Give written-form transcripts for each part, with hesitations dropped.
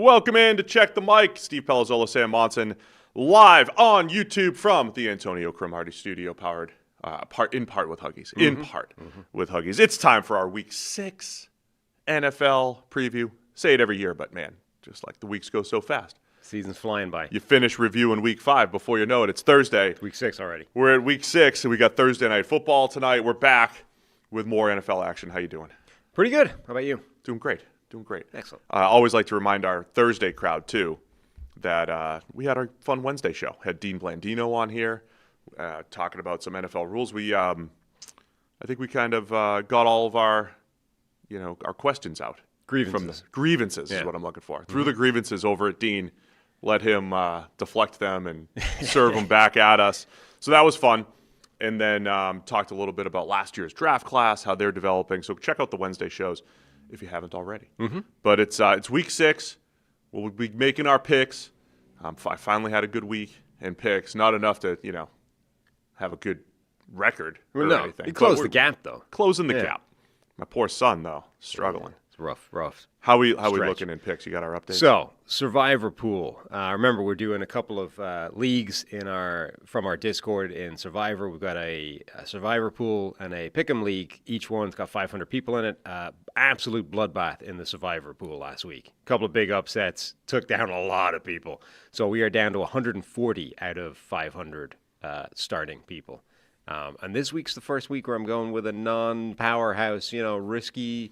Welcome in to Check the Mic. Steve Palazzolo, Sam Monson, live on YouTube from the Antonio Cromartie studio, powered in part with Huggies. With Huggies. It's time for our Week 6 NFL preview. Say it every year, but man, just like the weeks go so fast. Season's flying by. You finish reviewing Week 5. Before you know it, it's Thursday. It's Week 6 already. We're at Week 6, and we got Thursday Night Football tonight. We're back with more NFL action. How you doing? Pretty good. How about you? Doing great. Doing great. Excellent. I always like to remind our Thursday crowd, too, that we had our fun Wednesday show. Had Dean Blandino on here talking about some NFL rules. We, I think we kind of got all of our questions out. Grievances. Is what I'm looking for. Threw the grievances over at Dean. Let him deflect them and serve them back at us. So that was fun. And then talked a little bit about last year's draft class, how they're developing. So check out the Wednesday shows if you haven't already. But it's Week 6. We'll be making our picks. I finally had a good week in picks. Not enough to, have a good record or anything. You closed the gap, though. Closing the gap. My poor son, though, struggling. It's rough. How we looking in picks? You got our updates? So, Survivor Pool. Remember, we're doing a couple of leagues from our Discord in Survivor. We've got a Survivor Pool and a Pick'em League. Each one's got 500 people in it. Absolute bloodbath in the Survivor Pool last week. A couple of big upsets. Took down a lot of people. So we are down to 140 out of 500 starting people. And this week's the first week where I'm going with a non-powerhouse, risky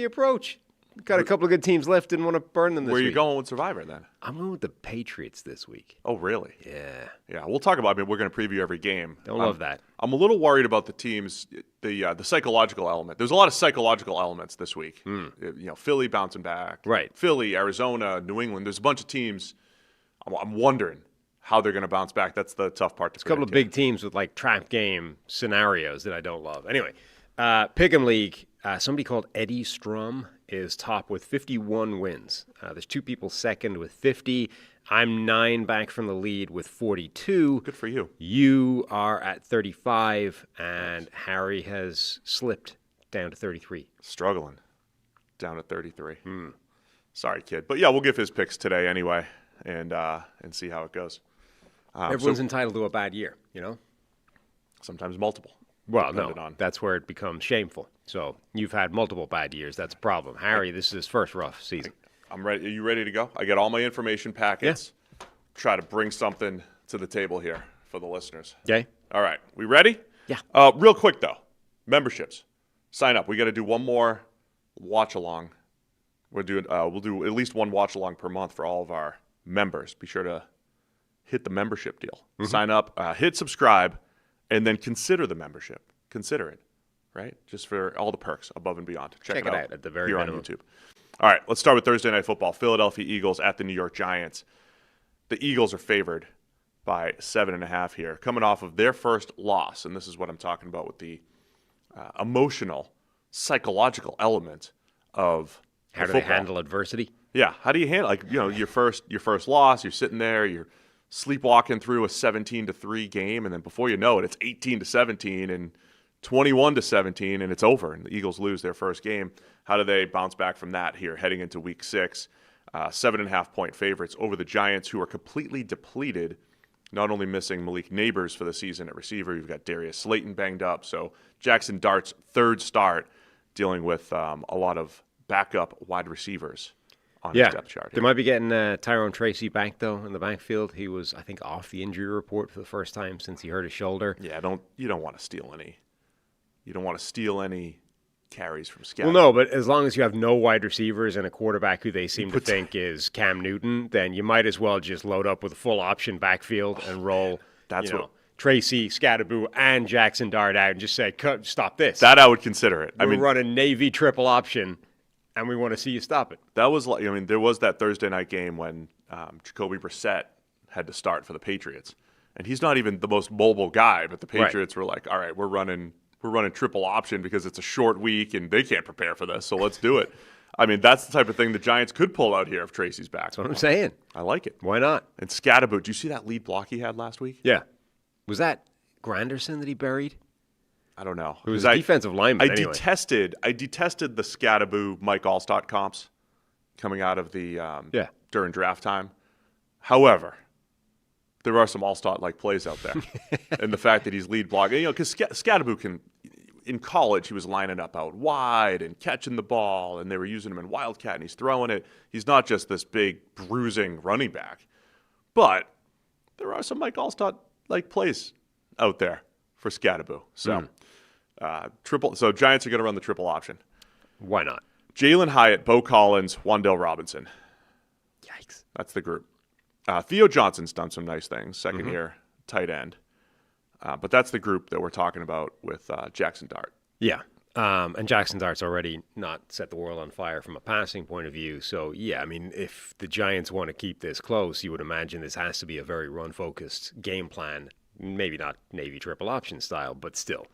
approach. Got a couple of good teams left. Didn't want to burn them this week. Where are you going with Survivor then? I'm going with the Patriots this week. Oh, really? Yeah. Yeah, we'll talk about it. We're going to preview every game. Don't love that. I'm a little worried about the teams, the psychological element. There's a lot of psychological elements this week. Philly bouncing back. Right. Philly, Arizona, New England. There's a bunch of teams. I'm wondering how they're going to bounce back. That's the tough part. There's a couple of big teams with trap game scenarios that I don't love. Anyway, Pick'em League. Somebody called Eddie Strum is top with 51 wins. There's two people second with 50. I'm 9 back from the lead with 42. Good for you. You are at 35, and Harry has slipped down to 33. Struggling down at 33. Sorry, kid. But, yeah, we'll give his picks today anyway and see how it goes. Everyone's entitled to a bad year, Sometimes multiple. Well, no, that's where it becomes shameful. So you've had multiple bad years. That's a problem. Harry, this is his first rough season. I'm ready. Are you ready to go? I get all my information packets. Yeah. Try to bring something to the table here for the listeners. Okay. All right. We ready? Yeah. Real quick, though. Memberships. Sign up. We got to do one more watch-along. We'll do at least one watch-along per month for all of our members. Be sure to hit the membership deal. Sign up, hit subscribe, and then consider the membership. Consider it, right? Just for all the perks above and beyond. Check it out at the very here minimum. on YouTube. All right, let's start with Thursday Night Football. Philadelphia Eagles at the New York Giants. The Eagles are favored by 7.5 here, coming off of their first loss. And this is what I'm talking about with the emotional, psychological element of how do football. They handle adversity? Yeah, how do you handle your first loss? You're sitting there, you're sleepwalking through a 17-3 game, and then before you know it, it's 18-17 and 21-17, and it's over, and the Eagles lose their first game. How do they bounce back from that here heading into Week 6? 7.5-point favorites over the Giants, who are completely depleted, not only missing Malik Neighbors for the season at receiver, you've got Darius Slayton banged up, so Jaxson Dart's third start dealing with a lot of backup wide receivers. Depth chart. They might be getting Tyrone Tracy back, though, in the backfield. He was, I think, off the injury report for the first time since he hurt his shoulder. Yeah, you don't want to steal any. You don't want to steal any carries from Scott. Well, no, but as long as you have no wide receivers and a quarterback who they seem to think is Cam Newton, then you might as well just load up with a full option backfield and roll. Tracy, Scatterboo, and Jaxson Dart out and just say, stop this. That I would consider it. We're running Navy triple option. And we want to see you stop it. That was there was that Thursday night game when Jacoby Brissett had to start for the Patriots, and he's not even the most mobile guy. But the Patriots were like, "All right, we're running triple option because it's a short week and they can't prepare for this, so let's do it." That's the type of thing the Giants could pull out here if Tracy's back. That's what I'm saying. I like it. Why not? And Scatterboo, do you see that lead block he had last week? Yeah. Was that Granderson that he buried? I don't know. It was a defensive lineman. I detested the Scatterboo Mike Allstott comps coming out of the Yeah. during draft time. However, there are some all-star-like plays out there. And the fact that he's lead blocking, because Scadaboo can, in college, he was lining up out wide and catching the ball, and they were using him in Wildcat, and he's throwing it. He's not just this big, bruising running back. But there are some Mike Allstott-like plays out there for Scadaboo. So, So Giants are going to run the triple option. Why not? Jalen Hyatt, Bo Collins, Wan'Dale Robinson. Yikes. That's the group. Theo Johnson's done some nice things, second year tight end. But that's the group that we're talking about with Jaxson Dart. Yeah. And Jaxson Dart's already not set the world on fire from a passing point of view. So, yeah, I mean, if the Giants want to keep this close, you would imagine this has to be a very run-focused game plan. Maybe not Navy triple option style, but still.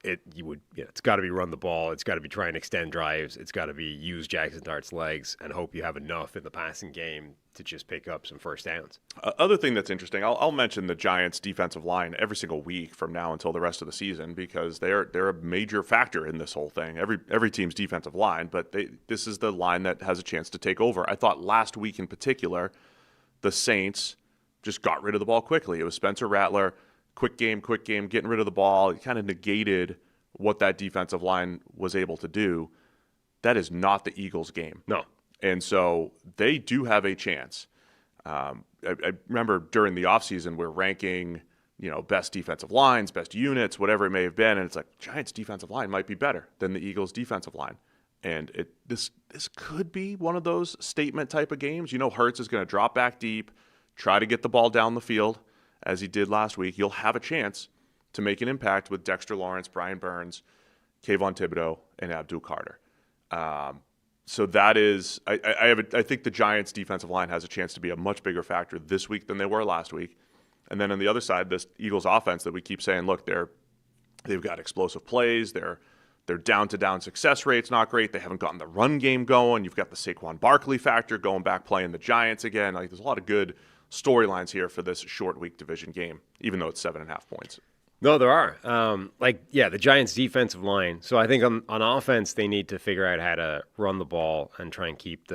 It's got to be run the ball. It's got to be try and extend drives. It's got to be use Jaxson Dart's legs and hope you have enough in the passing game to just pick up some first downs. Other thing that's interesting, I'll mention the Giants' defensive line every single week from now until the rest of the season because they're a major factor in this whole thing. Every team's defensive line, but this is the line that has a chance to take over. I thought last week in particular, the Saints just got rid of the ball quickly. It was Spencer Rattler. Quick game, getting rid of the ball. It kind of negated what that defensive line was able to do. That is not the Eagles' game. No. And so they do have a chance. I remember during the offseason, we're ranking, best defensive lines, best units, whatever it may have been. And it's like, Giants' defensive line might be better than the Eagles' defensive line. And this could be one of those statement type of games. Hurts is going to drop back deep, try to get the ball down the field, as he did last week. You'll have a chance to make an impact with Dexter Lawrence, Brian Burns, Kayvon Thibodeau, and Abdul Carter. So that is, I think the Giants' defensive line has a chance to be a much bigger factor this week than they were last week. And then on the other side, this Eagles offense that we keep saying, look, they've got explosive plays. Their down-to-down success rate's not great. They haven't gotten the run game going. You've got the Saquon Barkley factor going back playing the Giants again. Like there's a lot of good storylines here for this short week division game, even though it's 7.5 points. No, there are. The Giants' defensive line. So I think on offense, they need to figure out how to run the ball and try and keep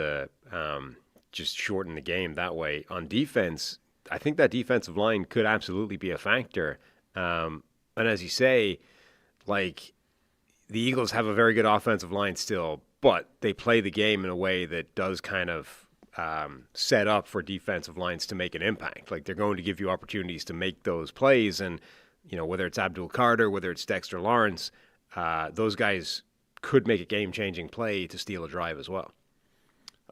just shorten the game that way. On defense, I think that defensive line could absolutely be a factor. And as you say, like the Eagles have a very good offensive line still, but they play the game in a way that does kind of set up for defensive lines to make an impact. Like they're going to give you opportunities to make those plays. And, whether it's Abdul Carter, whether it's Dexter Lawrence, those guys could make a game-changing play to steal a drive as well.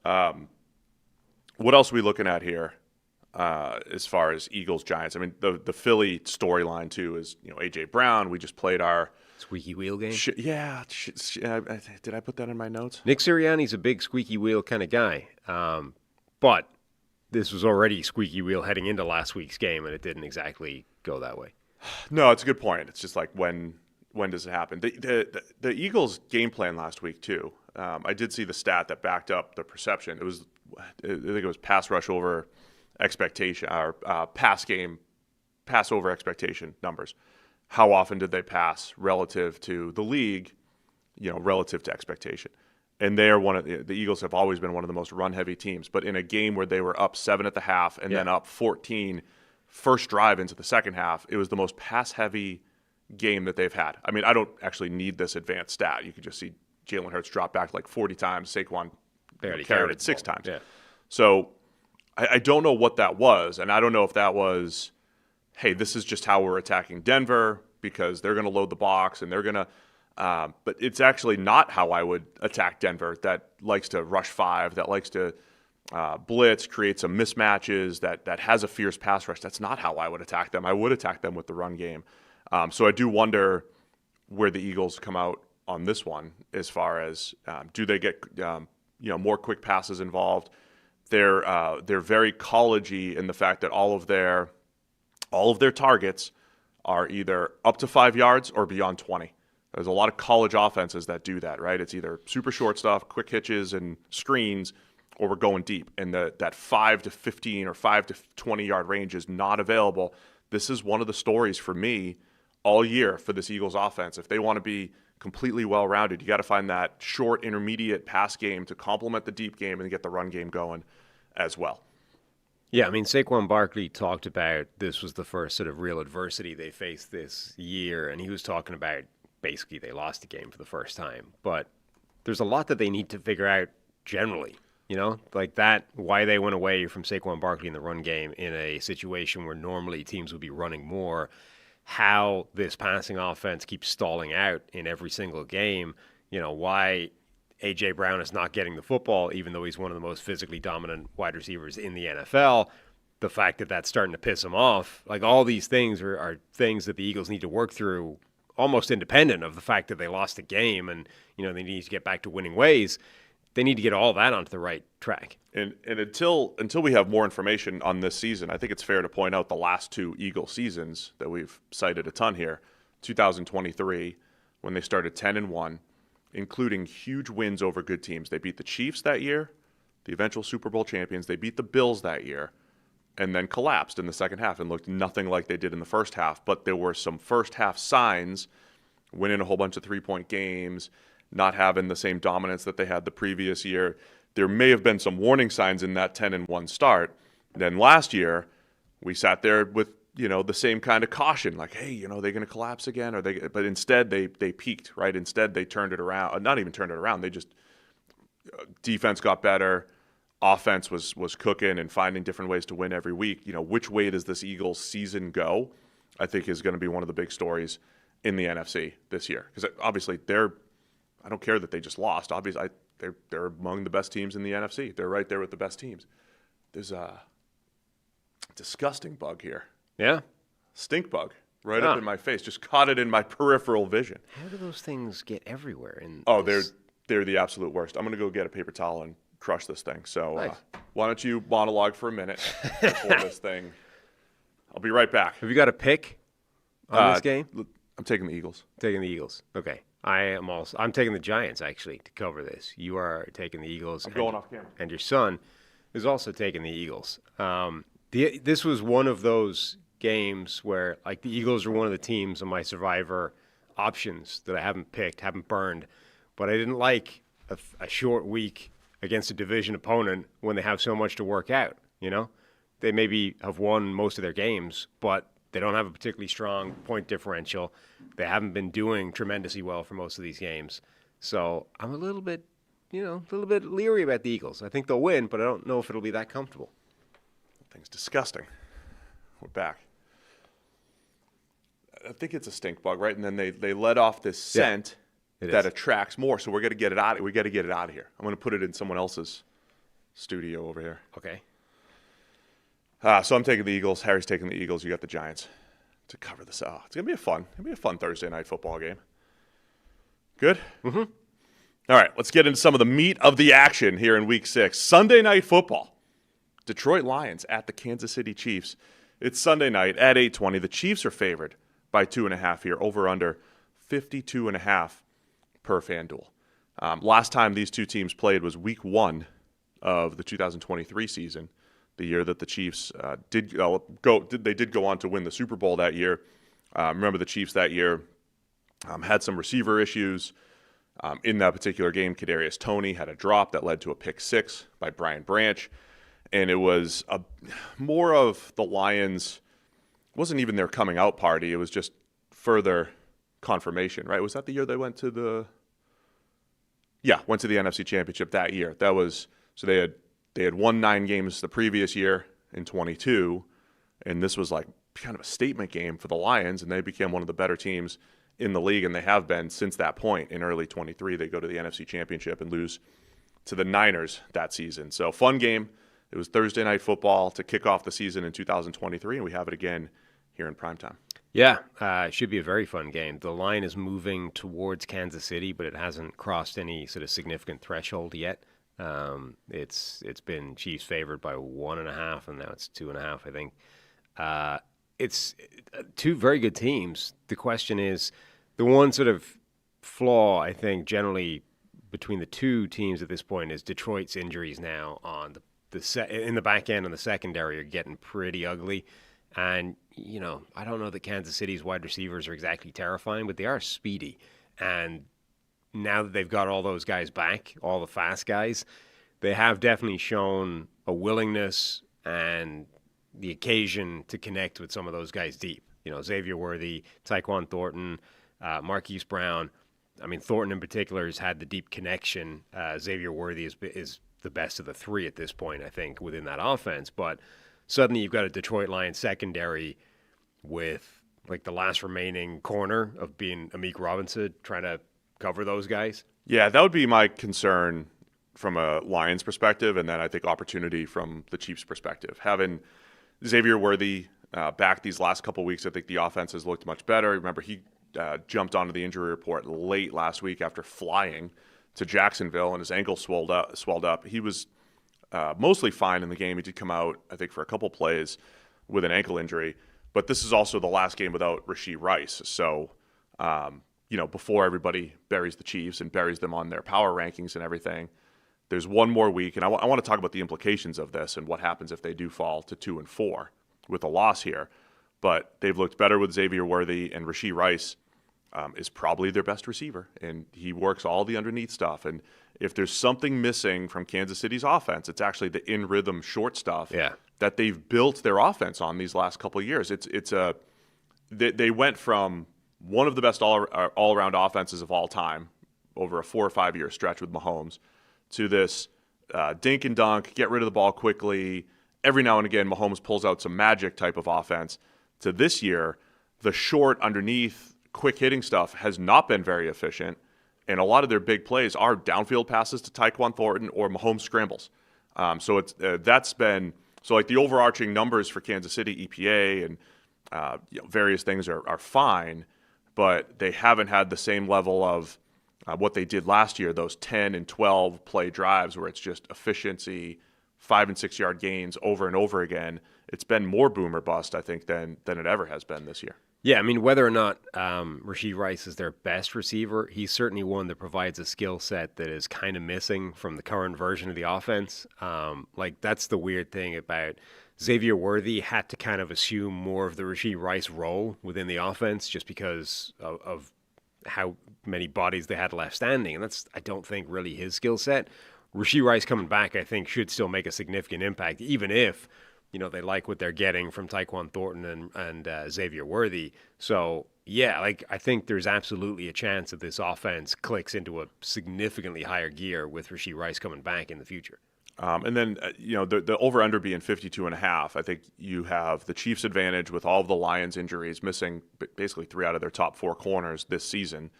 What else are we looking at here as far as Eagles-Giants? I mean, the Philly storyline, too, is, A.J. Brown. We just played our squeaky wheel game? Did I put that in my notes? Nick Sirianni's a big squeaky wheel kind of guy. But this was already squeaky wheel heading into last week's game, and it didn't exactly go that way. No, it's a good point. It's just like when does it happen? The Eagles' game plan last week, too. I did see the stat that backed up the perception. I think it was pass rush over expectation or pass over expectation numbers. How often did they pass relative to the league, relative to expectation? And the Eagles have always been one of the most run-heavy teams. But in a game where they were up 7 at the half and then up 14 first drive into the second half, it was the most pass-heavy game that they've had. I mean, I don't actually need this advanced stat. You could just see Jalen Hurts drop back like 40 times. Saquon barely carried it 6 times. Yeah. So I don't know what that was. And I don't know if that was, hey, this is just how we're attacking Denver because they're going to load the box and they're going to but it's actually not how I would attack Denver that likes to rush 5, that likes to blitz, create some mismatches, that has a fierce pass rush. That's not how I would attack them. I would attack them with the run game. So I do wonder where the Eagles come out on this one as far as do they get more quick passes involved. They're very college-y in the fact that all of their targets are either up to 5 yards or beyond 20. There's a lot of college offenses that do that, right? It's either super short stuff, quick hitches and screens, or we're going deep. And that 5 to 15 or 5 to 20 yard range is not available. This is one of the stories for me all year for this Eagles offense. If they want to be completely well-rounded. You got to find that short, intermediate pass game to complement the deep game and get the run game going as well. Yeah, I mean, Saquon Barkley talked about this was the first sort of real adversity they faced this year, and he was talking about basically they lost the game for the first time. But there's a lot that they need to figure out generally, like that, why they went away from Saquon Barkley in the run game in a situation where normally teams would be running more, how this passing offense keeps stalling out in every single game, why A.J. Brown is not getting the football, even though he's one of the most physically dominant wide receivers in the NFL. The fact that that's starting to piss him off, like all these things are things that the Eagles need to work through, almost independent of the fact that they lost a game and they need to get back to winning ways. They need to get all that onto the right track. And until we have more information on this season, I think it's fair to point out the last two Eagle seasons that we've cited a ton here. 2023, when they started 10-1. Including huge wins over good teams. They beat the Chiefs that year, the eventual Super Bowl champions. They beat the Bills that year, and then collapsed in the second half and looked nothing like they did in the first half. But there were some first half signs, winning a whole bunch of 3-point games, not having the same dominance that they had the previous year. There may have been some warning signs in that 10-1 start. Then last year, we sat there with the same kind of caution, like, hey, they're going to collapse again, but instead they peaked, right? Instead they turned it around, not even turned it around. They just defense got better, offense was cooking and finding different ways to win every week. Which way does this Eagles season go? I think is going to be one of the big stories in the NFC this year, because obviously I don't care that they just lost. Obviously, they're among the best teams in the NFC. They're right there with the best teams. There's a disgusting bug here. Yeah? Stink bug right up in my face. Just caught it in my peripheral vision. How do those things get everywhere? They're the absolute worst. I'm going to go get a paper towel and crush this thing. So nice. Why don't you monologue for a minute before this thing. I'll be right back. Have you got a pick on this game? I'm taking the Eagles. Taking the Eagles. Okay. I'm taking the Giants, actually, to cover this. You are taking the Eagles. I'm going off camera. And your son is also taking the Eagles. This was one of those games where, like, the Eagles are one of the teams on my Survivor options that I haven't picked, haven't burned, but I didn't like a short week against a division opponent when they have so much to work out, They maybe have won most of their games, but they don't have a particularly strong point differential. They haven't been doing tremendously well for most of these games. So I'm a little bit leery about the Eagles. I think they'll win, but I don't know if it'll be that comfortable. That thing's disgusting. We're back. I think it's a stink bug, right? And then they let off this scent that attracts more. So we're gonna get it out. We got to get it out of here. I'm gonna put it in someone else's studio over here. Okay. So I'm taking the Eagles. Harry's taking the Eagles. You got the Giants to cover this. It's gonna be a fun Thursday night football game. Good. Mm-hmm. All right, let's get into some of the meat of the action here in Week 6. Sunday night football. Detroit Lions at the Kansas City Chiefs. It's Sunday night at 8:20. The Chiefs are favored by 2.5 here, over under 52.5 per Fanduel. Last time these two teams played was Week 1 of the 2023 season, the year that the Chiefs did go on to win the Super Bowl that year. Remember, the Chiefs that year had some receiver issues. In that particular game, Kadarius Toney had a drop that led to a pick six by Brian Branch. And it was more of the Lions. It wasn't even their coming out party. It was just further confirmation, right? Was that the year they went to the NFC Championship that year? So they had won 9 games the previous year in 22, and this was like kind of a statement game for the Lions, and they became one of the better teams in the league, and they have been since that point. In early 23, they go to the NFC Championship and lose to the Niners that season. So fun game. It was Thursday night football to kick off the season in 2023, and we have it again here in primetime. Yeah, it should be a very fun game. The line is moving towards Kansas City, but it hasn't crossed any sort of significant threshold yet. It's been Chiefs favored by 1.5, and now it's 2.5, I think. It's two very good teams. The question is, the one sort of flaw, I think, generally between the two teams at this point is Detroit's injuries now on in the back end and the secondary are getting pretty ugly. And, I don't know that Kansas City's wide receivers are exactly terrifying, but they are speedy. And now that they've got all those guys back, all the fast guys, they have definitely shown a willingness and the occasion to connect with some of those guys deep. Xavier Worthy, Tyquan Thornton, Marquise Brown. I mean, Thornton in particular has had the deep connection. Xavier Worthy is the best of the three at this point, I think, within that offense. But suddenly you've got a Detroit Lions secondary with like the last remaining corner of being Amik Robinson trying to cover those guys. Yeah, that would be my concern from a Lions perspective, and then I think opportunity from the Chiefs perspective. Having Xavier Worthy back these last couple weeks, I think the offense has looked much better. Remember, he jumped onto the injury report late last week after flying to Jacksonville, and his ankle swelled up. He was mostly fine in the game. He did come out, I think, for a couple plays with an ankle injury. But this is also the last game without Rashee Rice. So, before everybody buries the Chiefs and buries them on their power rankings and everything, there's one more week. And I want to talk about the implications of this and what happens if they do fall to 2-4 with a loss here. But they've looked better with Xavier Worthy, and Rashee Rice is probably their best receiver. And he works all the underneath stuff. And if there's something missing from Kansas City's offense, it's actually the in-rhythm short stuff that they've built their offense on these last couple of years. They went from one of the best all-around offenses of all time over a 4 or 5 year stretch with Mahomes to this dink and dunk, get rid of the ball quickly. Every now and again, Mahomes pulls out some magic type of offense. To this year, the short, underneath, quick hitting stuff has not been very efficient. And a lot of their big plays are downfield passes to Tyquan Thornton or Mahomes scrambles. So that's been like the overarching numbers for Kansas City, EPA and various things are fine, but they haven't had the same level of what they did last year, those 10 and 12 play drives where it's just efficiency, 5 and 6 yard gains over and over again. It's been more boom or bust, I think, than it ever has been this year. Yeah, I mean, whether or not Rashee Rice is their best receiver, he's certainly one that provides a skill set that is kind of missing from the current version of the offense. That's the weird thing about Xavier Worthy had to kind of assume more of the Rashee Rice role within the offense just because of how many bodies they had left standing. And that's, I don't think, really his skill set. Rashee Rice coming back, I think, should still make a significant impact, even if they like what they're getting from Tyquan Thornton and Xavier Worthy. So, yeah, I think there's absolutely a chance that this offense clicks into a significantly higher gear with Rashee Rice coming back in the future. And then, the over-under being 52.5, I think you have the Chiefs' advantage with all of the Lions' injuries, missing basically 3 out of their top 4 corners this season.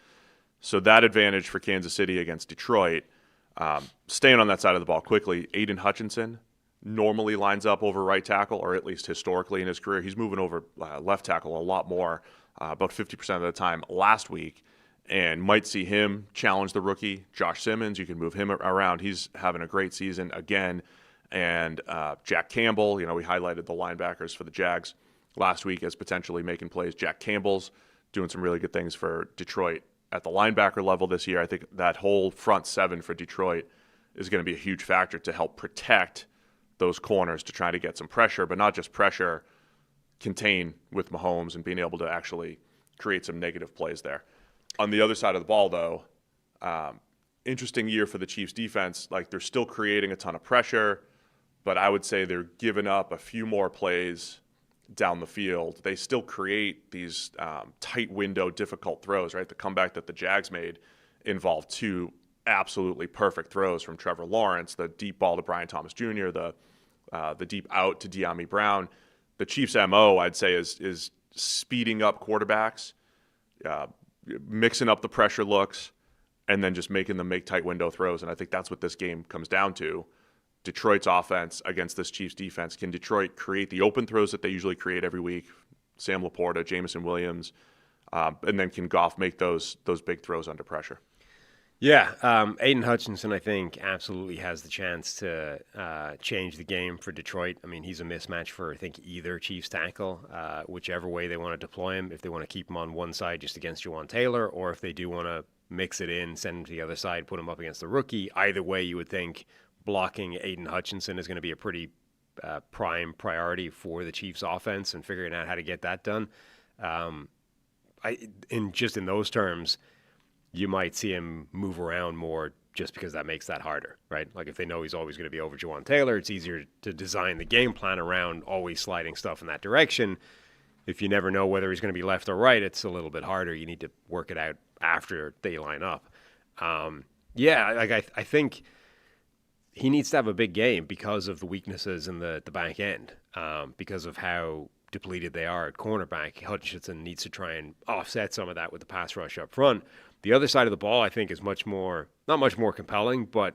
So that advantage for Kansas City against Detroit. Staying on that side of the ball quickly, Aiden Hutchinson normally lines up over right tackle, or at least historically in his career. He's moving over left tackle a lot more, about 50% of the time last week, and might see him challenge the rookie, Josh Simmons. You can move him around. He's having a great season again. And Jack Campbell, we highlighted the linebackers for the Jags last week as potentially making plays. Jack Campbell's doing some really good things for Detroit at the linebacker level this year. I think that whole front seven for Detroit is going to be a huge factor to help protect those corners to try to get some pressure, but not just pressure, contain with Mahomes and being able to actually create some negative plays there. On the other side of the ball, though, interesting year for the Chiefs defense. They're still creating a ton of pressure, but I would say they're giving up a few more plays down the field. They still create these tight window, difficult throws, right? The comeback that the Jags made involved 2 absolutely perfect throws from Trevor Lawrence, the deep ball to Brian Thomas Jr., the deep out to De'Ami Brown. The Chiefs' MO, I'd say, is speeding up quarterbacks, mixing up the pressure looks, and then just making them make tight window throws. And I think that's what this game comes down to. Detroit's offense against this Chiefs defense. Can Detroit create the open throws that they usually create every week? Sam Laporta, Jamison Williams, and then can Goff make those big throws under pressure? Yeah, Aiden Hutchinson, I think, absolutely has the chance to change the game for Detroit. I mean, he's a mismatch for, I think, either Chiefs tackle, whichever way they want to deploy him. If they want to keep him on one side just against Juwan Taylor, or if they do want to mix it in, send him to the other side, put him up against the rookie. Either way, you would think blocking Aiden Hutchinson is going to be a pretty prime priority for the Chiefs offense and figuring out how to get that done. In those terms, you might see him move around more just because that makes that harder, right? Like if they know he's always going to be over Jawan Taylor, it's easier to design the game plan around always sliding stuff in that direction. If you never know whether he's going to be left or right, it's a little bit harder. You need to work it out after they line up. I think he needs to have a big game because of the weaknesses in the back end, because of how depleted they are at cornerback. Hutchinson needs to try and offset some of that with the pass rush up front. The other side of the ball, I think, is not much more compelling, but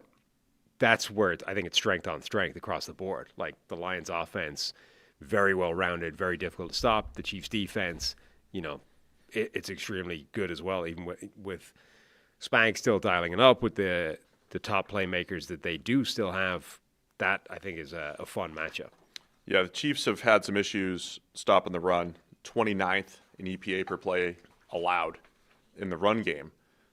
that's where I think it's strength on strength across the board. Like the Lions offense, very well-rounded, very difficult to stop. The Chiefs defense, it's extremely good as well, even with Spags still dialing it up with the top playmakers that they do still have. That, I think, is a fun matchup. Yeah, the Chiefs have had some issues stopping the run. 29th in EPA per play allowed in the run game.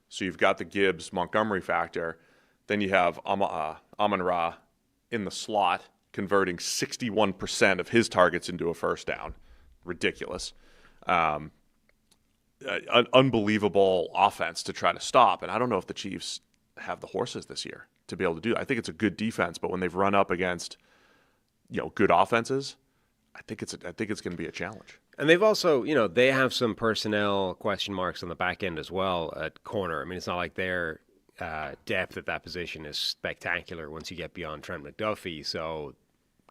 So you've got the Gibbs-Montgomery factor. Then you have Amon-Ra in the slot, converting 61% of his targets into a first down. Ridiculous. Unbelievable offense to try to stop. And I don't know if the Chiefs have the horses this year to be able to do it. I think it's a good defense, but when they've run up against good offenses, I think it's going to be a challenge. And they've also, they have some personnel question marks on the back end as well at corner. I mean, it's not like their depth at that position is spectacular once you get beyond Trent McDuffie. So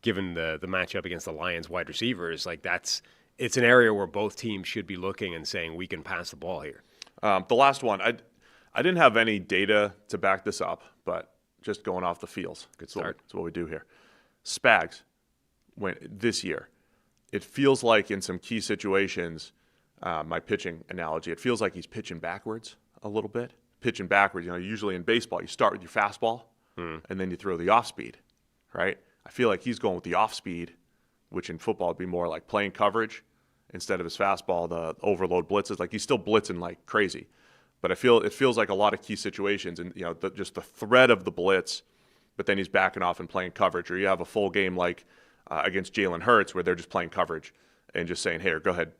given the matchup against the Lions wide receivers, it's an area where both teams should be looking and saying, we can pass the ball here. The last one, I didn't have any data to back this up, but just going off the feels. Good start. That's what we do here. Spags this year. It feels like in some key situations, my pitching analogy, it feels like he's pitching backwards a little bit. Pitching backwards, usually in baseball, you start with your fastball and then you throw the off speed, right? I feel like he's going with the off speed, which in football would be more like playing coverage instead of his fastball, the overload blitzes. Like he's still blitzing like crazy. But it feels like a lot of key situations and, just the threat of the blitz, but then he's backing off and playing coverage. Or you have a full game like against Jalen Hurts where they're just playing coverage and just saying, hey, go ahead,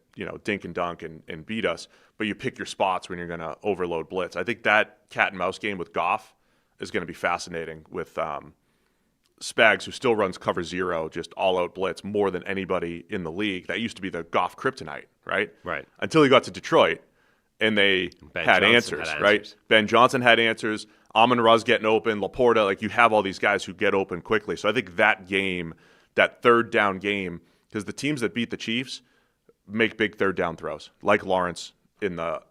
dink and dunk and beat us. But you pick your spots when you're going to overload blitz. I think that cat and mouse game with Goff is going to be fascinating with Spags, who still runs cover zero, just all-out blitz more than anybody in the league. That used to be the Goff kryptonite, right? Right. Until he got to Detroit, and they had answers, right? Ben Johnson had answers. Amon-Ra's getting open. Laporta, you have all these guys who get open quickly. So I think that game, that third down game, because the teams that beat the Chiefs make big third down throws, like Lawrence in the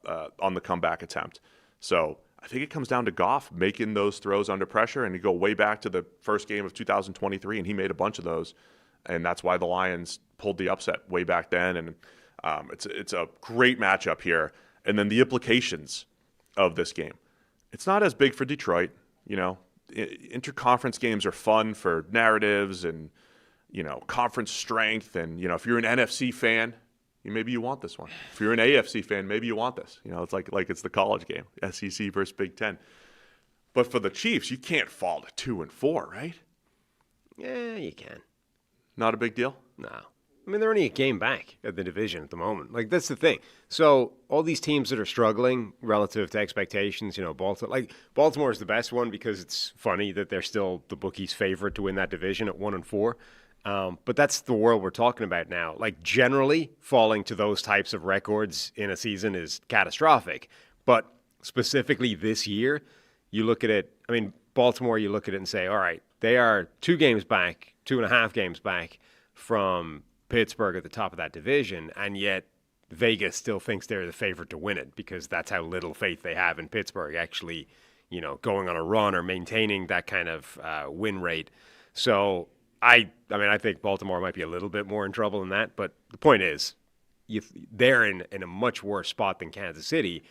on the comeback attempt. So I think it comes down to Goff making those throws under pressure, and you go way back to the first game of 2023, and he made a bunch of those, and that's why the Lions pulled the upset way back then. And it's a great matchup here, and then the implications of this game. It's not as big for Detroit. Interconference games are fun for narratives and conference strength, and if you're an NFC fan, maybe you want this one. If you're an AFC fan, maybe you want this. It's like it's the college game, SEC versus Big Ten. But for the Chiefs, you can't fall to 2-4, right? Yeah, you can. Not a big deal? No. I mean, they're only a game back at the division at the moment. That's the thing. So all these teams that are struggling relative to expectations, Baltimore is the best one because it's funny that they're still the bookies' favorite to win that division at 1-4. But that's the world we're talking about now. Generally, falling to those types of records in a season is catastrophic. But specifically this year, you look at it, Baltimore, you look at it and say, all right, they are 2 games back, 2.5 games back from Pittsburgh at the top of that division, and yet Vegas still thinks they're the favorite to win it because that's how little faith they have in Pittsburgh actually, going on a run or maintaining that kind of win rate. So I think Baltimore might be a little bit more in trouble than that, but the point is, they're in a much worse spot than Kansas City,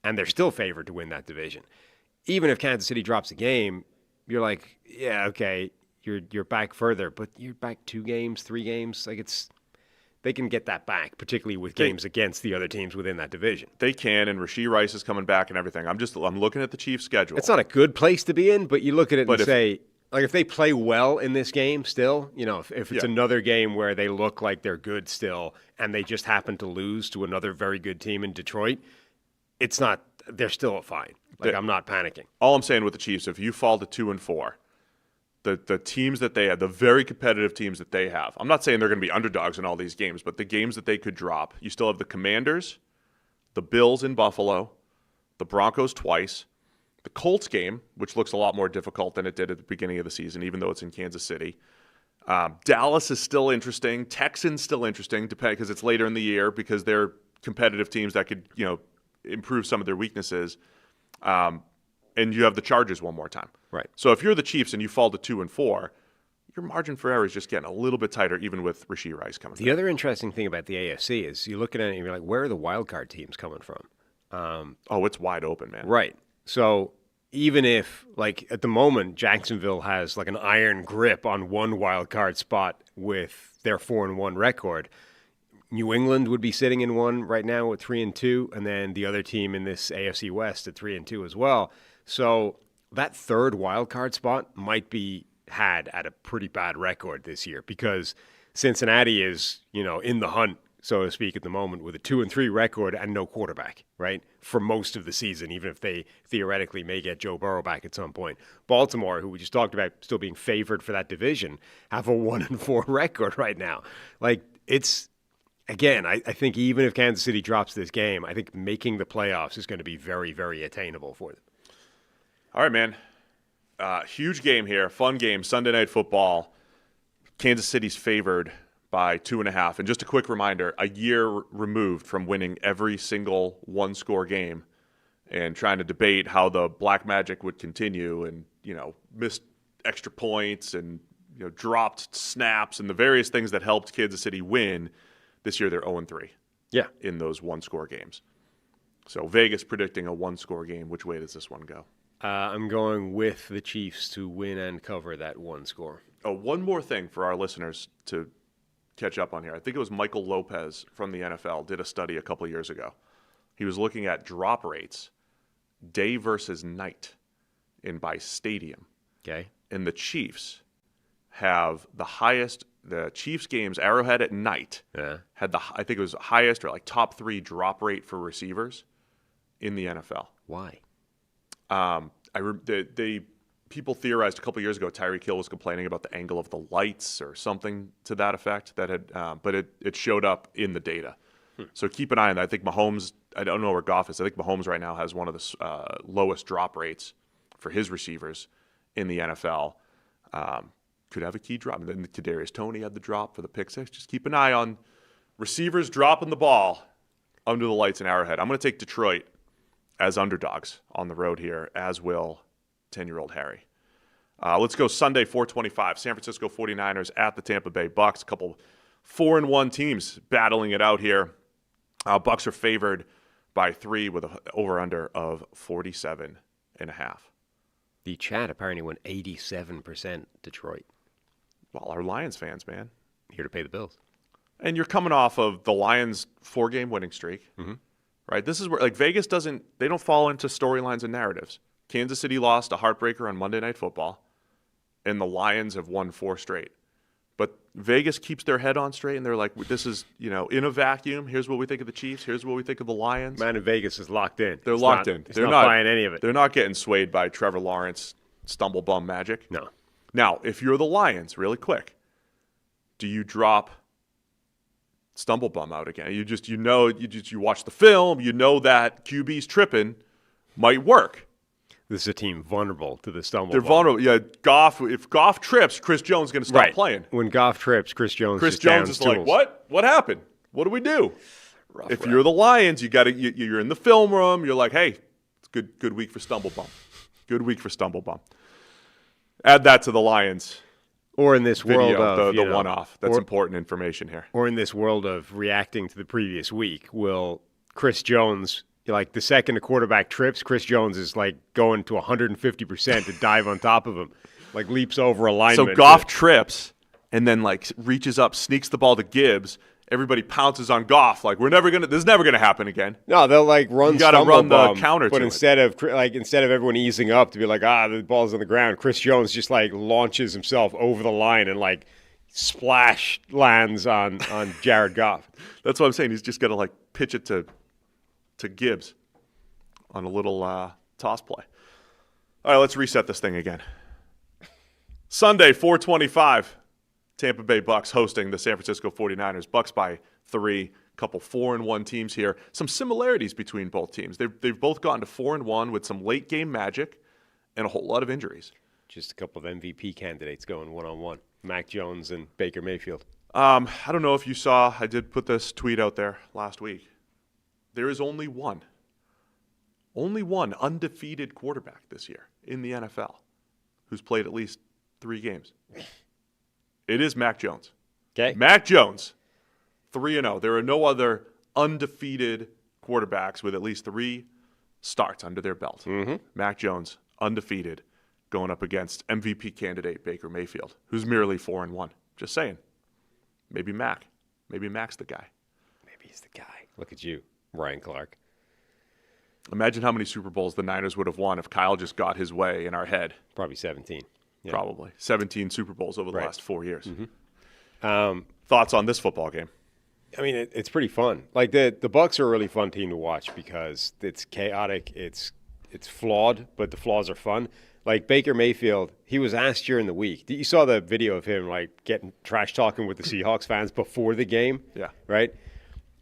and they're still favored to win that division. Even if Kansas City drops a game, you're like, yeah, okay, you're back further, but you're back 2 games, 3 games. They can get that back, particularly with games against the other teams within that division. They can, and Rashee Rice is coming back and everything. I'm looking at the Chiefs' schedule. It's not a good place to be in, but you look at it and say, if they play well in this game still, if it's another game where they look like they're good still and they just happen to lose to another very good team in Detroit, it's not they're still fine. Like, I'm not panicking. All I'm saying with the Chiefs, if you fall to 2-4, the teams that they have, the very competitive teams that they have, I'm not saying they're going to be underdogs in all these games, but the games that they could drop, you still have the Commanders, the Bills in Buffalo, the Broncos twice, the Colts game, which looks a lot more difficult than it did at the beginning of the season, even though it's in Kansas City. Dallas is still interesting. Texans still interesting, because it's later in the year, because they're competitive teams that could, improve some of their weaknesses. And you have the Chargers one more time. Right. So if you're the Chiefs and you fall to 2-4, your margin for error is just getting a little bit tighter, even with Rashee Rice coming back. The other interesting thing about the AFC is you look at it and you're like, where are the wild card teams coming from? It's wide open, man. Right. So even if, like, at the moment, Jacksonville has like an iron grip on one wild card spot with their 4-1 record, New England would be sitting in one right now at 3-2, and then the other team in this AFC West at 3-2 as well. So that third wild card spot might be had at a pretty bad record this year, because Cincinnati is, in the hunt, so to speak, at the moment with a 2-3 record and no quarterback, right, for most of the season, even if they theoretically may get Joe Burrow back at some point. Baltimore, who we just talked about still being favored for that division, have a 1-4 record right now. Like, it's, again, I think even if Kansas City drops this game, I think making the playoffs is going to be very, very attainable for them. All right, man. Huge game here. Fun game. Sunday Night Football. Kansas City's favored by 2.5. And just a quick reminder, a year removed from winning every single one-score game and trying to debate how the black magic would continue and, missed extra points and, dropped snaps and the various things that helped Kansas City win. This year they're 0-3 in those one-score games. So Vegas predicting a one-score game. Which way does this one go? I'm going with the Chiefs to win and cover that one score. Oh, one more thing for our listeners to catch up on here. I think it was Michael Lopez from the NFL did a study a couple of years ago. He was looking at drop rates, day versus night, by stadium. Okay. And the Chiefs have the highest. The Chiefs games, Arrowhead at night, had I think it was highest or like top 3 drop rate for receivers in the NFL. Why? People theorized a couple years ago Tyreek Hill was complaining about the angle of the lights or something to that effect. But it showed up in the data. So keep an eye on that. I think Mahomes. I don't know where Goff is. I think Mahomes right now has one of the lowest drop rates for his receivers in the NFL. Could have a key drop. And then Kadarius Toney had the drop for the pick six. Just keep an eye on receivers dropping the ball under the lights in Arrowhead. I'm going to take Detroit as underdogs on the road here, as will 10-year-old Harry. Let's go Sunday, 4:25. San Francisco 49ers at the Tampa Bay Bucks. A couple 4-1 teams battling it out here. Bucks are favored by 3 with an over-under of 47.5. The chat apparently went 87% Detroit. Well, our Lions fans, man. Here to pay the bills. And you're coming off of the Lions' 4-game winning streak, right? This is where, Vegas they don't fall into storylines and narratives. Kansas City lost a heartbreaker on Monday Night Football, and the Lions have won 4 straight. But Vegas keeps their head on straight, and they're like, this is, in a vacuum. Here's what we think of the Chiefs. Here's what we think of the Lions. Man in Vegas is locked in. They're locked in. They're not buying any of it. They're not getting swayed by Trevor Lawrence stumble bum magic. No. Now, if you're the Lions, really quick, do you drop stumble bum out again? You watch the film, that QB's tripping might work. This is a team vulnerable to the stumble. They're vulnerable. Yeah, Goff. If Goff trips, Chris Jones is going to stop playing. When Goff trips, Chris Jones is like, what? What happened? What do we do? If you're the Lions, you're in the film room. You're like, hey, it's good week for stumble bum. Good week for stumble bum. Add that to the Lions. Or in this video, world of the one-off. That's important information here. Or in this world of reacting to the previous week, will Chris Jones, the second a quarterback trips, Chris Jones is going to 150% to dive on top of him, leaps over a lineman. So Goff trips and then reaches up, sneaks the ball to Gibbs. Everybody pounces on Goff. This is never gonna happen again. No, they'll run. You got to run the counter. But instead of everyone easing up to be the ball's on the ground, Chris Jones just launches himself over the line and splash lands on Jared Goff. That's what I'm saying. He's just got to pitch it to Gibbs. on a little toss play. All right, let's reset this thing again. Sunday, 4:25, Tampa Bay Bucks hosting the San Francisco 49ers. Bucks by 3, couple 4-1 teams here. Some similarities between both teams. They've both gotten to 4-1 with some late game magic and a whole lot of injuries. Just a couple of MVP candidates going one-on-one. Mac Jones and Baker Mayfield. I don't know if you saw, I did put this tweet out there last week. There is only one undefeated quarterback this year in the NFL who's played at least 3 games. It is Mac Jones. Okay. Mac Jones, 3-0. There are no other undefeated quarterbacks with at least 3 starts under their belt. Mm-hmm. Mac Jones, undefeated, going up against MVP candidate Baker Mayfield, who's merely 4-1. Just saying. Maybe Mac. Maybe Mac's the guy. Maybe he's the guy. Look at you, Ryan Clark. Imagine how many Super Bowls the Niners would have won if Kyle just got his way in our head. Probably 17. Yeah. Probably. 17 Super Bowls over the last 4 years. Mm-hmm. Thoughts on this football game? I mean, it's pretty fun. Like the Bucs are a really fun team to watch because it's chaotic, it's flawed, but the flaws are fun. Like Baker Mayfield, he was asked during the week. You saw the video of him like getting trash talking with the Seahawks fans before the game. Yeah. Right?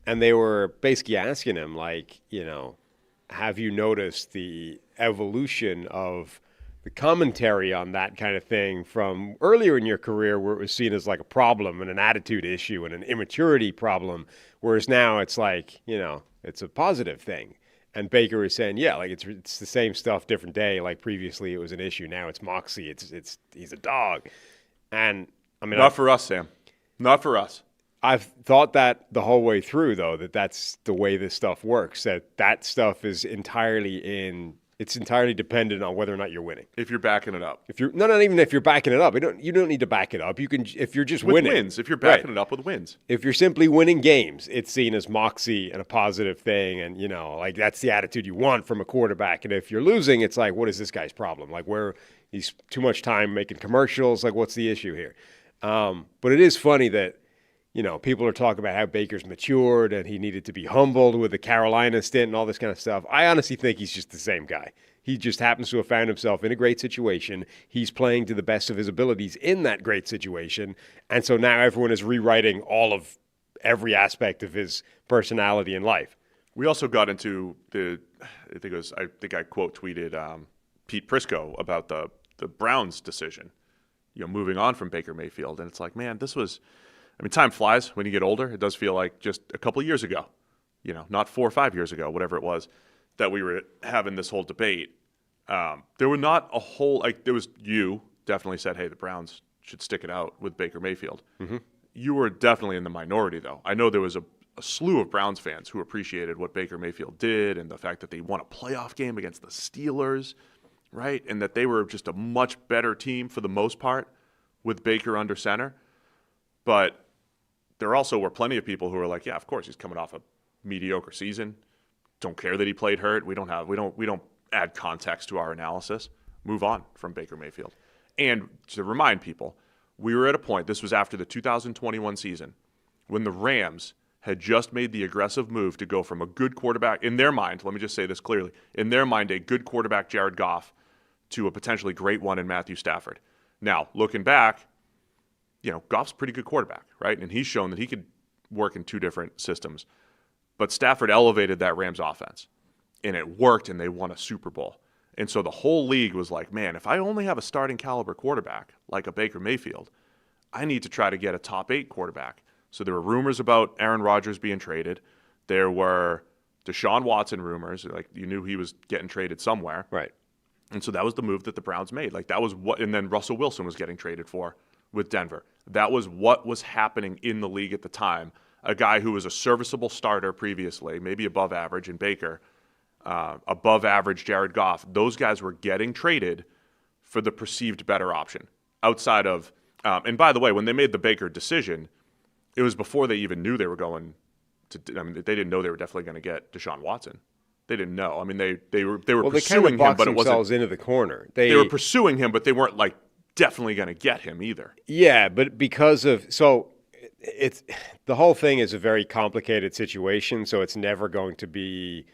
And they were basically asking him, like, have you noticed the evolution of the commentary on that kind of thing from earlier in your career where it was seen as like a problem and an attitude issue and an immaturity problem, whereas now it's like, it's a positive thing. And Baker is saying, yeah, like it's the same stuff, different day. Like previously it was an issue. Now it's moxie. He's a dog. And I mean, not for us, Sam. Not for us. I've thought that the whole way through, though, that's the way this stuff works, that stuff is entirely dependent on whether or not you're winning. If you're backing it up. Not even if you're backing it up. You don't need to back it up. You can, if you're just winning. With wins. If you're backing it up with wins. If you're simply winning games, it's seen as moxie and a positive thing. And, like that's the attitude you want from a quarterback. And if you're losing, it's like, what is this guy's problem? Like where he's too much time making commercials. Like what's the issue here? But it is funny that, people are talking about how Baker's matured and he needed to be humbled with the Carolina stint and all this kind of stuff. I honestly think he's just the same guy. He just happens to have found himself in a great situation. He's playing to the best of his abilities in that great situation. And so now everyone is rewriting every aspect of his personality in life. We also got into I think I quote tweeted Pete Prisco about the Browns decision, moving on from Baker Mayfield. And it's like, man, time flies when you get older. It does feel like just a couple of years ago, not 4 or 5 years ago, whatever it was, that we were having this whole debate. There were not a whole, there was, you definitely said, hey, the Browns should stick it out with Baker Mayfield. Mm-hmm. You were definitely in the minority, though. I know there was a slew of Browns fans who appreciated what Baker Mayfield did and the fact that they won a playoff game against the Steelers, right? And that they were just a much better team for the most part with Baker under center. But there also were plenty of people who were like, yeah, of course, he's coming off a mediocre season. Don't care that he played hurt. We don't add context to our analysis. Move on from Baker Mayfield. And to remind people, we were at a point, this was after the 2021 season, when the Rams had just made the aggressive move to go from a good quarterback, in their mind, let me just say this clearly, in their mind, a good quarterback, Jared Goff, to a potentially great one in Matthew Stafford. Now, looking back, Goff's a pretty good quarterback, right? And he's shown that he could work in 2 different systems. But Stafford elevated that Rams offense, and it worked, and they won a Super Bowl. And so the whole league was like, man, if I only have a starting caliber quarterback like a Baker Mayfield, I need to try to get a top 8 quarterback. So there were rumors about Aaron Rodgers being traded. There were Deshaun Watson rumors, like you knew he was getting traded somewhere. Right. And so that was the move that the Browns made. Like that was what, and then Russell Wilson was getting traded for with Denver. That was what was happening in the league at the time. A guy who was a serviceable starter previously, maybe above average in Baker, above average Jared Goff. Those guys were getting traded for the perceived better option outside of, and by the way, when they made the Baker decision, it was before they even knew they were going to, they didn't know they were definitely going to get Deshaun Watson. They didn't know. They were pursuing him, but it wasn't into the corner. They were pursuing him, but they weren't like definitely going to get him either. Yeah, but because of it's the whole thing is a very complicated situation, so it's never going to be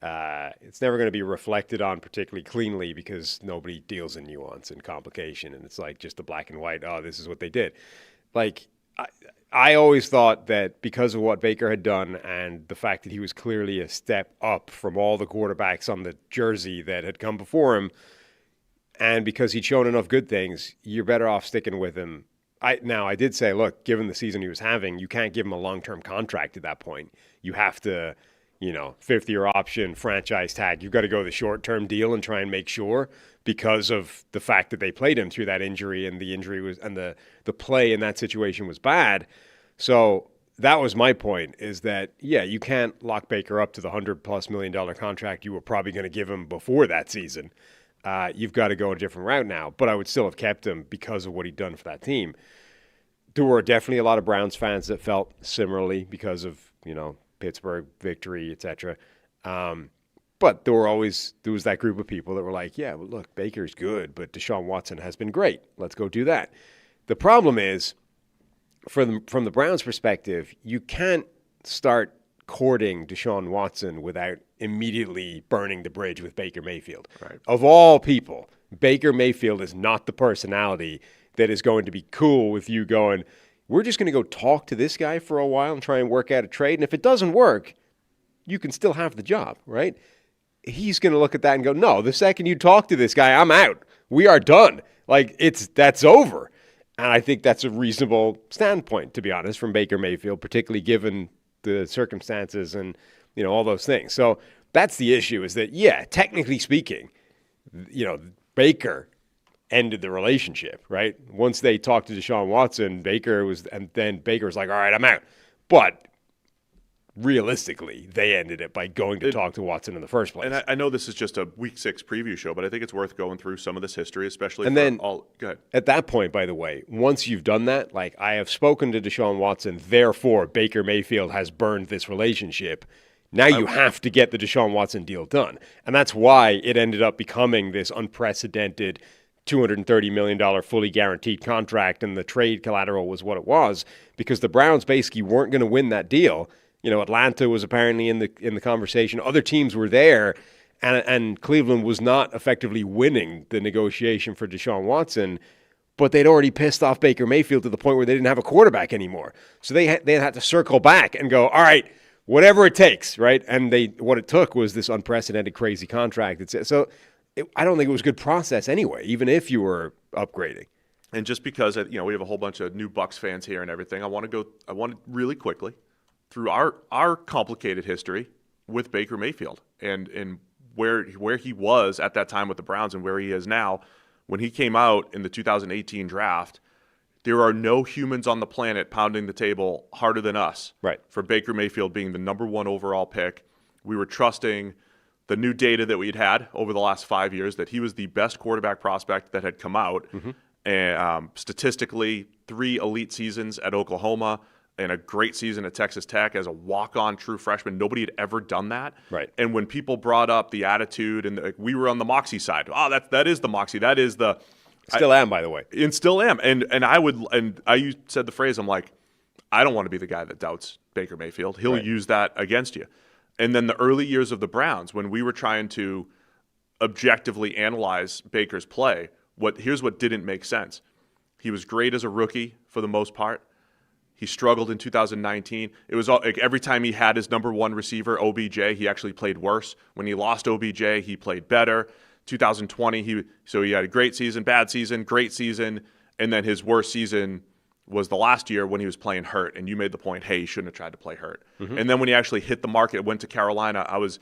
it's never going to be reflected on particularly cleanly because nobody deals in nuance and complication. And it's like just the black and white, oh, this is what they did. Like, I always thought that because of what Baker had done and the fact that he was clearly a step up from all the quarterbacks on the jersey that had come before him, and because he'd shown enough good things, you're better off sticking with him. I did say, look, given the season he was having, you can't give him a long-term contract at that point. You have to, fifth-year option, franchise tag. You've got to go the short-term deal and try and make sure, because of the fact that they played him through that injury, and the injury was, and the play in that situation was bad. So that was my point, is that, yeah, you can't lock Baker up to the $100+ million contract you were probably going to give him before that season. You've got to go a different route now. But I would still have kept him because of what he'd done for that team. There were definitely a lot of Browns fans that felt similarly because of, Pittsburgh victory, etc. But there was that group of people that were like, yeah, well, look, Baker's good, but Deshaun Watson has been great. Let's go do that. The problem is, from the Browns' perspective, you can't start courting Deshaun Watson without immediately burning the bridge with Baker Mayfield. Right. Of all people, Baker Mayfield is not the personality that is going to be cool with you going, we're just going to go talk to this guy for a while and try and work out a trade. And if it doesn't work, you can still have the job, right? He's going to look at that and go, no, the second you talk to this guy, I'm out. We are done. Like, that's over. And I think that's a reasonable standpoint, to be honest, from Baker Mayfield, particularly given the circumstances and, all those things. So that's the issue, is that, yeah, technically speaking, Baker ended the relationship, right? Once they talked to Deshaun Watson, Baker was like, all right, I'm out. But realistically, they ended it by going to talk to Watson in the first place. And I know this is just a Week 6 preview show, but I think it's worth going through some of this history, especially go ahead. At that point, by the way, once you've done that, like, I have spoken to Deshaun Watson, therefore Baker Mayfield has burned this relationship. Now you have to get the Deshaun Watson deal done. And that's why it ended up becoming this unprecedented $230 million fully guaranteed contract, and the trade collateral was what it was, because the Browns basically weren't going to win that deal. Atlanta was apparently in the conversation. Other teams were there, and Cleveland was not effectively winning the negotiation for Deshaun Watson, but they'd already pissed off Baker Mayfield to the point where they didn't have a quarterback anymore. So they had to circle back and go, all right, whatever it takes, right? And what it took was this unprecedented, crazy contract. So I don't think it was a good process anyway, even if you were upgrading. And just because we have a whole bunch of new Bucs fans here and everything, I want to really quickly through our complicated history with Baker Mayfield and where he was at that time with the Browns and where he is now. When he came out in the 2018 draft, there are no humans on the planet pounding the table harder than us, right, for Baker Mayfield being the number 1 overall pick. We were trusting the new data that we'd had over the last 5 years that he was the best quarterback prospect that had come out. Mm-hmm. And statistically, 3 elite seasons at Oklahoma and a great season at Texas Tech as a walk-on true freshman. Nobody had ever done that. Right. And when people brought up the attitude, and we were on the moxie side. Oh, that is the moxie. That is the still am, by the way. And still am. And I said the phrase, I'm like, I don't want to be the guy that doubts Baker Mayfield. He'll use that against you. And then the early years of the Browns, when we were trying to objectively analyze Baker's play, here's what didn't make sense. He was great as a rookie for the most part. He struggled in 2019. It was like every time he had his number 1 receiver, OBJ, he actually played worse. When he lost OBJ, he played better. 2020, he had a great season, bad season, great season, and then his worst season was the last year when he was playing hurt, and you made the point, hey, he shouldn't have tried to play hurt. Mm-hmm. And then when he actually hit the market, went to Carolina, I was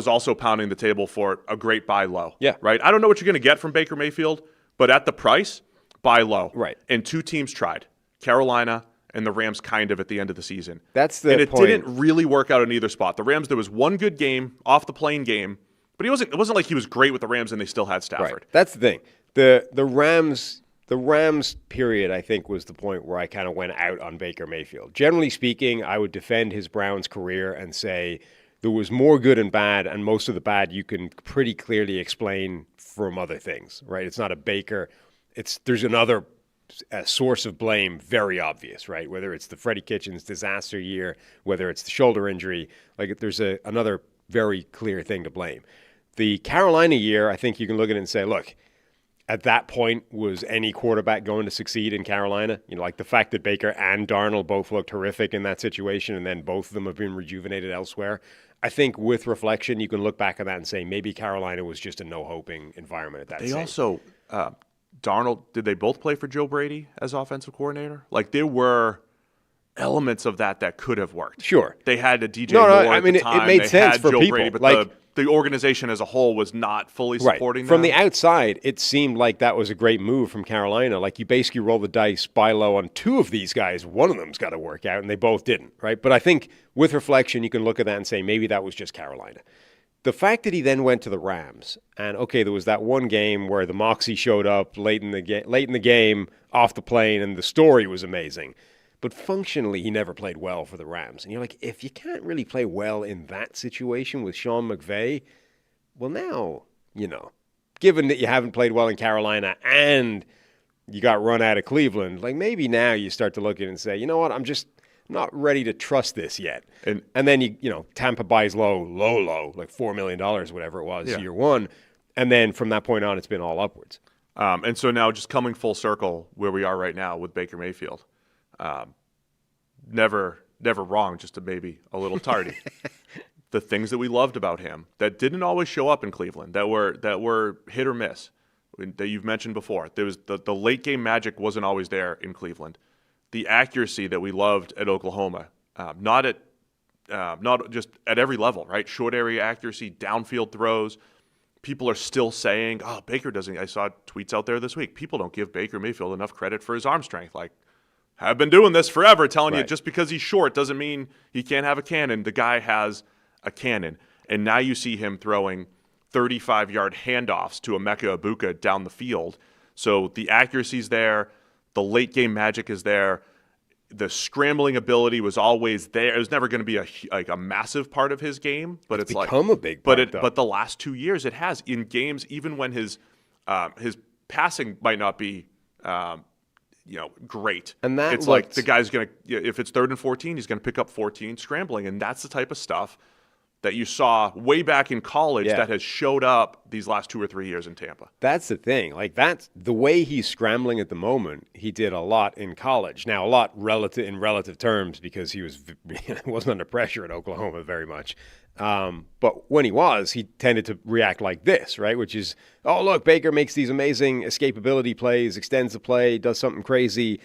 also pounding the table for a great buy low. Yeah. Right? I don't know what you're going to get from Baker Mayfield, but at the price, buy low. Right. And 2 teams tried, Carolina and the Rams kind of at the end of the season. That's the point. And it didn't really work out in either spot. The Rams, there was one good game, off the plane game, but it wasn't like he was great with the Rams and they still had Stafford. Right. That's the thing. The Rams period, I think, was the point where I kind of went out on Baker Mayfield. Generally speaking, I would defend his Browns career and say there was more good and bad, and most of the bad you can pretty clearly explain from other things, right? It's not a Baker. There's another source of blame, very obvious, right? Whether it's the Freddie Kitchens disaster year, whether it's the shoulder injury, like there's another very clear thing to blame. The Carolina year, I think you can look at it and say, look, at that point, was any quarterback going to succeed in Carolina? You know, like the fact that Baker and Darnold both looked horrific in that situation, and then both of them have been rejuvenated elsewhere. I think with reflection, you can look back at that and say maybe Carolina was just a no-hoping environment at that They stage. also, Darnold, did they both play for Joe Brady as offensive coordinator? Like, there were elements of that could have worked. Sure. They had a DJ No, Moore I at mean, the time. it made they sense had for Joe people. Brady, but Like, the organization as a whole was not fully supporting From them. the outside, it seemed like that was a great move from Carolina. Like, you basically roll the dice, buy low on two of these guys. One of them's got to work out, and they both didn't, right? But I think with reflection, you can look at that and say maybe that was just Carolina. The fact that he then went to the Rams, and okay, there was that one game where the Moxie showed up late in the game, off the plane, and the story was amazing. But functionally, he never played well for the Rams. And you're like, if you can't really play well in that situation with Sean McVay, well, now, you know, given that you haven't played well in Carolina and you got run out of Cleveland, like maybe now you start to look at it and say, you know what, I'm just not ready to trust this yet. And then, you know, Tampa buys low, like $4 million, whatever it was, year one. And then from that point on, it's been all upwards. And so now just coming full circle where we are right now with Baker Mayfield. Never wrong, just maybe a little tardy. The things that we loved about him that didn't always show up in Cleveland, that were hit or miss, that you've mentioned before. There was the late game magic wasn't always there in Cleveland. The accuracy that we loved at Oklahoma, not just at every level, right? Short area accuracy, downfield throws. People are still saying, "Oh, Baker doesn't." I saw tweets out there this week. People don't give Baker Mayfield enough credit for his arm strength. Like, I've been doing this forever, telling you just because he's short doesn't mean he can't have a cannon. The guy has a cannon. And now you see him throwing 35-yard handoffs to Emeka Egbuka down the field. So the accuracy's there. The late-game magic is there. The scrambling ability was always there. It was never going to be a massive part of his game, but it's become a big part. But the last 2 years, it has in games, even when his passing might not be great. And that it's like the guy's going to, if it's 3rd and 14, he's going to pick up 14 scrambling. And that's the type of stuff that you saw way back in college that has showed up these last 2 or 3 years in Tampa. That's the thing. Like, that's the way he's scrambling at the moment. He did a lot in college. Now, a lot in relative terms because he wasn't under pressure at Oklahoma very much. But when he tended to react like this, right? Which is, oh, look, Baker makes these amazing escapability plays, extends the play, does something crazy.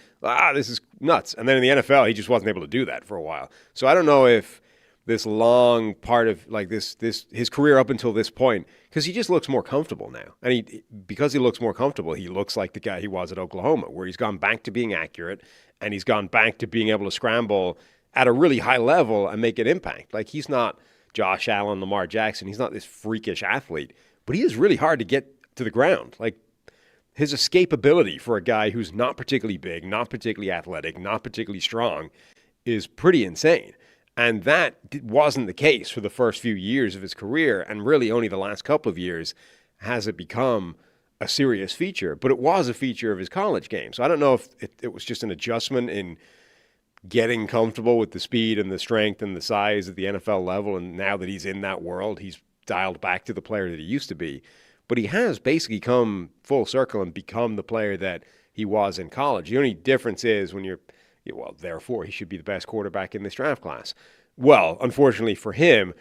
This is nuts. And then in the NFL, he just wasn't able to do that for a while. So I don't know if this long part of like this his career up until this point, because he just looks more comfortable now. And because he looks more comfortable, he looks like the guy he was at Oklahoma, where he's gone back to being accurate and he's gone back to being able to scramble at a really high level and make an impact. Like, he's not Josh Allen, Lamar Jackson. He's not this freakish athlete, but he is really hard to get to the ground. Like, his escapability for a guy who's not particularly big, not particularly athletic, not particularly strong is pretty insane. And that wasn't the case for the first few years of his career, and really only the last couple of years has it become a serious feature. But it was a feature of his college game. So I don't know if it was just an adjustment in getting comfortable with the speed and the strength and the size at the NFL level, and now that he's in that world, he's dialed back to the player that he used to be. But he has basically come full circle and become the player that he was in college. The only difference is when therefore he should be the best quarterback in this draft class. Well, unfortunately for him,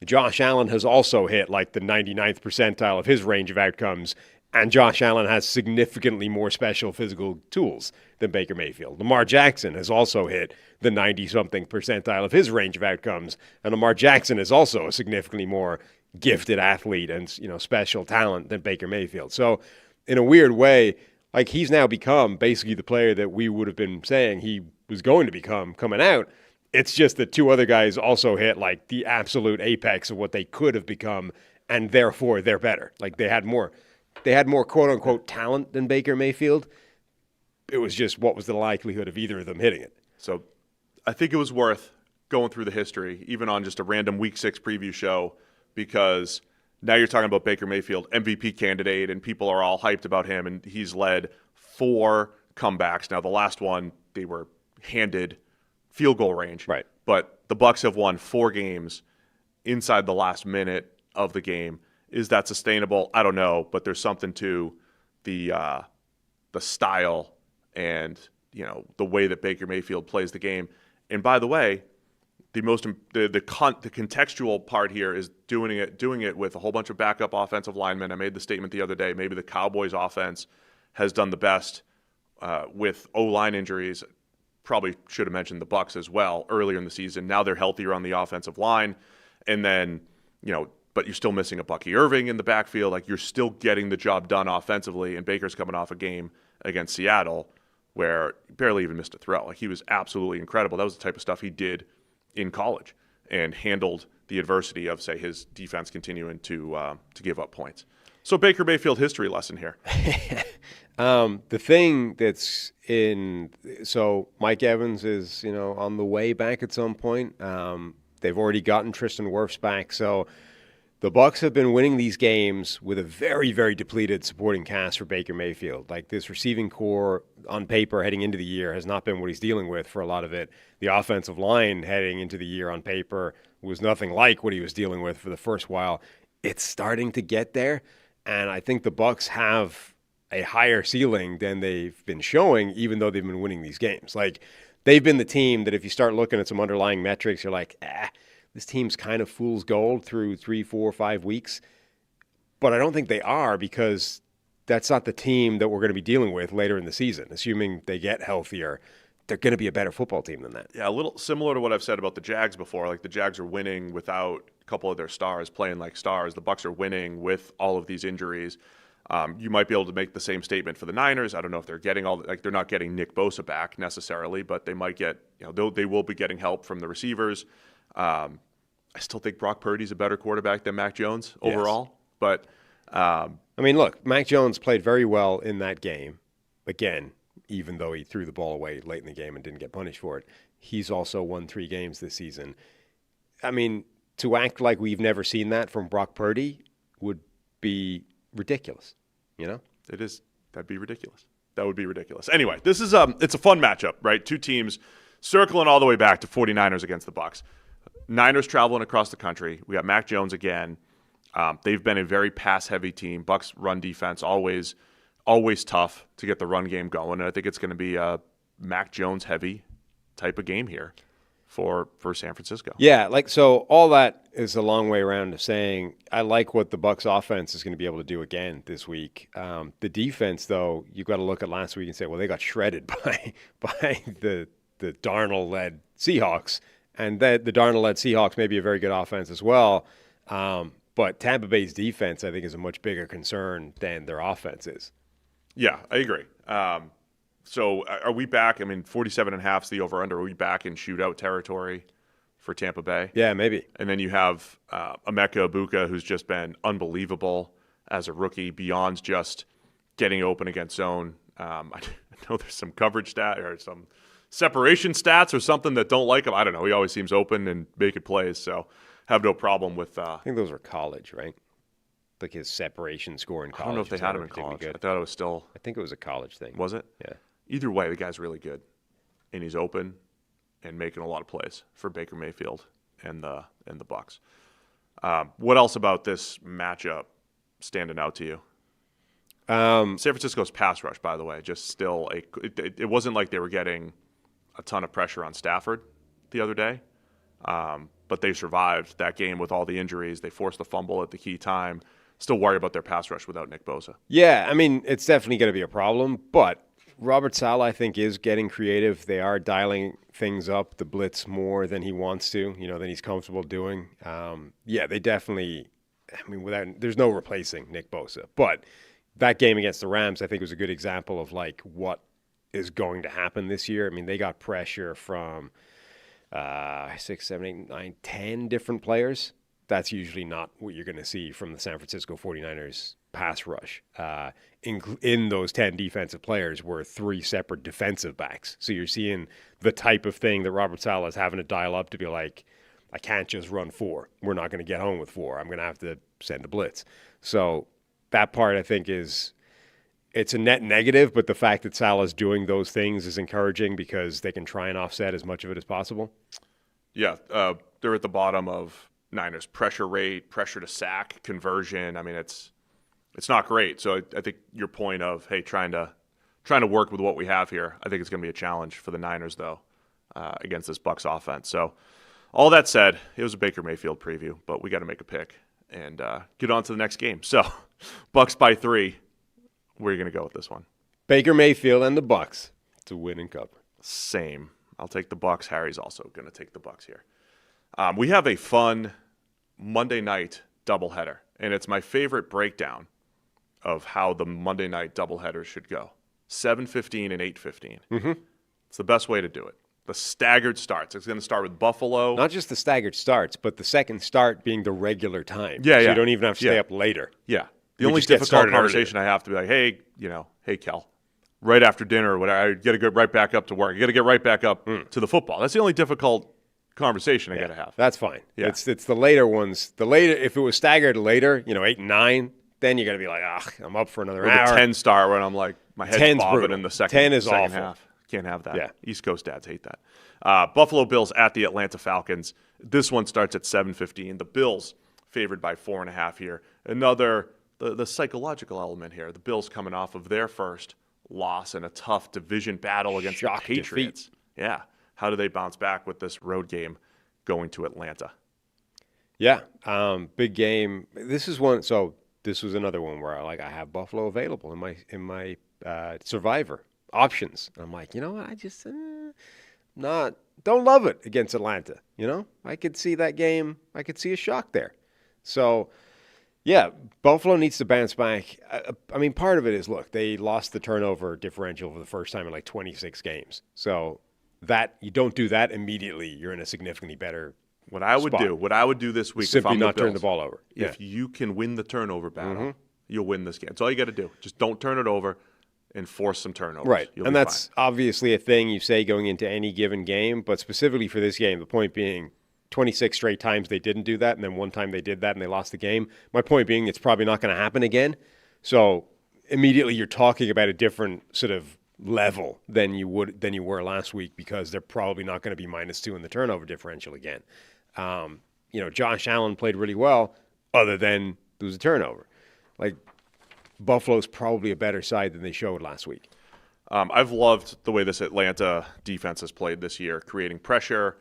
Josh Allen has also hit like the 99th percentile of his range of outcomes, and Josh Allen has significantly more special physical tools than Baker Mayfield. Lamar Jackson has also hit the 90-something percentile of his range of outcomes, and Lamar Jackson is also a significantly more gifted athlete and special talent than Baker Mayfield. So in a weird way, like, he's now become basically the player that we would have been saying he was going to become coming out. It's just that two other guys also hit like the absolute apex of what they could have become, and therefore they're better. Like, they had more quote unquote talent than Baker Mayfield. It was just what was the likelihood of either of them hitting it. So I think it was worth going through the history, even on just a random Week 6 preview show, because now you're talking about Baker Mayfield, MVP candidate, and people are all hyped about him, and he's led 4 comebacks. Now, the last one, they were handed field goal range. Right. But the Bucs have won 4 games inside the last minute of the game. Is that sustainable? I don't know, but there's something to the style and the way that Baker Mayfield plays the game. And by the way, the contextual part here is doing it with a whole bunch of backup offensive linemen. I made the statement the other day. Maybe the Cowboys offense has done the best with O-line injuries. Probably should have mentioned the Bucs as well earlier in the season. Now they're healthier on the offensive line, and then but you're still missing a Bucky Irving in the backfield. Like, you're still getting the job done offensively, and Baker's coming off a game against Seattle where he barely even missed a throw. Like, he was absolutely incredible. That was the type of stuff he did in college and handled the adversity of, say, his defense continuing to give up points. So Baker Mayfield history lesson here. The thing that's so Mike Evans is, on the way back at some point. They've already gotten Tristan Wirfs back. So the Bucs have been winning these games with a very, very depleted supporting cast for Baker Mayfield. Like, this receiving core on paper heading into the year has not been what he's dealing with for a lot of it. The offensive line heading into the year on paper was nothing like what he was dealing with for the first while. It's starting to get there, and I think the Bucs have a higher ceiling than they've been showing, even though they've been winning these games. Like, they've been the team that if you start looking at some underlying metrics, you're like, this team's kind of fool's gold through 3, 4, 5 weeks. But I don't think they are, because that's not the team that we're going to be dealing with later in the season. Assuming they get healthier, they're going to be a better football team than that. Yeah, a little similar to what I've said about the Jags before. Like, the Jags are winning without a couple of their stars playing like stars. The Bucs are winning with all of these injuries. You might be able to make the same statement for the Niners. I don't know if they're getting they're not getting Nick Bosa back necessarily, but they might get, they will be getting help from the receivers. I still think Brock Purdy's a better quarterback than Mac Jones overall. Yes. But I mean, look, Mac Jones played very well in that game. Again, even though he threw the ball away late in the game and didn't get punished for it, he's also won 3 games this season. I mean, to act like we've never seen that from Brock Purdy would be ridiculous. It is. That'd be ridiculous. That would be ridiculous. Anyway, this is it's a fun matchup, right? 2 teams circling all the way back to 49ers against the Bucs. Niners traveling across the country. We got Mac Jones again. They've been a very pass-heavy team. Bucs run defense always tough to get the run game going. And I think it's going to be a Mac Jones-heavy type of game here for San Francisco. Yeah, so all that is a long way around to saying I like what the Bucs offense is going to be able to do again this week. The defense, though, you've got to look at last week and say, well, they got shredded by the Darnold-led Seahawks. And the Darnold-led Seahawks may be a very good offense as well. But Tampa Bay's defense, I think, is a much bigger concern than their offense is. Yeah, I agree. So are we back? I mean, 47.5 is the over-under. Are we back in shootout territory for Tampa Bay? Yeah, maybe. And then you have Emeka Egbuka, who's just been unbelievable as a rookie, beyond just getting open against zone. I know there's some coverage stat or some separation stats or something that don't like him. I don't know. He always seems open and making plays, so have no problem with I think those were college, right? Like his separation score in college. I don't know if they had him in college. I thought it was still... I think it was a college thing. Was it? Yeah. Either way, the guy's really good, and he's open and making a lot of plays for Baker Mayfield and the Bucs. What else about this matchup standing out to you? San Francisco's pass rush, by the way, just still it wasn't like they were getting a ton of pressure on Stafford the other day, but they survived that game with all the injuries. They forced the fumble at the key time. Still worry about their pass rush without Nick Bosa. Yeah, I mean, it's definitely going to be a problem, but Robert Saleh, I think, is getting creative. They are dialing things up, the blitz more than he wants to, than he's comfortable doing. They definitely, there's no replacing Nick Bosa. But that game against the Rams, I think, was a good example of, what is going to happen this year. I mean, they got pressure from 6, 7, 8, 9, 10 different players. That's usually not what you're going to see from the San Francisco 49ers pass rush. In those 10 defensive players were 3 separate defensive backs. So you're seeing the type of thing that Robert Saleh is having to dial up to be like, I can't just run 4. We're not going to get home with 4. I'm going to have to send a blitz. So that part, I think, it's a net negative, but the fact that Saleh's doing those things is encouraging because they can try and offset as much of it as possible. Yeah, they're at the bottom of Niners pressure rate, pressure to sack, conversion. I mean, it's not great. So I think your point of, hey, trying to work with what we have here, I think it's going to be a challenge for the Niners, though, against this Bucs offense. So all that said, it was a Baker Mayfield preview, but we got to make a pick and get on to the next game. So Bucs by 3. Where are you going to go with this one? Baker Mayfield and the Bucs to win and cover. Same. I'll take the Bucs. Harry's also going to take the Bucs here. We have a fun Monday night doubleheader, and it's my favorite breakdown of how the Monday night doubleheader should go. 7:15 and 8:15. Mm-hmm. It's the best way to do it. The staggered starts. It's going to start with Buffalo. Not just the staggered starts, but the second start being the regular time. Yeah, so yeah. you don't even have to stay up later. Yeah. The We only just get difficult started conversation I have to be like, hey, Kel, right after dinner or whatever, I got to go right back up to work. You got to get right back up to the football. That's the only difficult conversation I got to have. That's fine. Yeah. It's the later ones. The later, if it was staggered later, 8 and 9, then you got to be like, I'm up for another Or hour. the 10 star when I'm like, my head's 10's bobbing brutal. in the second 10 is second awful. half. Can't have that. Yeah. East Coast dads hate that. Buffalo Bills at the Atlanta Falcons. This one starts at 7:15. The Bills favored by 4.5 here. Another, the psychological element here. The Bills coming off of their first loss in a tough division battle against Shock the Patriots. defeat. Yeah. How do they bounce back with this road game going to Atlanta? Yeah, big game. This is one. So this was another one where I have Buffalo available in my Survivor options. And I'm like, you know what? I just don't love it against Atlanta. I could see that game. I could see a shock there. So yeah, Buffalo needs to bounce back. I mean, part of it is, look, they lost the turnover differential for the first time in like 26 games. So that you don't do that immediately, you're in a significantly better What I would do this week, simply if I'm not the Bills, turn the ball over. If you can win the turnover battle, you'll win this game. That's all you got to do. Just don't turn it over and force some turnovers. Right. You'll And be that's obviously a thing you say going into any given game, but specifically for this game, the point being 26 straight times they didn't do that, and then one time they did that and they lost the game. My point being it's probably not going to happen again. So immediately you're talking about a different sort of level than you were last week, because they're probably not going to be -2 in the turnover differential again. Josh Allen played really well, other than there was a turnover. Like, Buffalo's probably a better side than they showed last week. I've loved the way this Atlanta defense has played this year, creating pressure.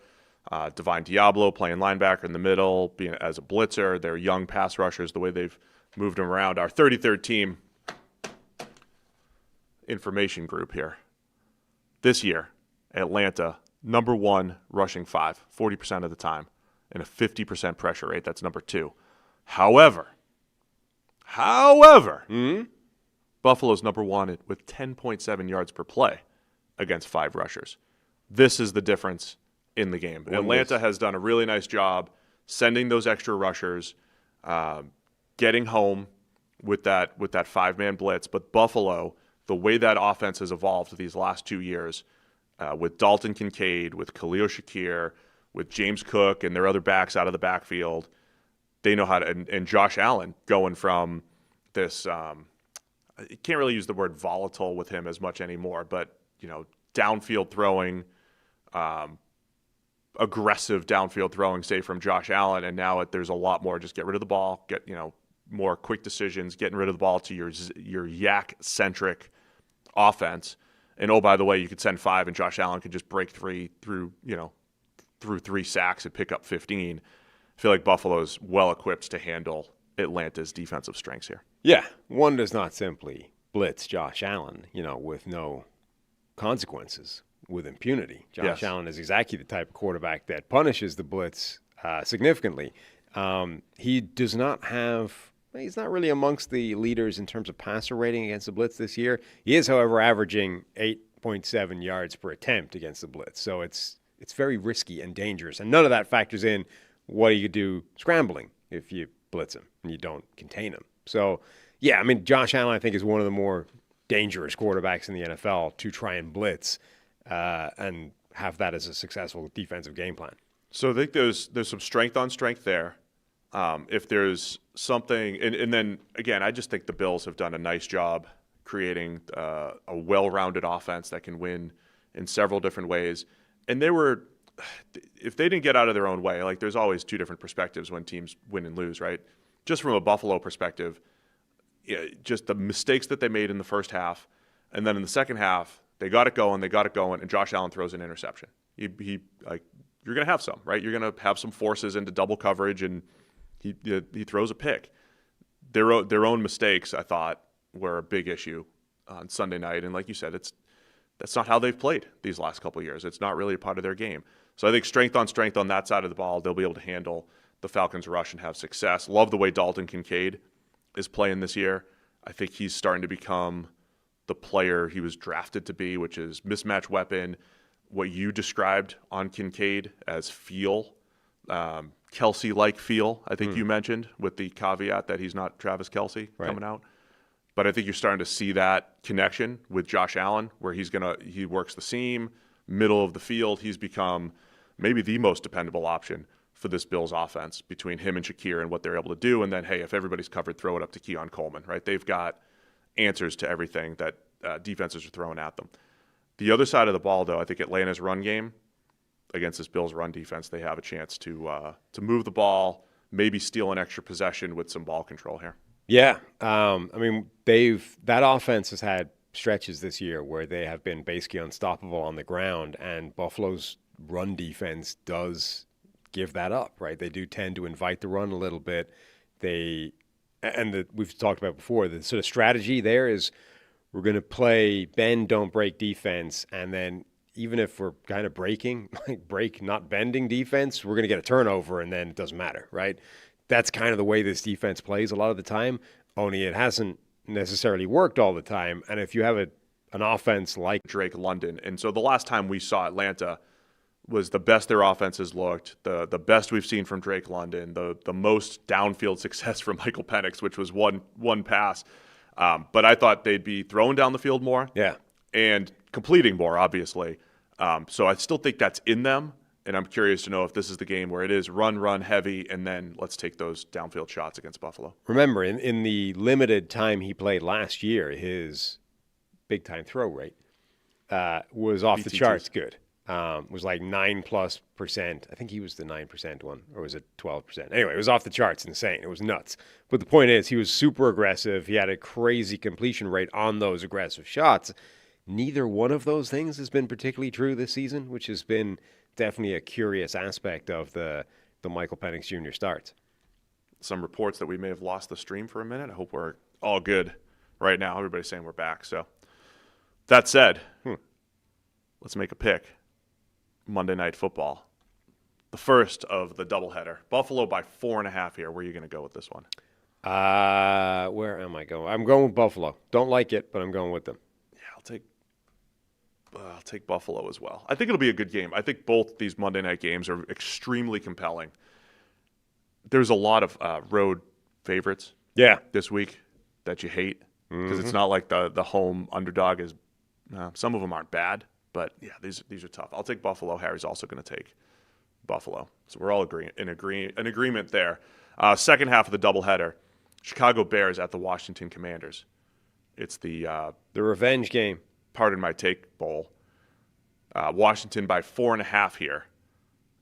Divine Diablo playing linebacker in the middle, being as a blitzer. Their young pass rushers, the way they've moved them around. Our 33rd team information group here. This year, Atlanta, number 1 rushing 5, 40% of the time, and a 50% pressure rate. That's number 2. However, Buffalo's number 1 with 10.7 yards per play against 5 rushers. This is the difference in the game. Atlanta has done a really nice job sending those extra rushers, getting home with that 5-man blitz. But Buffalo, the way that offense has evolved these last 2 years, with Dalton Kincaid, with Khalil Shakir, with James Cook and their other backs out of the backfield, they know how to. And Josh Allen going from this, you can't really use the word volatile with him as much anymore, but downfield throwing, aggressive downfield throwing, say, from Josh Allen, and now there's a lot more. Just get rid of the ball, get more quick decisions, getting rid of the ball to your yak-centric offense. And oh, by the way, you could send 5, and Josh Allen could just break 3 through 3 sacks and pick up 15. I feel like Buffalo's well equipped to handle Atlanta's defensive strengths here. Yeah, one does not simply blitz Josh Allen, with no consequences, with impunity. Josh Allen is exactly the type of quarterback that punishes the blitz significantly. He does not have – he's not really amongst the leaders in terms of passer rating against the blitz this year. He is, however, averaging 8.7 yards per attempt against the blitz. So it's very risky and dangerous. And none of that factors in what do you do scrambling if you blitz him and you don't contain him. So, yeah, I mean, Josh Allen, I think, is one of the more dangerous quarterbacks in the NFL to try and blitz and have that as a successful defensive game plan. So I think there's some strength on strength there. If there's something, and then, again, I just think the Bills have done a nice job creating a well-rounded offense that can win in several different ways. And they were if they didn't get out of their own way, like there's always two different perspectives when teams win and lose, right? Just from a Buffalo perspective, just the mistakes that they made in the first half, and then in the second half, they got it going, and Josh Allen throws an interception. He like you're going to have some, right? You're going to have some forces into double coverage, and he throws a pick. Their own mistakes, I thought, were a big issue on Sunday night, and like you said, that's not how they've played these last couple of years. It's not really a part of their game. So I think strength on that side of the ball, they'll be able to handle the Falcons' rush and have success. Love the way Dalton Kincaid is playing this year. I think he's starting to become the player he was drafted to be, which is mismatch weapon. What you described on Kincaid as feel, Kelce-like feel, I think you mentioned, with the caveat that he's not Travis Kelce coming out. But I think you're starting to see that connection with Josh Allen, where he works the seam, middle of the field. He's become maybe the most dependable option for this Bills offense between him and Shakir and what they're able to do. And then, hey, if everybody's covered, throw it up to Keon Coleman, right? They've got answers to everything that defenses are throwing at them. The other side of the ball, though, I think Atlanta's run game against this Bills run defense, they have a chance to move the ball, maybe steal an extra possession with some ball control here. Yeah. I mean, that offense has had stretches this year where they have been basically unstoppable on the ground, and Buffalo's run defense does give that up, right? They do tend to invite the run a little bit. We've talked about before, the sort of strategy there is we're going to play bend, don't break defense, and then even if we're kind of breaking, like break, not bending defense, we're going to get a turnover, and then it doesn't matter, right? That's kind of the way this defense plays a lot of the time, only it hasn't necessarily worked all the time. And if you have an offense like Drake London, and so the last time we saw Atlanta was the best their offense has looked, the best we've seen from Drake London, the most downfield success from Michael Penix, which was one pass. But I thought they'd be throwing down the field more, and completing more, obviously. So I still think that's in them, and I'm curious to know if this is the game where it is run heavy, and then let's take those downfield shots against Buffalo. Remember, in the limited time he played last year, his big-time throw rate was off the charts good. Was like 9+%. I think he was the 9% one, or was it 12%? Anyway, it was off the charts, insane. It was nuts. But the point is, he was super aggressive. He had a crazy completion rate on those aggressive shots. Neither one of those things has been particularly true this season, which has been definitely a curious aspect of the Michael Penix Jr. starts. Some reports that we may have lost the stream for a minute. I hope we're all good right now. Everybody's saying we're back. So that said, let's make a pick. Monday Night Football, the first of the doubleheader. Buffalo by 4.5 here. Where are you going to go with this one? Where am I going? I'm going with Buffalo. Don't like it, but I'm going with them. Yeah, I'll take Buffalo as well. I think it'll be a good game. I think both these Monday night games are extremely compelling. There's a lot of road favorites this week that you hate because it's not like the home underdog is some of them aren't bad. But, yeah, these are tough. I'll take Buffalo. Harry's also going to take Buffalo. So we're all in agreement there. Second half of the doubleheader, Chicago Bears at the Washington Commanders. It's the revenge game. Pardon my take bowl. Washington by 4.5 here.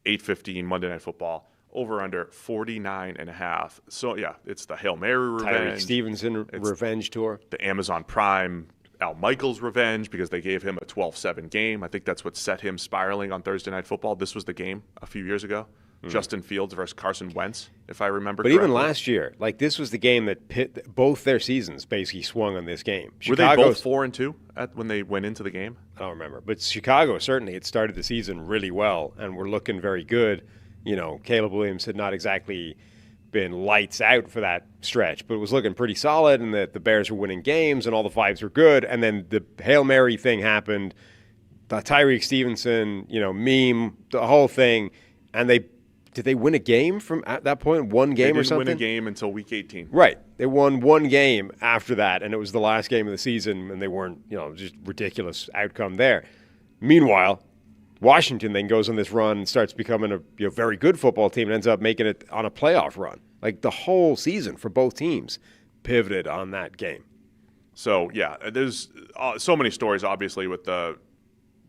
8:15 Monday Night Football. Over under 49.5. So, yeah, it's the Hail Mary revenge. Tyreek Stevenson revenge tour. The Amazon Prime Al Michaels revenge because they gave him a 12-7 game. I think that's what set him spiraling on Thursday Night Football. This was the game a few years ago. Justin Fields versus Carson Wentz, if I remember correctly. But even last year, like this was the game that both their seasons basically swung on this game. Were they both 4-2 when they went into the game? I don't remember. But Chicago certainly had started the season really well and were looking very good. You know, Caleb Williams had not exactly been lights out for that stretch, but it was looking pretty solid, and the Bears were winning games, and all the vibes were good. And then the Hail Mary thing happened, the Tyreek Stevenson, meme, the whole thing, and did they win a game from at that point? One game or something? They didn't win a game until week 18. Right. They won one game after that, and it was the last game of the season, and they weren't, just ridiculous outcome there. Meanwhile, Washington then goes on this run and starts becoming a very good football team and ends up making it on a playoff run. Like the whole season for both teams pivoted on that game. So, yeah, there's so many stories, obviously, with the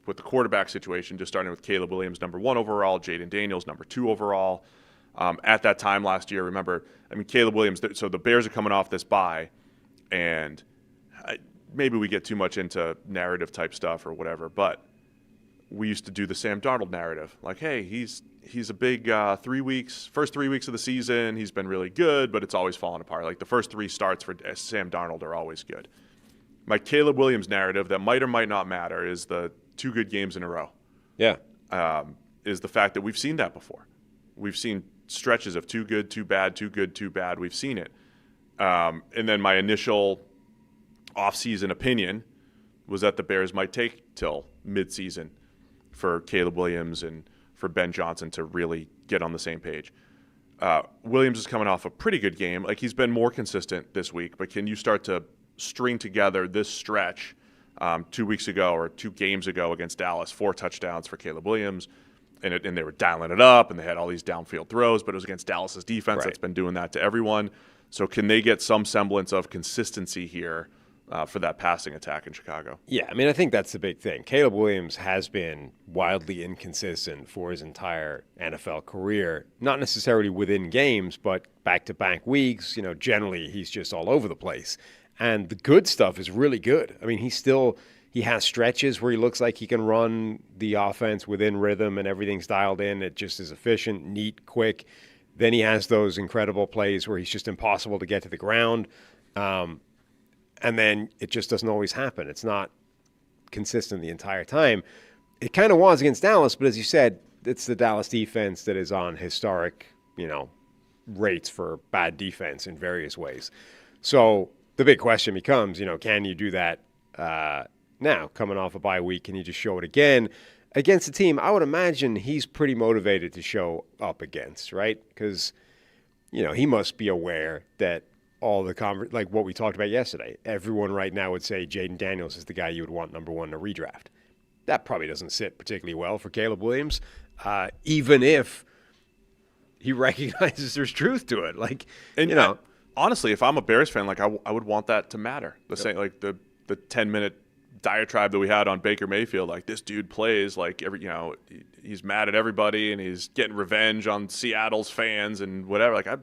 with the quarterback situation, just starting with Caleb Williams, number 1 overall, Jaden Daniels, number 2 overall. At that time last year, remember, Caleb Williams, so the Bears are coming off this bye, and maybe we get too much into narrative type stuff or whatever, but we used to do the Sam Darnold narrative. Like, hey, he's a big first 3 weeks of the season, he's been really good, but it's always fallen apart. Like, the first 3 starts for Sam Darnold are always good. My Caleb Williams narrative that might or might not matter is the 2 good games in a row. Yeah. Is the fact that we've seen that before. We've seen stretches of 2 good, 2 bad, 2 good, 2 bad. We've seen it. And then my initial offseason opinion was that the Bears might take till midseason for Caleb Williams and for Ben Johnson to really get on the same page. Williams is coming off a pretty good game. Like, he's been more consistent this week, but can you start to string together this stretch 2 weeks ago or 2 games ago against Dallas, 4 touchdowns for Caleb Williams, and they were dialing it up, and they had all these downfield throws, but it was against Dallas's defense that's been doing that to everyone. So can they get some semblance of consistency here for that passing attack in Chicago? Yeah, I think that's the big thing. Caleb Williams has been wildly inconsistent for his entire NFL career, not necessarily within games, but back-to-back weeks. Generally he's just all over the place. And the good stuff is really good. He has stretches where he looks like he can run the offense within rhythm and everything's dialed in. It just is efficient, neat, quick. Then he has those incredible plays where he's just impossible to get to the ground. And then it just doesn't always happen. It's not consistent the entire time. It kind of was against Dallas, but as you said, it's the Dallas defense that is on historic, rates for bad defense in various ways. So the big question becomes, can you do that now, coming off a bye week? Can you just show it again against a team I would imagine he's pretty motivated to show up against, right? Because, he must be aware that all the like what we talked about yesterday, everyone right now would say Jaden Daniels is the guy you would want number 1 to redraft. That probably doesn't sit particularly well for Caleb Williams, even if he recognizes there's truth to it. Honestly, if I'm a Bears fan, I would want that to matter. Same, like the 10-minute diatribe that we had on Baker Mayfield, like, this dude plays like he's mad at everybody and he's getting revenge on Seattle's fans and whatever. Like, I'd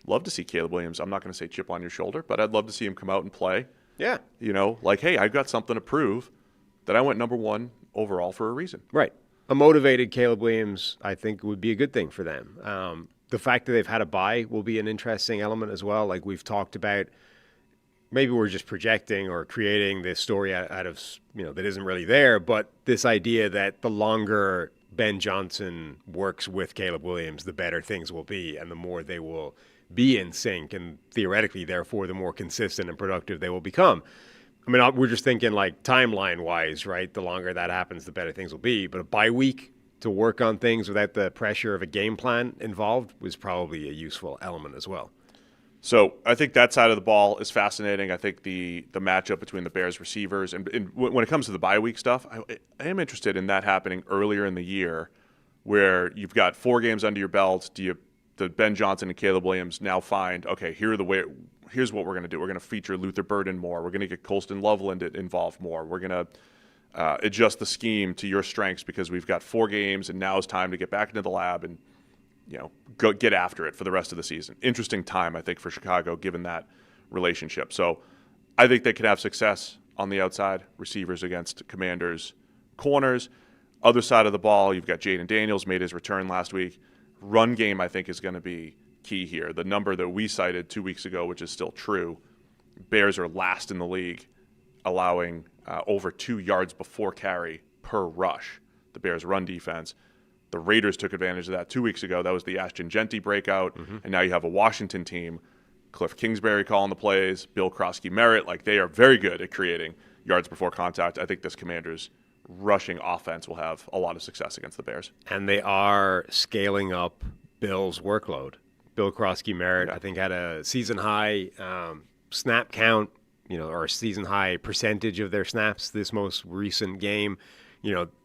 love to see Caleb Williams. I'm not going to say chip on your shoulder, but I'd love to see him come out and play. Yeah. Hey, I've got something to prove that I went number 1 overall for a reason. Right. A motivated Caleb Williams, I think, would be a good thing for them. The fact that they've had a bye will be an interesting element as well. Like we've talked about, maybe we're just projecting or creating this story out of, that isn't really there, but this idea that the longer Ben Johnson works with Caleb Williams, the better things will be and the more they will be in sync, and theoretically, therefore, the more consistent and productive they will become. We're just thinking like timeline-wise, right? The longer that happens, the better things will be. But a bye week to work on things without the pressure of a game plan involved was probably a useful element as well. So I think that side of the ball is fascinating. I think the matchup between the Bears receivers and when it comes to the bye week stuff, I am interested in that happening earlier in the year, where you've got 4 games under your belt. The Ben Johnson and Caleb Williams now find, okay, here's what we're going to do. We're going to feature Luther Burden more. We're going to get Colston Loveland involved more. We're going to adjust the scheme to your strengths because we've got 4 games and now it's time to get back into the lab and go get after it for the rest of the season. Interesting time, I think, for Chicago given that relationship. So I think they could have success on the outside, receivers against Commanders, corners. Other side of the ball, you've got Jaden Daniels, made his return last week. Run game, I think, is going to be key here. The number that we cited 2 weeks ago, which is still true, Bears are last in the league, allowing over 2 yards before carry per rush. The Bears' run defense. The Raiders took advantage of that 2 weeks ago. That was the Ashton Genty breakout. And now you have a Washington team, Cliff Kingsbury calling the plays, Bill Krosky-Merritt. Like, they are very good at creating yards before contact. I think this Commanders' rushing offense will have a lot of success against the Bears. And they are scaling up Bill's workload. Bill Krosky-Merritt, I think, had a season-high snap count, or a season-high percentage of their snaps this most recent game.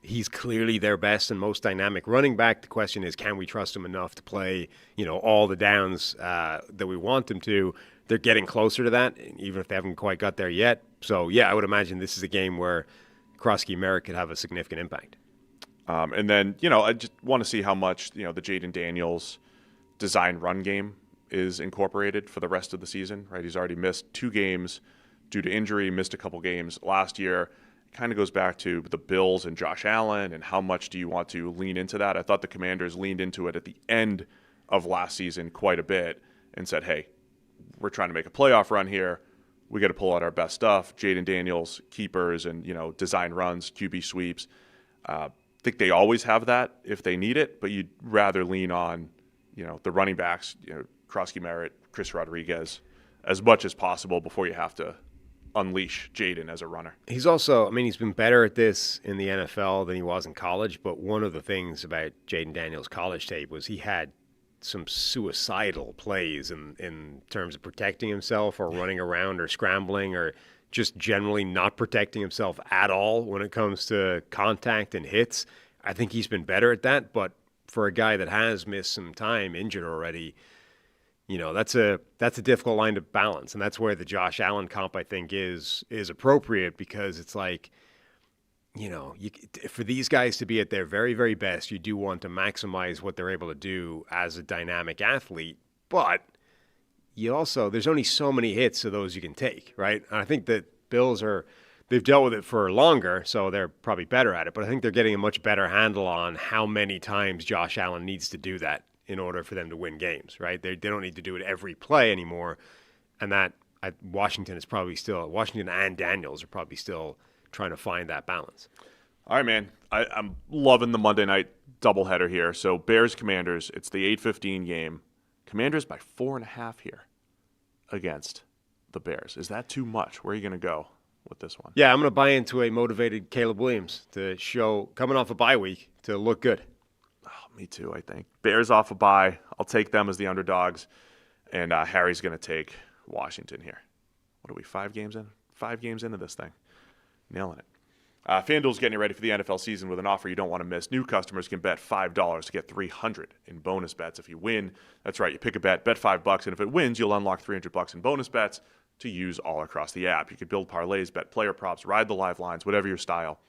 He's clearly their best and most dynamic running back. The question is, can we trust him enough to play, all the downs that we want him to? They're getting closer to that, even if they haven't quite got there yet. So, yeah, I would imagine this is a game where Krusky Merritt could have a significant impact. And then, I just want to see how much, the Jaden Daniels design run game is incorporated for the rest of the season, right? He's already missed 2 games due to injury, missed a couple games last year. Kind of goes back to the Bills and Josh Allen and how much do you want to lean into that? I thought the Commanders leaned into it at the end of last season quite a bit and said, hey, we're trying to make a playoff run here. We got to pull out our best stuff. Jaden Daniels, keepers, and, design runs, QB sweeps. I think they always have that if they need it, but you'd rather lean on, the running backs, Krusky Merritt, Chris Rodriguez, as much as possible before you have to unleash Jaden as a runner. He's also, he's been better at this in the NFL than he was in college, but one of the things about Jaden Daniels' college tape was he had some suicidal plays in terms of protecting himself or running around or scrambling or just generally not protecting himself at all when it comes to contact and hits. I think he's been better at that, but for a guy that has missed some time, injured already, that's a difficult line to balance, and that's where the Josh Allen comp I think is appropriate because it's like, for these guys to be at their very, very best, you do want to maximize what they're able to do as a dynamic athlete, but you also there's only so many hits of those you can take, right? And I think that Bills they've dealt with it for longer, so they're probably better at it, but I think they're getting a much better handle on how many times Josh Allen needs to do that in order for them to win games, right? They don't need to do it every play anymore. And Washington and Daniels are probably still trying to find that balance. All right, man. I'm loving the Monday night doubleheader here. So Bears-Commanders, it's the 8:15 game. Commanders by 4.5 here against the Bears. Is that too much? Where are you going to go with this one? Yeah, I'm going to buy into a motivated Caleb Williams to show, coming off a bye week, to look good. Me too, I think. Bears off a bye. I'll take them as the underdogs. And Harry's going to take Washington here. What are we, 5 games in? 5 games into this thing. Nailing it. FanDuel's getting you ready for the NFL season with an offer you don't want to miss. New customers can bet $5 to get $300 in bonus bets if you win. That's right. You pick a bet $5, and if it wins, you'll unlock $300 in bonus bets to use all across the app. You can build parlays, bet player props, ride the live lines, whatever your style.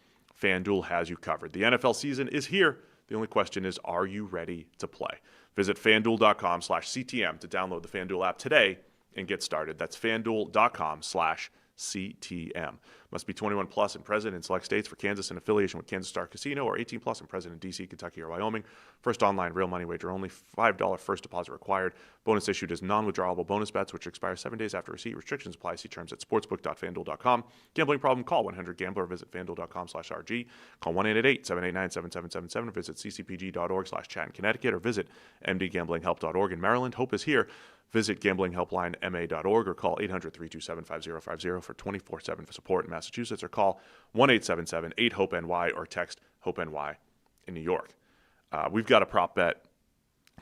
FanDuel has you covered. The NFL season is here. The only question is, are you ready to play? Visit FanDuel.com/CTM to download the FanDuel app today and get started. That's FanDuel.com/CTM. Must be 21 plus and present in select states. For Kansas in affiliation with Kansas Star Casino, or 18 plus and present in D.C., Kentucky, or Wyoming. First online real money wager only. $5 first deposit required. Bonus issued as non-withdrawable bonus bets, which expire 7 days after receipt. Restrictions apply. See terms at sportsbook.fanduel.com. Gambling problem? Call 1-800-GAMBLER or visit fanduel.com/RG. Call 1-888-789-7777 or visit ccpg.org/chat in Connecticut or visit mdgamblinghelp.org in Maryland. Hope is here. Visit gamblinghelplinema.org or call 800-327-5050 for 24/7 support in Massachusetts, or call 1-877-8-HOPE-NY or text HOPE-NY in New York. We've got a prop bet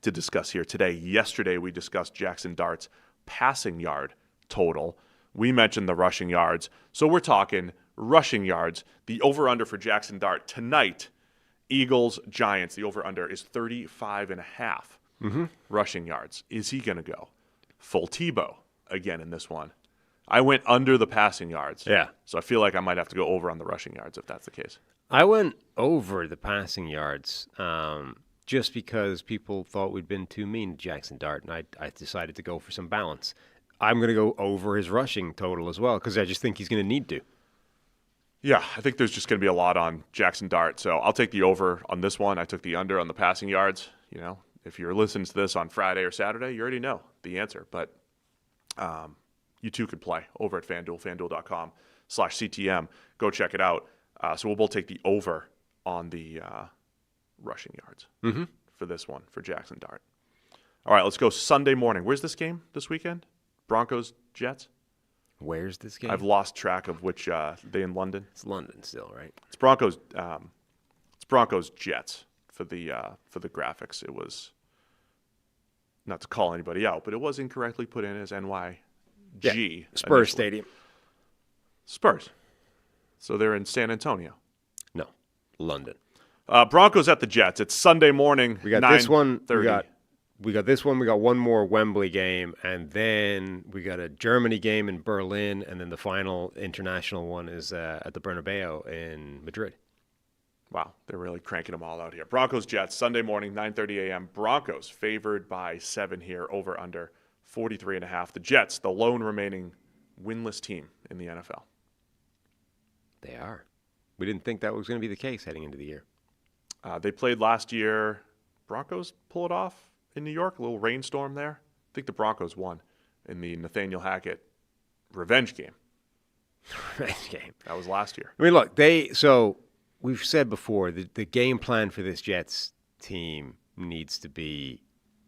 to discuss here today. Yesterday, we discussed Jaxson Dart's passing yard total. We mentioned the rushing yards. So we're talking rushing yards. The over-under for Jaxson Dart tonight, Eagles-Giants, the over-under is 35.5 rushing yards. Is he going to go full Tebow again in this one? I went under the passing yards. Yeah. So I feel like I might have to go over on the rushing yards if that's the case. I went over the passing yards just because people thought we'd been too mean to Jaxson Dart, and I decided to go for some balance. I'm going to go over his rushing total as well because I just think he's going to need to. Yeah, I think there's just going to be a lot on Jaxson Dart. So I'll take the over on this one. I took the under on the passing yards. If you're listening to this on Friday or Saturday, you already know the answer. But you too could play over at FanDuel, FanDuel.com/CTM. Go check it out. So we'll both take the over on the rushing yards for this one, for Jaxson Dart. All right, let's go Sunday morning. Where's this game this weekend? Broncos, Jets? Where's this game? I've lost track of which. They in London? It's London still, right? It's Broncos. It's Broncos Jets for the graphics. It was, not to call anybody out, but it was incorrectly put in as NYG. Yeah. Spurs Stadium. Spurs. So they're in San Antonio. No, London. Broncos at the Jets. It's Sunday morning. We got this one. We got we got this one. We got one more Wembley game, and then we got a Germany game in Berlin, and then the final international one is at the Bernabeu in Madrid. Wow, they're really cranking them all out here. Broncos Jets Sunday morning, 9:30 a.m. Broncos favored by 7 here, over under 43.5. The Jets, the lone remaining winless team in the NFL. They are. We didn't think that was going to be the case heading into the year. They played last year. Broncos pull it off in New York, a little rainstorm there. I think the Broncos won in the Nathaniel Hackett revenge game. Revenge game. That was last year. I mean, look, so we've said before that the game plan for this Jets team needs to be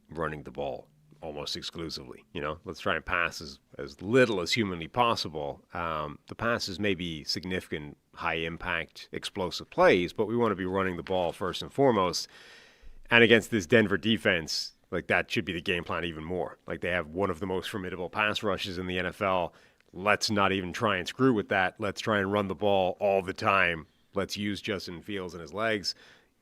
running the ball almost exclusively. Let's try and pass as little as humanly possible. The passes may be significant, high-impact, explosive plays, but we want to be running the ball first and foremost. And against this Denver defense, like, that should be the game plan even more. Like, they have one of the most formidable pass rushes in the NFL. Let's not even try and screw with that. Let's try and run the ball all the time. Let's use Justin Fields and his legs.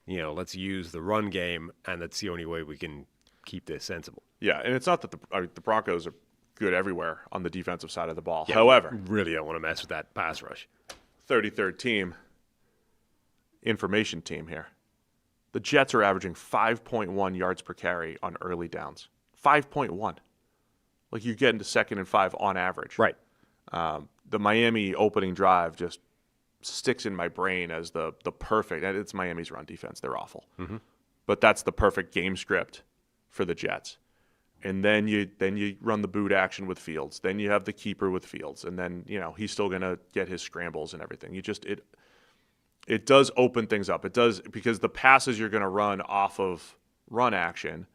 Let's use the run game, and that's the only way we can keep this sensible. Yeah, and it's not that the Broncos are good everywhere on the defensive side of the ball. Yeah, however, really don't want to mess with that pass rush. 33rd team, information team here. The Jets are averaging 5.1 yards per carry on early downs. 5.1. Like, you get into 2nd and 5 on average. Right. The Miami opening drive just sticks in my brain as the perfect. And it's Miami's run defense. They're awful. Mm-hmm. But that's the perfect game script for the Jets. And then you run the boot action with Fields. Then you have the keeper with Fields. And then, he's still going to get his scrambles and everything. It does open things up. It does, because the passes you're going to run off of run action,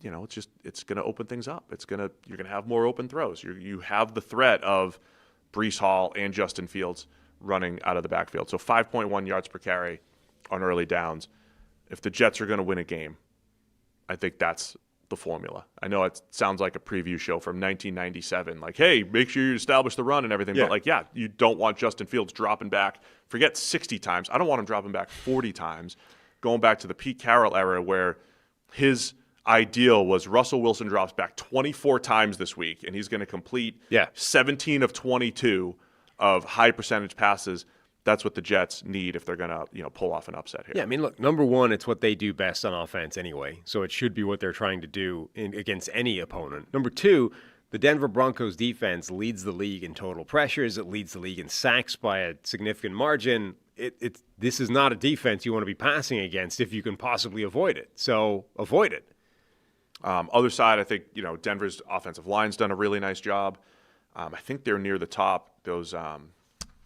it's going to open things up. You're going to have more open throws. You have the threat of Breece Hall and Justin Fields running out of the backfield. So 5.1 yards per carry on early downs. If the Jets are going to win a game, I think that's the formula. I know it sounds like a preview show from 1997. Like, hey, make sure you establish the run and everything. Yeah. But, you don't want Justin Fields dropping back. Forget 60 times. I don't want him dropping back 40 times. Going back to the Pete Carroll era, where his ideal was Russell Wilson drops back 24 times this week, and he's going to complete 17 of 22 of high percentage passes. That's what the Jets need if they're going to, pull off an upset here. Yeah, I mean, look, number one, it's what they do best on offense anyway, so it should be what they're trying to do against any opponent. Number two, the Denver Broncos defense leads the league in total pressures. It leads the league in sacks by a significant margin. This is not a defense you want to be passing against if you can possibly avoid it. So avoid it. Other side, I think, Denver's offensive line's done a really nice job. I think they're near the top. Those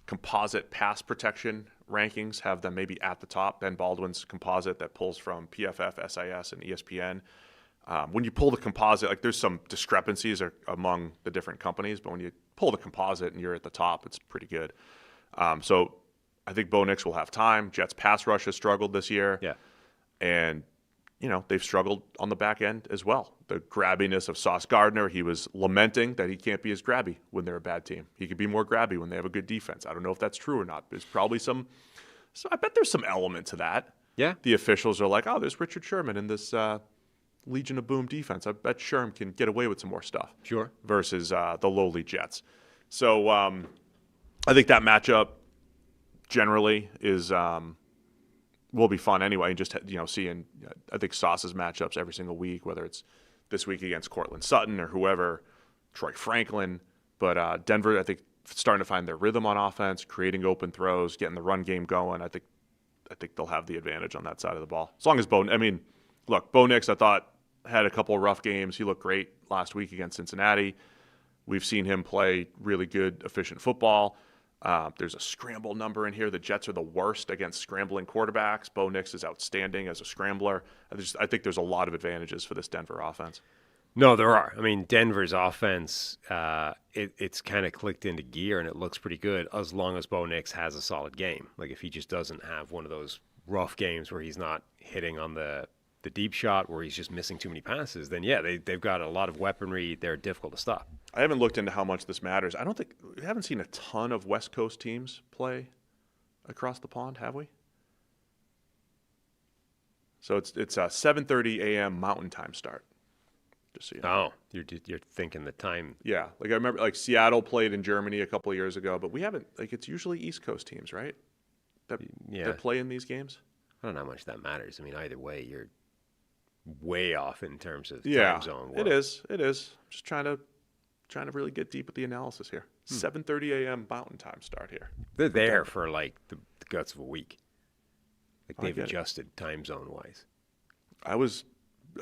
composite pass protection rankings have them maybe at the top. Ben Baldwin's composite that pulls from PFF, SIS, and ESPN. When you pull the composite, like, there's some discrepancies among the different companies, but when you pull the composite and you're at the top, it's pretty good. So I think Bo Nix will have time. Jets pass rush has struggled this year. Yeah. And, they've struggled on the back end as well. The grabbiness of Sauce Gardner, he was lamenting that he can't be as grabby when they're a bad team. He could be more grabby when they have a good defense. I don't know if that's true or not. There's probably I bet there's some element to that. Yeah. The officials are like, oh, there's Richard Sherman in this Legion of Boom defense. I bet Sherm can get away with some more stuff. Sure. Versus the lowly Jets. So I think that matchup generally is will be fun anyway. And just, seeing, I think Sauce's matchups every single week, whether it's this week against Cortland Sutton or whoever, Troy Franklin. But Denver, I think, starting to find their rhythm on offense, creating open throws, getting the run game going. I think they'll have the advantage on that side of the ball. As long as Bo Nix, I thought, had a couple of rough games. He looked great last week against Cincinnati. We've seen him play really good, efficient football. There's a scramble number in here. The Jets are the worst against scrambling quarterbacks. Bo Nix is outstanding as a scrambler. I think there's a lot of advantages for this Denver offense. No, there are. I mean, Denver's offense, it's kind of clicked into gear, and it looks pretty good as long as Bo Nix has a solid game. Like, if he just doesn't have one of those rough games where he's not hitting on the deep shot, where he's just missing too many passes, then, they've got a lot of weaponry. They're difficult to stop. I haven't looked into how much this matters. We haven't seen a ton of West Coast teams play across the pond, have we? So it's a 7:30 a.m. Mountain Time start. Just so you know. Oh, you're thinking the time. Yeah, like I remember, like Seattle played in Germany a couple of years ago, but we haven't. Like it's usually East Coast teams, right? That play in these games. I don't know how much that matters. I mean, either way, you're way off in terms of Yeah, time zone. it is. It is. Just trying to really get deep with the analysis here. 7:30 a.m. Mountain Time start here. They're there for like the guts of a week. Like they've get it. adjusted time zone wise. I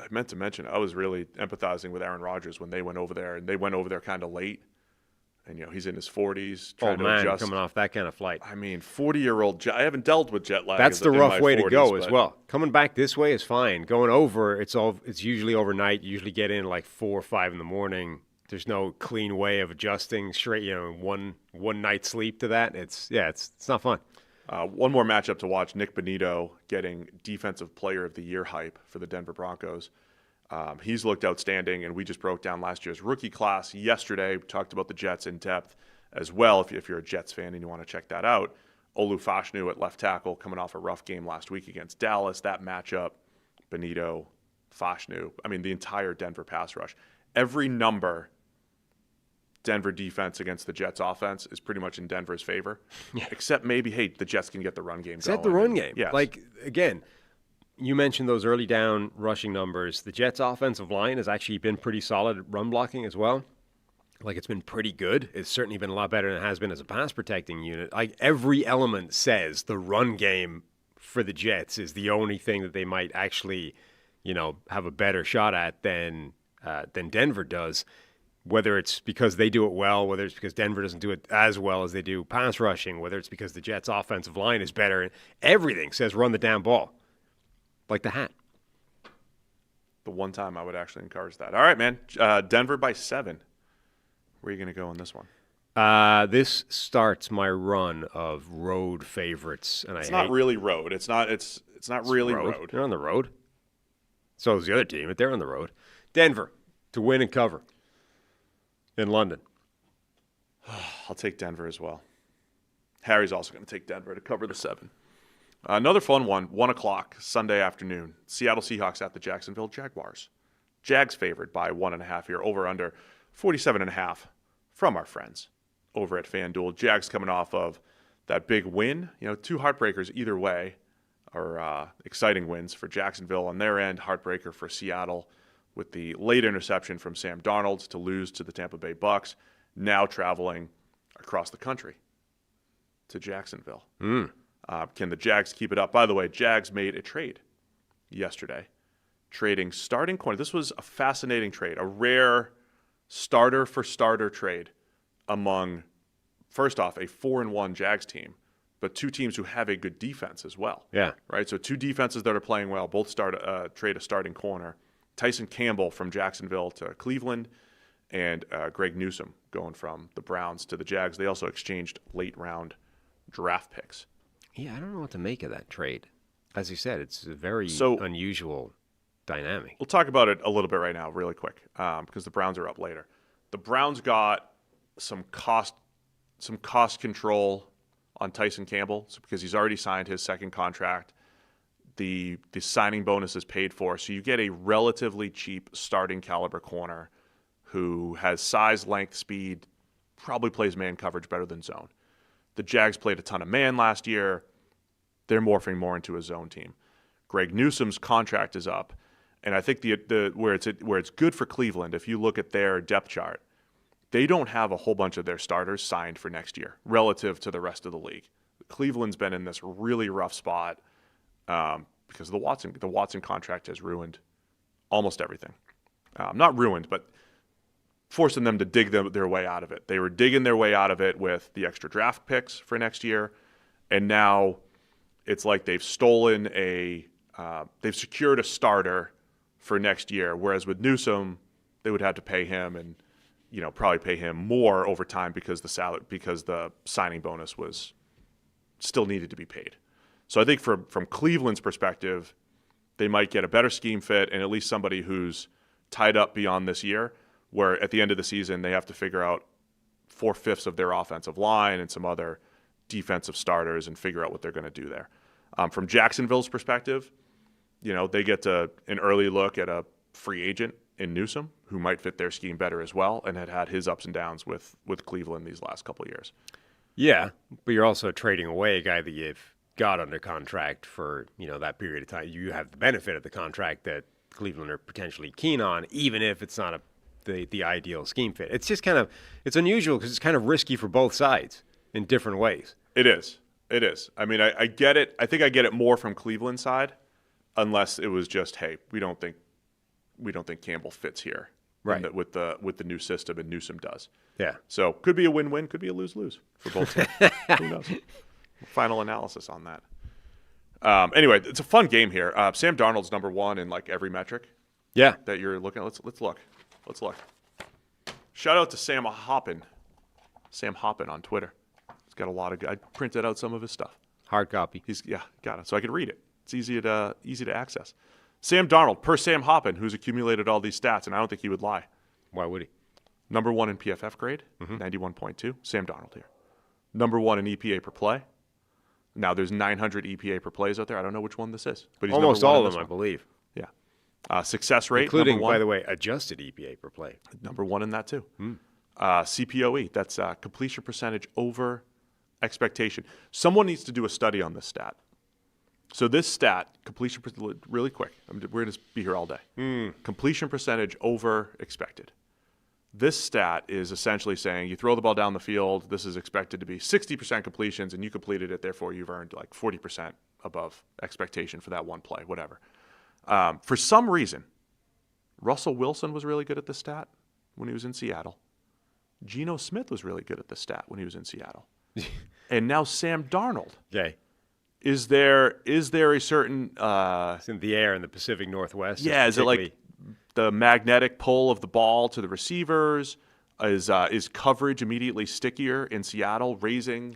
meant to mention, I was really empathizing with Aaron Rodgers when they went over there, and they went over there kind of late. And, he's in his 40s, trying to adjust. Coming off that kind of flight. I mean, 40-year-old, I haven't dealt with jet lag. That's the rough way to go as but well. Coming back this way is fine. Going over, it's usually overnight. You usually get in like 4 or 5 in the morning. There's no clean way of adjusting straight, one night's sleep to that. It's not fun. One more matchup to watch, Nick Bonito getting Defensive Player of the Year hype for the Denver Broncos. He's looked outstanding, and we just broke down last year's rookie class yesterday. We talked about the Jets in depth as well, if you're a Jets fan and you want to check that out. Olu Fashanu at left tackle coming off a rough game last week against Dallas. That matchup, Bonito, Fashanu, I mean the entire Denver pass rush. Every number Denver defense against the Jets offense is pretty much in Denver's favor, except maybe, the Jets can get the run game going. Except the run game. Yes. Like, again, you mentioned those early down rushing numbers. The Jets' offensive line has actually been pretty solid at run blocking as well. Like, it's been pretty good. It's certainly been a lot better than it has been as a pass protecting unit. Like, every element says the run game for the Jets is the only thing that they might actually, have a better shot at than Denver does. Whether it's because they do it well, whether it's because Denver doesn't do it as well as they do pass rushing, whether it's because the Jets' offensive line is better, everything says run the damn ball. Like the hat. The one time I would actually encourage that. All right, man. Denver by 7. Where are you going to go on this one? This starts my run of road favorites, and it's not really road. It's not really road. They're on the road. So is the other team, but they're on the road. Denver to win and cover in London. I'll take Denver as well. Harry's also going to take Denver to cover the 7. Another fun one, 1 o'clock Sunday afternoon. Seattle Seahawks at the Jacksonville Jaguars. Jags favored by 1.5 here, over under 47.5 from our friends over at Fanduel. Jags coming off of that big win. 2 heartbreakers either way are exciting wins for Jacksonville on their end. Heartbreaker for Seattle with the late interception from Sam Darnold to lose to the Tampa Bay Bucks. Now traveling across the country to Jacksonville. Can the Jags keep it up? By the way, Jags made a trade yesterday, trading starting corner. This was a fascinating trade, a rare starter-for-starter trade among, first off, a 4-1 Jags team, but 2 teams who have a good defense as well. Yeah. Right? So 2 defenses that are playing well, both trade a starting corner. Tyson Campbell from Jacksonville to Cleveland, and Greg Newsome going from the Browns to the Jags. They also exchanged late-round draft picks. Yeah, I don't know what to make of that trade. As you said, it's a very unusual dynamic. We'll talk about it a little bit right now, really quick, because the Browns are up later. The Browns got some cost control on Tyson Campbell, because he's already signed his second contract. The signing bonus is paid for, so you get a relatively cheap starting caliber corner who has size, length, speed, probably plays man coverage better than zone. The Jags played a ton of man last year. They're morphing more into a zone team. Greg Newsome's contract is up, and I think where it's good for Cleveland, if you look at their depth chart, they don't have a whole bunch of their starters signed for next year relative to the rest of the league. Cleveland's been in this really rough spot because the Watson contract has ruined almost everything. Not ruined, but forcing them to dig their way out of it. They were digging their way out of it with the extra draft picks for next year, and now it's like they've secured a starter for next year, whereas with Newsome, they would have to pay him and probably pay him more over time because the signing bonus was still needed to be paid. So I think from Cleveland's perspective, they might get a better scheme fit and at least somebody who's tied up beyond this year, where at the end of the season they have to figure out 4/5 of their offensive line and some other defensive starters and figure out what they're going to do there. From Jacksonville's perspective, they get an early look at a free agent in Newsome who might fit their scheme better as well, and had his ups and downs with Cleveland these last couple of years. Yeah, but you're also trading away a guy that you've got under contract for that period of time. You have the benefit of the contract that Cleveland are potentially keen on, even if it's not the ideal scheme fit. It's just it's unusual because it's kind of risky for both sides in different ways. It is. I mean, I get it. I think I get it more from Cleveland's side, unless it was just, hey, we don't think Campbell fits here, right? With the new system, and Newsome does. Yeah. So could be a win-win, could be a lose-lose for both teams. Who knows? Final analysis on that. Anyway, it's a fun game here. Sam Darnold's number one in like every metric. Yeah. That you're looking at. Let's look. Shout out to Sam Hoppin on Twitter. He's got a lot of. I printed out some of his stuff. Hard copy. Got it. So I could read it. It's easy to access. Sam Darnold, per Sam Hoppin, who's accumulated all these stats, and I don't think he would lie. Why would he? Number one in PFF grade, 91.2. Sam Darnold here. Number one in EPA per play. Now there's 900 EPA per plays out there. I don't know which one this is, but he's almost all all of them, I believe. Yeah. Success rate, including, number one. By the way, adjusted EPA per play. Number one in that too. CPOE, that's completion percentage over expectation. Someone needs to do a study on this stat. So this stat, completion percentage, really quick. We're going to be here all day. Completion percentage over expected. This stat is essentially saying you throw the ball down the field, this is expected to be 60% completions, and you completed it, therefore you've earned like 40% above expectation for that one play, whatever. For some reason, Russell Wilson was really good at this stat when he was in Seattle. Geno Smith was really good at this stat when he was in Seattle. And now Sam Darnold. Okay. Is there a certain it's in the air in the Pacific Northwest? Yeah, is it like the magnetic pull of the ball to the receivers? Is coverage immediately stickier in Seattle, raising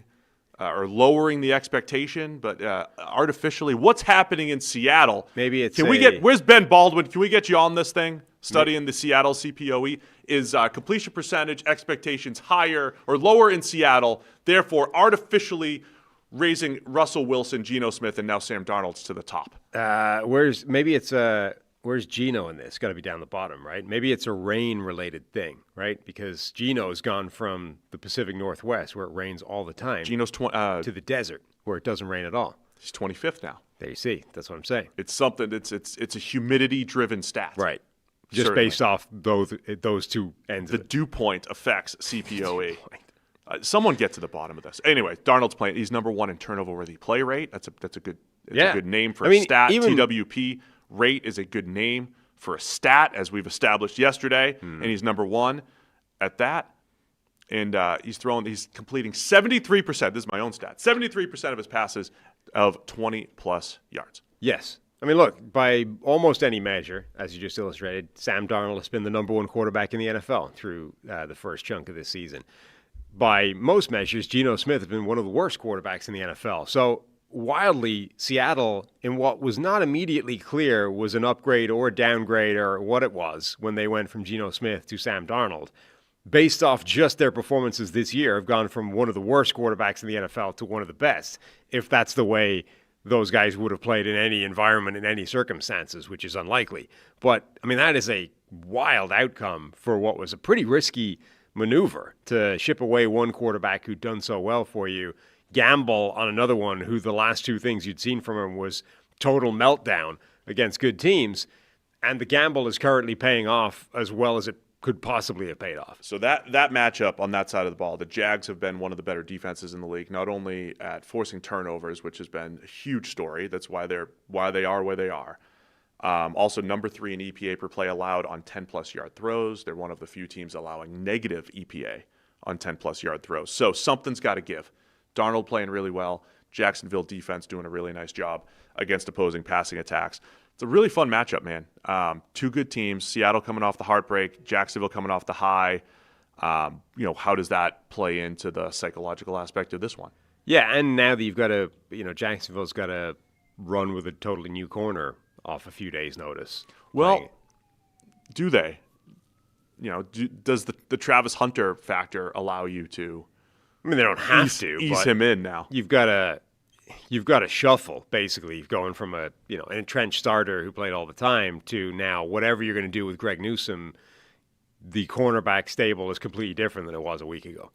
or lowering the expectation, but artificially? What's happening in Seattle? Maybe it's where's Ben Baldwin? Can we get you on this thing? Studying the Seattle CPOE. Is completion percentage expectations higher or lower in Seattle, therefore artificially raising Russell Wilson, Geno Smith, and now Sam Darnold to the top? Where's Geno in this? Got to be down the bottom, right? Maybe it's a rain-related thing, right? Because Geno's gone from the Pacific Northwest, where it rains all the time, Geno's to the desert, where it doesn't rain at all. He's 25th now. There you see. That's what I'm saying. It's something. It's a humidity-driven stat, right? Just Certainly. Based off those two ends. The dew point affects CPOE. Someone get to the bottom of this. Anyway, Darnold's playing. He's number one in turnover-worthy play rate. That's a good name for a stat. TWP rate is a good name for a stat, as we've established yesterday, and he's number one at that. And he's completing 73%. This is my own stat. 73% of his passes of 20-plus yards. Yes. I mean, look, by almost any measure, as you just illustrated, Sam Darnold has been the number one quarterback in the NFL through the first chunk of this season. By most measures, Geno Smith has been one of the worst quarterbacks in the NFL. So, wildly, Seattle, in what was not immediately clear was an upgrade or a downgrade or what it was when they went from Geno Smith to Sam Darnold, based off just their performances this year, have gone from one of the worst quarterbacks in the NFL to one of the best, if that's the way those guys would have played in any environment, in any circumstances, which is unlikely. But, I mean, that is a wild outcome for what was a pretty risky maneuver to ship away one quarterback who'd done so well for you, gamble on another one who the last two things you'd seen from him was total meltdown against good teams, and the gamble is currently paying off as well as it could possibly have paid off. So that matchup on that side of the ball, the Jags have been one of the better defenses in the league, not only at forcing turnovers, which has been a huge story. That's why they are where they are. Also, number 3 in EPA per play allowed on 10-plus yard throws. They're one of the few teams allowing negative EPA on 10-plus yard throws. So something's got to give. Darnold playing really well. Jacksonville defense doing a really nice job against opposing passing attacks. It's a really fun matchup, man. Two good teams. Seattle coming off the heartbreak. Jacksonville coming off the high. How does that play into the psychological aspect of this one? Yeah, and now that you've got Jacksonville's got to run with a totally new corner off a few days' notice. Well, do they? Does the Travis Hunter factor allow you to? I mean, they don't have to ease him in now. You've got to. you've got to shuffle, basically, going from an entrenched starter who played all the time to now whatever you're going to do with Greg Newsome. The cornerback stable is completely different than it was a week ago.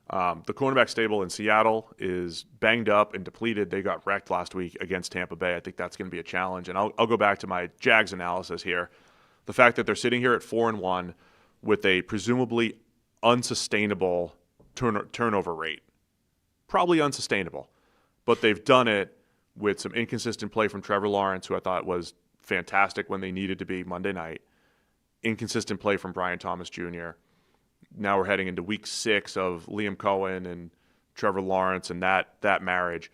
The cornerback stable in Seattle is banged up and depleted. They got wrecked last week against Tampa Bay. I think that's going to be a challenge. And I'll go back to my Jags analysis here. The fact that they're sitting here at 4-1 with a presumably unsustainable turnover rate. Probably unsustainable. But they've done it with some inconsistent play from Trevor Lawrence, who I thought was fantastic when they needed to be Monday night. Inconsistent play from Brian Thomas Jr. Now we're heading into week 6 of Liam Cohen and Trevor Lawrence and that marriage.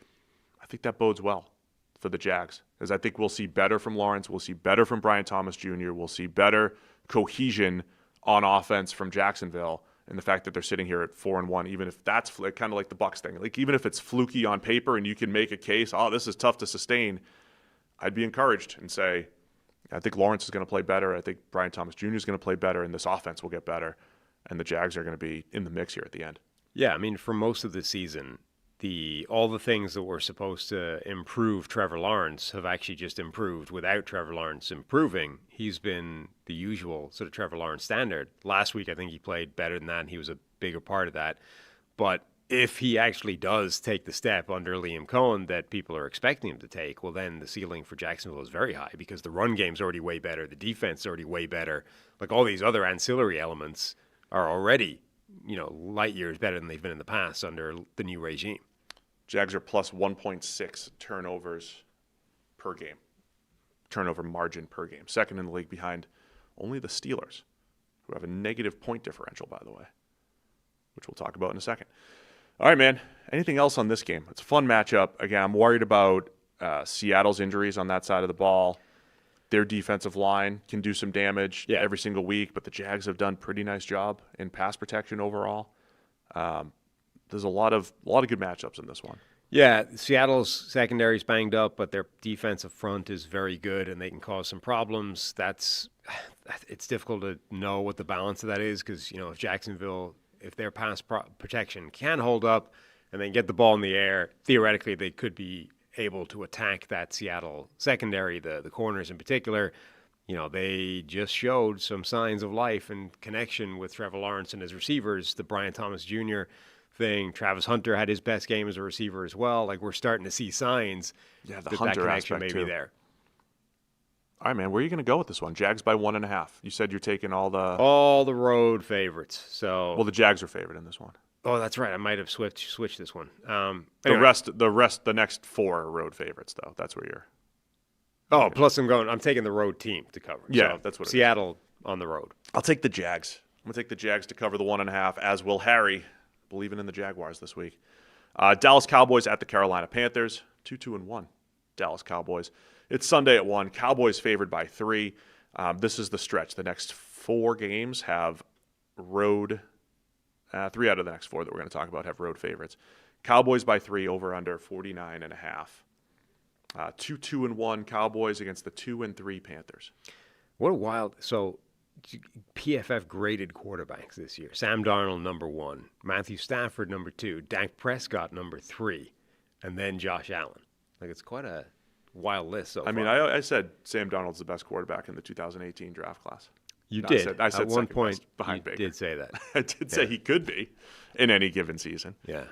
I think that bodes well for the Jags, as I think we'll see better from Lawrence. We'll see better from Brian Thomas Jr. We'll see better cohesion on offense from Jacksonville. And the fact that they're sitting here at 4-1, even if that's kind of like the Bucs thing, like even if it's fluky on paper and you can make a case, this is tough to sustain, I'd be encouraged and say, I think Lawrence is going to play better. I think Brian Thomas Jr. is going to play better, and this offense will get better. And the Jags are going to be in the mix here at the end. Yeah, I mean, for most of the season, all the things that were supposed to improve Trevor Lawrence have actually just improved without Trevor Lawrence improving. He's been the usual sort of Trevor Lawrence standard. Last week, I think he played better than that, and he was a bigger part of that. But if he actually does take the step under Liam Cohen that people are expecting him to take, well, then the ceiling for Jacksonville is very high because the run game's already way better, the defense is already way better. Like all these other ancillary elements are already, light years better than they've been in the past under the new regime. Jags are plus 1.6 turnovers per game, turnover margin per game. Second in the league behind only the Steelers, who have a negative point differential, by the way, which we'll talk about in a second. All right, man. Anything else on this game? It's a fun matchup. Again, I'm worried about Seattle's injuries on that side of the ball. Their defensive line can do some damage every single week, but the Jags have done a pretty nice job in pass protection overall. There's a lot of good matchups in this one. Yeah, Seattle's secondary's banged up, but their defensive front is very good, and they can cause some problems. It's difficult to know what the balance of that is because, if Jacksonville, if their pass protection can hold up and then get the ball in the air, theoretically they could be able to attack that Seattle secondary, the corners in particular. They just showed some signs of life and connection with Trevor Lawrence and his receivers. The Brian Thomas Jr. thing, Travis Hunter had his best game as a receiver as well. Like, we're starting to see signs that connection may be there. All right, man, where are you going to go with this one? Jags by 1.5. You said you're taking all the road favorites. So the Jags are favored in this one. Oh, that's right. I might have switched this one. Anyway. The next 4 are road favorites, though. That's where you're. Oh, plus I'm taking the road team to cover. Yeah, so that's what Seattle on the road. I'll take the Jags. I'm going to take the Jags to cover the 1.5, as will Harry, believing in the Jaguars this week. Dallas Cowboys at the Carolina Panthers, 2-1. Dallas Cowboys. It's Sunday at 1. Cowboys favored by 3. This is the stretch. The next 4 games have road. 3 out of the next 4 that we're going to talk about have road favorites. Cowboys by 3, over under 49.5. 2-1 Cowboys against the 2-3 Panthers. What a wild. So PFF graded quarterbacks this year. Sam Darnold, number 1. Matthew Stafford, number 2. Dak Prescott, number 3. And then Josh Allen. Like, it's quite a wild list so far. I mean, I said Sam Darnold's the best quarterback in the 2018 draft class. You did. I said at one point behind Baker. Did say that. I did say he could be in any given season. Yeah.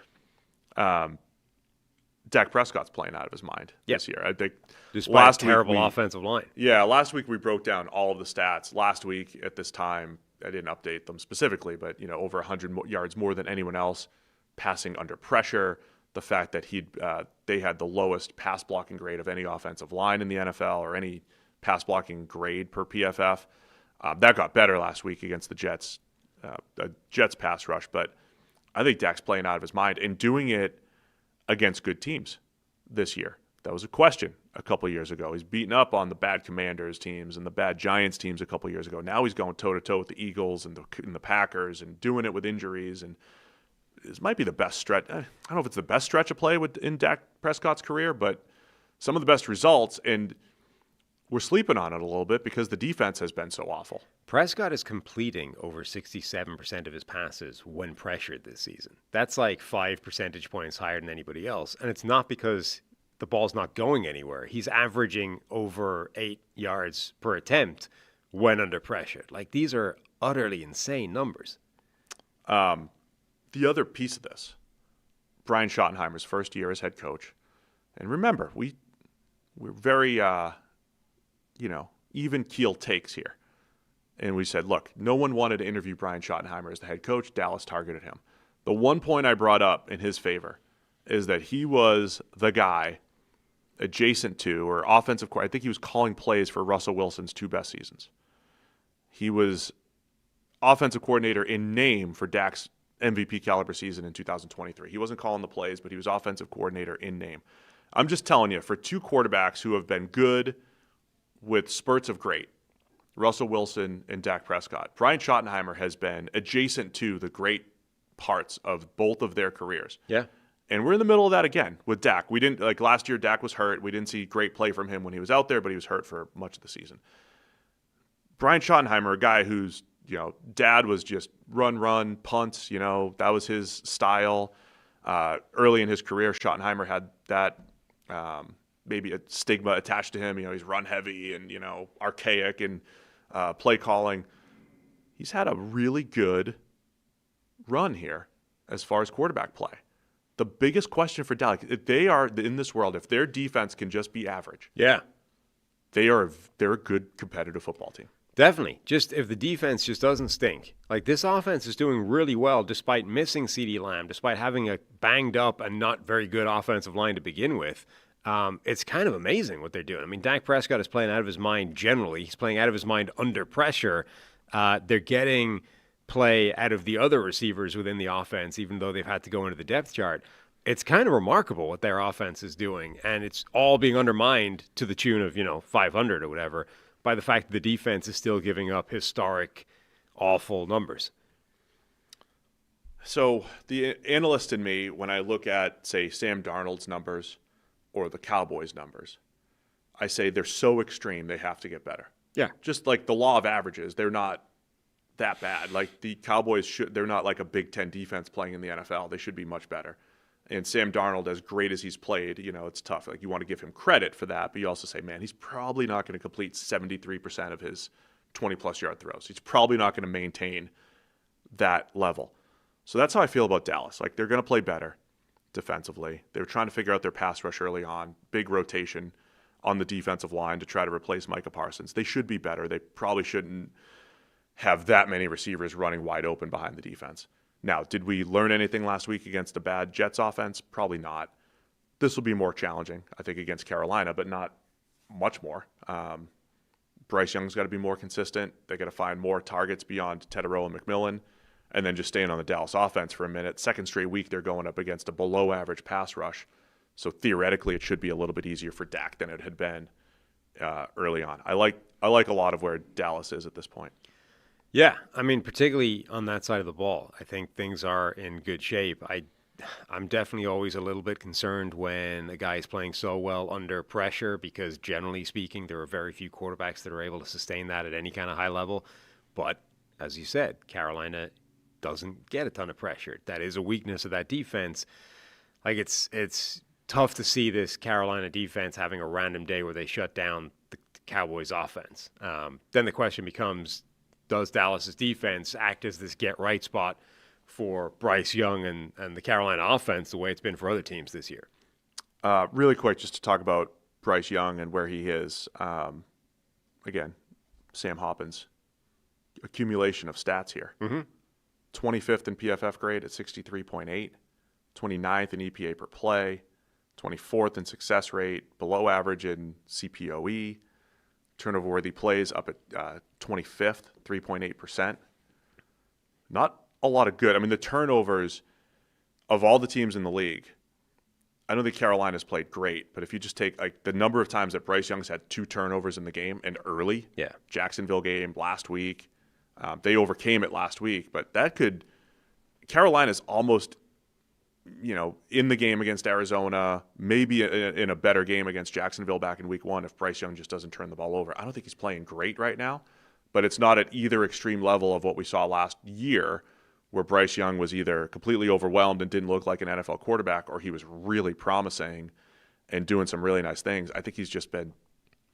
Dak Prescott's playing out of his mind this year. I think despite a terrible offensive line. Yeah, last week we broke down all of the stats. Last week at this time, I didn't update them specifically, but over 100 yards more than anyone else, passing under pressure. The fact that they had the lowest pass blocking grade of any offensive line in the NFL or any pass blocking grade per PFF. That got better last week against the Jets, Jets pass rush. But I think Dak's playing out of his mind and doing it against good teams this year. That was a question a couple of years ago. He's beaten up on the bad Commanders teams and the bad Giants teams a couple of years ago. Now he's going toe-to-toe with the Eagles and the Packers and doing it with injuries. And this might be the best stretch. I don't know if it's the best stretch of play in Dak Prescott's career, but some of the best results. And we're sleeping on it a little bit because the defense has been so awful. Prescott is completing over 67% of his passes when pressured this season. That's like 5 percentage points higher than anybody else. And it's not because the ball's not going anywhere. He's averaging over 8 yards per attempt when under pressure. Like, these are utterly insane numbers. The other piece of this, Brian Schottenheimer's first year as head coach. And remember, we're very, even keel takes here. And we said, look, no one wanted to interview Brian Schottenheimer as the head coach. Dallas targeted him. The one point I brought up in his favor is that he was the guy adjacent to, or offensive coordinator. I think he was calling plays for Russell Wilson's 2 best seasons. He was offensive coordinator in name for Dak's MVP caliber season in 2023. He wasn't calling the plays, but he was offensive coordinator in name. I'm just telling you, for 2 quarterbacks who have been good with spurts of great, Russell Wilson and Dak Prescott, Brian Schottenheimer has been adjacent to the great parts of both of their careers. Yeah. And we're in the middle of that again with Dak. We didn't, like last year, Dak was hurt. We didn't see great play from him when he was out there, but he was hurt for much of the season. Brian Schottenheimer, a guy whose, dad was just run, punts, that was his style. Early in his career, Schottenheimer had that maybe a stigma attached to him. He's run heavy and, archaic and play calling. He's had a really good run here as far as quarterback play. The biggest question for Dallas, if they are in this world, if their defense can just be average, they're a good competitive football team. Definitely. Just if the defense just doesn't stink. Like, this offense is doing really well despite missing CeeDee Lamb, despite having a banged up and not very good offensive line to begin with. It's kind of amazing what they're doing. I mean, Dak Prescott is playing out of his mind generally. He's playing out of his mind under pressure. They're getting play out of the other receivers within the offense, even though they've had to go into the depth chart. It's kind of remarkable what their offense is doing, and it's all being undermined to the tune of, 500 or whatever, by the fact that the defense is still giving up historic, awful numbers. So the analyst in me, when I look at, say, Sam Darnold's numbers or the Cowboys' numbers, I say they're so extreme they have to get better. Yeah. Just like the law of averages, they're not that bad. Like the Cowboys they're not like a Big Ten defense playing in the NFL. They should be much better. And Sam Darnold, as great as he's played, it's tough. Like, you want to give him credit for that, but you also say, man, he's probably not going to complete 73% of his 20-plus yard throws. He's probably not going to maintain that level. So that's how I feel about Dallas. Like, they're going to play better defensively. They were trying to figure out their pass rush early on, big rotation on the defensive line to try to replace Micah Parsons. They should be better. They probably shouldn't have that many receivers running wide open behind the defense. Now, did we learn anything last week against a bad Jets offense? Probably not. This will be more challenging, I think, against Carolina, but not much more. Bryce Young's got to be more consistent. They got to find more targets beyond Teterow and McMillan, and then just staying on the Dallas offense for a minute. Second straight week, they're going up against a below-average pass rush, so theoretically, it should be a little bit easier for Dak than it had been early on. I like a lot of where Dallas is at this point. Yeah, I mean, particularly on that side of the ball, I think things are in good shape. I'm definitely always a little bit concerned when a guy is playing so well under pressure because, generally speaking, there are very few quarterbacks that are able to sustain that at any kind of high level. But, as you said, Carolina doesn't get a ton of pressure. That is a weakness of that defense. Like, it's tough to see this Carolina defense having a random day where they shut down the Cowboys offense. Then the question becomes, does Dallas's defense act as this get-right spot for Bryce Young and the Carolina offense the way it's been for other teams this year? Really quick, just to talk about Bryce Young and where he is. Again, Sam Hoppins, accumulation of stats here. 25th in PFF grade at 63.8, 29th in EPA per play, 24th in success rate, below average in CPOE, turnover-worthy plays up at 25th, 3.8%. Not a lot of good. I mean, the turnovers of all the teams in the league, I don't think Carolina's played great, but if you just take like the number of times that Bryce Young's had 2 turnovers in the game and early, Jacksonville game last week, they overcame it last week, but Carolina's almost in the game against Arizona, maybe in a better game against Jacksonville back in week 1 if Bryce Young just doesn't turn the ball over. I don't think he's playing great right now, but it's not at either extreme level of what we saw last year where Bryce Young was either completely overwhelmed and didn't look like an NFL quarterback, or he was really promising and doing some really nice things. I think he's just been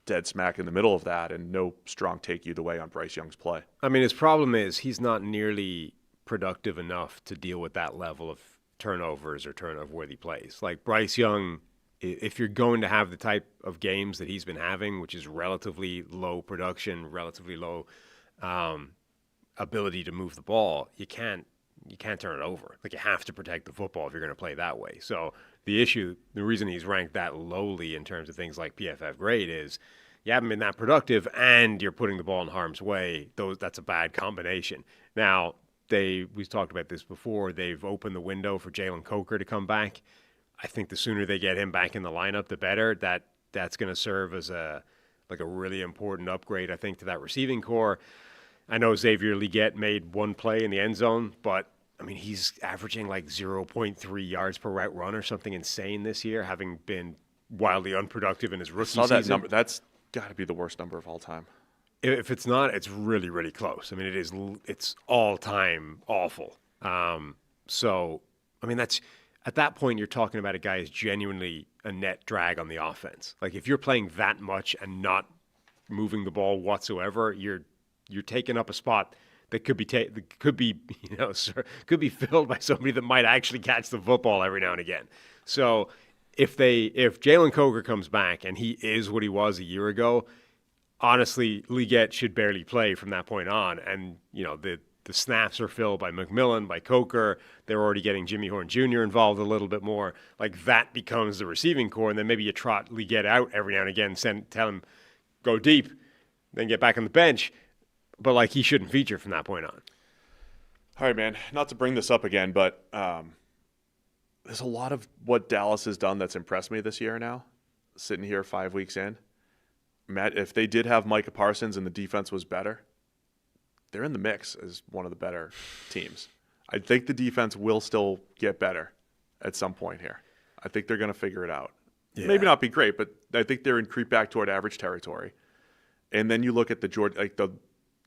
dead smack in the middle of that, and no strong take either way on Bryce Young's play. I mean, his problem is he's not nearly productive enough to deal with that level of turnovers or turnover-worthy plays. Like Bryce Young, if you're going to have the type of games that he's been having, which is relatively low production, relatively low ability to move the ball, you can't turn it over. Like, you have to protect the football if you're going to play that way. So the reason he's ranked that lowly in terms of things like PFF grade is you haven't been that productive and you're putting the ball in harm's way. That's a bad combination. Now, we've talked about this before. They've opened the window for Jalen Coker to come back. I think the sooner they get him back in the lineup, the better. That's going to serve as a really important upgrade, I think, to that receiving core. I know Xavier Legette made one play in the end zone, but I mean, he's averaging like 0.3 yards per route run or something insane this year, having been wildly unproductive in his rookie season. That number. That's got to be the worst number of all time. If it's not, it's really, really close. I mean, it's all-time awful. So, I mean, at that point, you're talking about a guy who's genuinely a net drag on the offense. Like, if you're playing that much and not moving the ball whatsoever, you're taking up a spot that could be filled by somebody that might actually catch the football every now and again. So if Jalen Coker comes back and he is what he was a year ago, honestly, Legette should barely play from that point on. And the snaps are filled by McMillan, by Coker. They're already getting Jimmy Horn Jr. involved a little bit more. Like, that becomes the receiving core, and then maybe you trot Legette out every now and again, tell him go deep, then get back on the bench. But, like, he shouldn't feature from that point on. All right, man. Not to bring this up again, but there's a lot of what Dallas has done that's impressed me this year now, sitting here 5 weeks in. Matt, if they did have Micah Parsons and the defense was better, they're in the mix as one of the better teams. I think the defense will still get better at some point here. I think they're going to figure it out. Yeah. Maybe not be great, but I think they're in creep back toward average territory. And then you look at the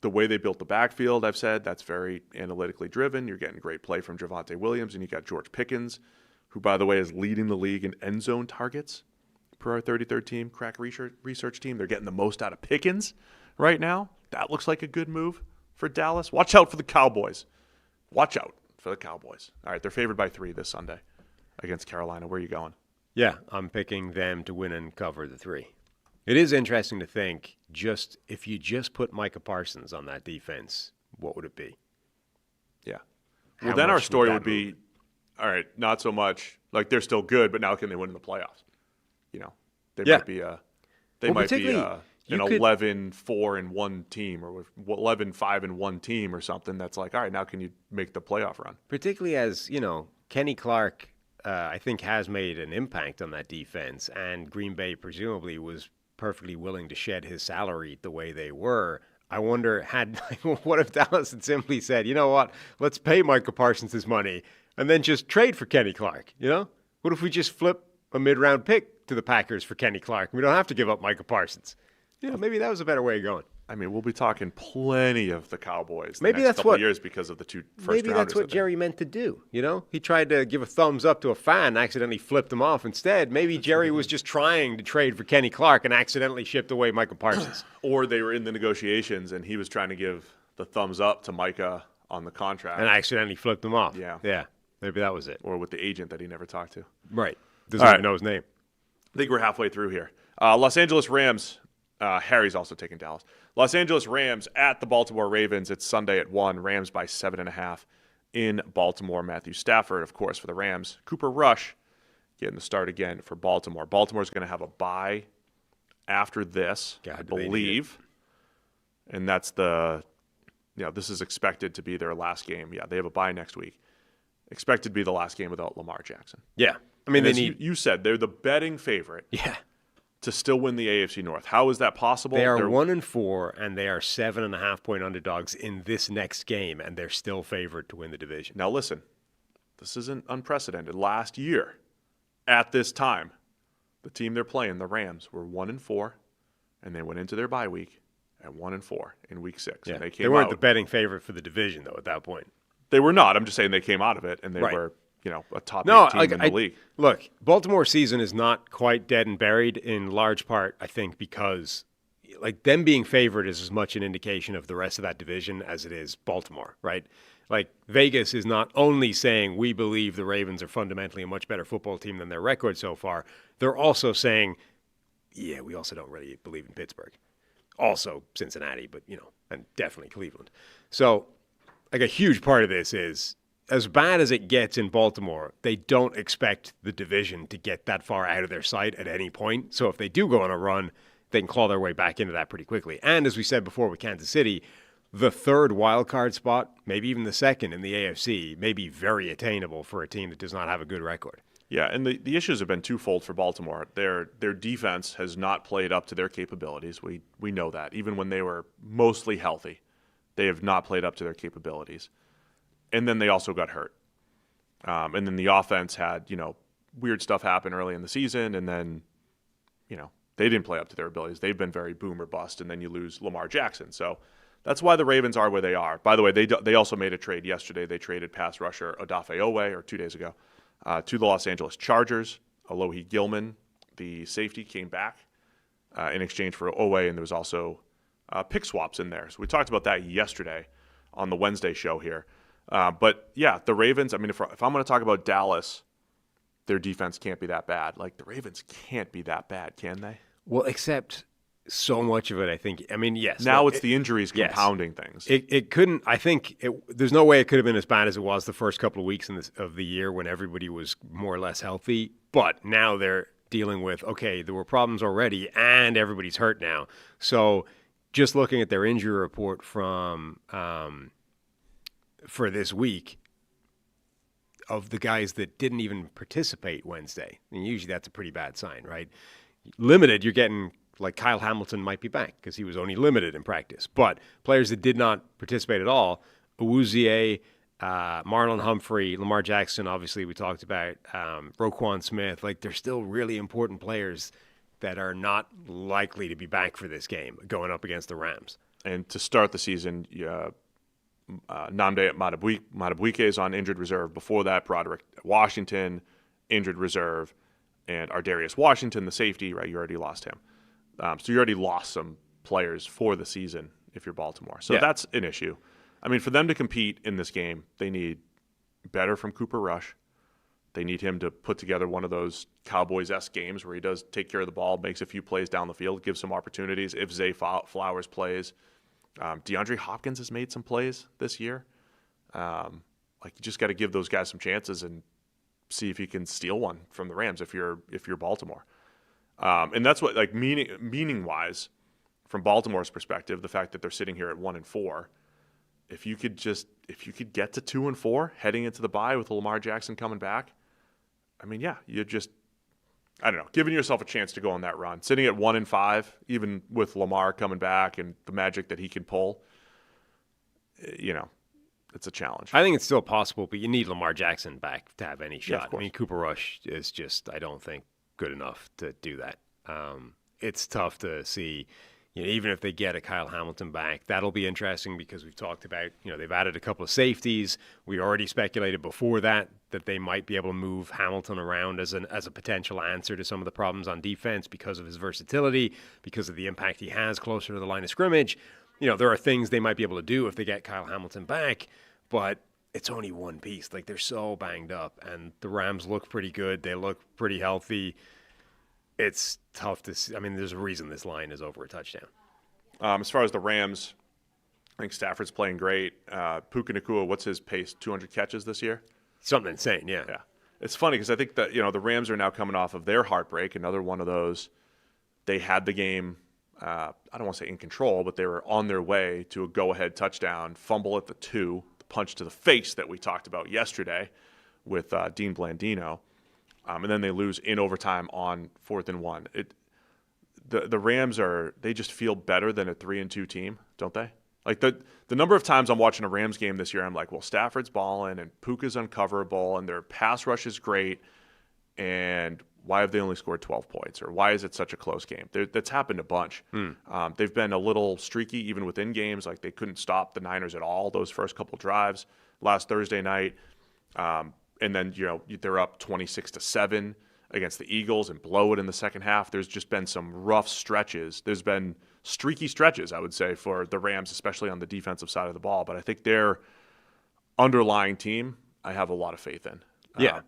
way they built the backfield, I've said, that's very analytically driven. You're getting great play from Javonte Williams, and you got George Pickens, who, by the way, is leading the league in end zone targets per our 33rd team, crack research team. They're getting the most out of Pickens right now. That looks like a good move for Dallas. Watch out for the Cowboys. Watch out for the Cowboys. All right, they're favored by 3 this Sunday against Carolina. Where are you going? Yeah, I'm picking them to win and cover the 3. It is interesting to think, if you just put Micah Parsons on that defense, what would it be? Yeah. Well, then our story would be, all right, not so much like they're still good, but now can they win in the playoffs? They might be an 11-4-1 team or 11-5-1 team or something that's like, all right, now can you make the playoff run? Particularly as, Kenny Clark, I think, has made an impact on that defense, and Green Bay presumably was perfectly willing to shed his salary the way they were. I wonder, what if Dallas had simply said, you know what, let's pay Micah Parsons his money and then just trade for Kenny Clark, What if we just flip a mid-round pick to the Packers for Kenny Clark? We don't have to give up Micah Parsons. Maybe that was a better way of going. I mean, we'll be talking plenty of the Cowboys maybe the next couple of years because of the 2 first-rounders. Maybe that's what Jerry meant to do, He tried to give a thumbs up to a fan, accidentally flipped him off instead. Maybe Jerry was just trying to trade for Kenny Clark and accidentally shipped away Micah Parsons. Or they were in the negotiations and he was trying to give the thumbs up to Micah on the contract. And accidentally flipped him off. Yeah. Maybe that was it. Or with the agent that he never talked to. Right. Doesn't even know his name. I think we're halfway through here. Los Angeles Rams. Harry's also taking Dallas. Los Angeles Rams at the Baltimore Ravens. It's Sunday at 1. Rams by 7.5 in Baltimore. Matthew Stafford, of course, for the Rams. Cooper Rush getting the start again for Baltimore. Baltimore's going to have a bye after this, I believe. And that's this is expected to be their last game. Yeah, they have a bye next week. Expected to be the last game without Lamar Jackson. Yeah. I mean, you said they're the betting favorite. Yeah. To still win the AFC North. How is that possible? They're 1-4, and they are 7.5-point underdogs in this next game, and they're still favored to win the division. Now listen, this isn't unprecedented. Last year, at this time, the team they're playing, the Rams, were 1-4, and they went into their bye week at 1-4 in Week 6. Yeah. And they weren't the betting favorite for the division, though, at that point. They were not. I'm just saying they came out of it, and they were, a top 8 team in the league. Look, Baltimore's season is not quite dead and buried in large part, I think, because them being favored is as much an indication of the rest of that division as it is Baltimore, right? Vegas is not only saying we believe the Ravens are fundamentally a much better football team than their record so far, they're also saying, yeah, we also don't really believe in Pittsburgh. Also Cincinnati, but, and definitely Cleveland. So, a huge part of this is, as bad as it gets in Baltimore, they don't expect the division to get that far out of their sight at any point. So if they do go on a run, they can claw their way back into that pretty quickly. And as we said before with Kansas City, the third wild card spot, maybe even the second in the AFC, may be very attainable for a team that does not have a good record. Yeah, and the issues have been twofold for Baltimore. Their defense has not played up to their capabilities. We know that. Even when they were mostly healthy, they have not played up to their capabilities. And then they also got hurt. And then the offense had, weird stuff happen early in the season, and then, they didn't play up to their abilities. They've been very boom or bust, and then you lose Lamar Jackson. So that's why the Ravens are where they are. By the way, they also made a trade yesterday. They traded pass rusher Odafe Oweh, or 2 days ago, to the Los Angeles Chargers. Alohi Gilman, the safety, came back in exchange for Oweh, and there was also pick swaps in there. So we talked about that yesterday on the Wednesday show here. But, yeah, the Ravens, if I'm going to talk about Dallas, their defense can't be that bad. The Ravens can't be that bad, can they? Well, except so much of it, I think. Yes. Now it's the injuries compounding things. It couldn't, I think, there's no way it could have been as bad as it was the first couple of weeks of the year when everybody was more or less healthy. But now they're dealing with, okay, there were problems already and everybody's hurt now. So just looking at their injury report from for this week, of the guys that didn't even participate Wednesday. Usually that's a pretty bad sign, right? Limited, you're getting Kyle Hamilton might be back because he was only limited in practice. But players that did not participate at all, Awuzie, Marlon Humphrey, Lamar Jackson, obviously we talked about, Roquan Smith, they're still really important players that are not likely to be back for this game going up against the Rams. And to start the season, Nnamdi Madubuike is on injured reserve. Before that, Broderick Washington, injured reserve, and Ardarius Washington, the safety, right? You already lost him. So you already lost some players for the season if you're Baltimore. So that's an issue. For them to compete in this game, they need better from Cooper Rush. They need him to put together one of those Cowboys-esque games where he does take care of the ball, makes a few plays down the field, gives some opportunities. If Zay Flowers plays, DeAndre Hopkins has made some plays this year. You just got to give those guys some chances and see if you can steal one from the Rams if you're Baltimore. And that's what meaning wise, from Baltimore's perspective, the fact that they're sitting here at 1-4. If you could get to 2-4 heading into the bye with Lamar Jackson coming back, you're just, I don't know, giving yourself a chance to go on that run. Sitting at 1-5, even with Lamar coming back and the magic that he can pull, it's a challenge. I think it's still possible, but you need Lamar Jackson back to have any shot. Yeah, Cooper Rush is just, I don't think, good enough to do that. It's tough to see, even if they get a Kyle Hamilton back, that'll be interesting because we've talked about, they've added a couple of safeties. We already speculated before that they might be able to move Hamilton around as a potential answer to some of the problems on defense because of his versatility, because of the impact he has closer to the line of scrimmage. There are things they might be able to do if they get Kyle Hamilton back, but it's only one piece. They're so banged up, and the Rams look pretty good. They look pretty healthy. It's tough to see. There's a reason this line is over a touchdown. As far as the Rams, I think Stafford's playing great. Puka Nacua, what's his pace? 200 catches this year? Something insane, yeah. Yeah. It's funny because I think that, the Rams are now coming off of their heartbreak, another one of those. They had the game, I don't want to say in control, but they were on their way to a go-ahead touchdown, fumble at the 2, the punch to the face that we talked about yesterday with Dean Blandino. And then they lose in overtime on 4th and 1. The Rams they just feel better than a 3-2 team, don't they? Like the number of times I'm watching a Rams game this year, I'm like, well, Stafford's balling and Puka's uncoverable and their pass rush is great. And why have they only scored 12 points? Or why is it such a close game? That's happened a bunch. They've been a little streaky even within games. Like they couldn't stop the Niners at all those first couple drives last Thursday night. And then, they're up 26-7 against the Eagles and blow it in the second half. There's just been some rough stretches. There's been streaky stretches, I would say, for the Rams, especially on the defensive side of the ball. But I think their underlying team, I have a lot of faith in. Yeah.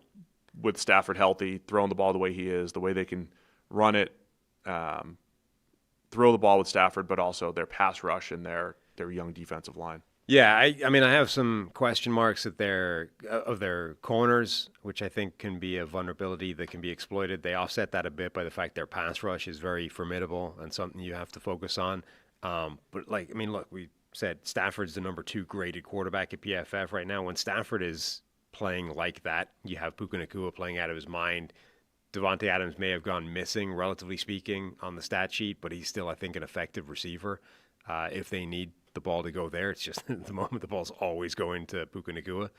With Stafford healthy, throwing the ball the way he is, the way they can run it, throw the ball with Stafford, but also their pass rush and their young defensive line. Yeah, I mean, I have some question marks of their corners, which I think can be a vulnerability that can be exploited. They offset that a bit by the fact their pass rush is very formidable and something you have to focus on. But look, we said Stafford's the number 2 graded quarterback at PFF right now. When Stafford is playing like that, you have Puka Nacua playing out of his mind. Devontae Adams may have gone missing, relatively speaking, on the stat sheet, but he's still, I think, an effective receiver if they need the ball to go there. It's just at the moment the ball's always going to Puka Nacua.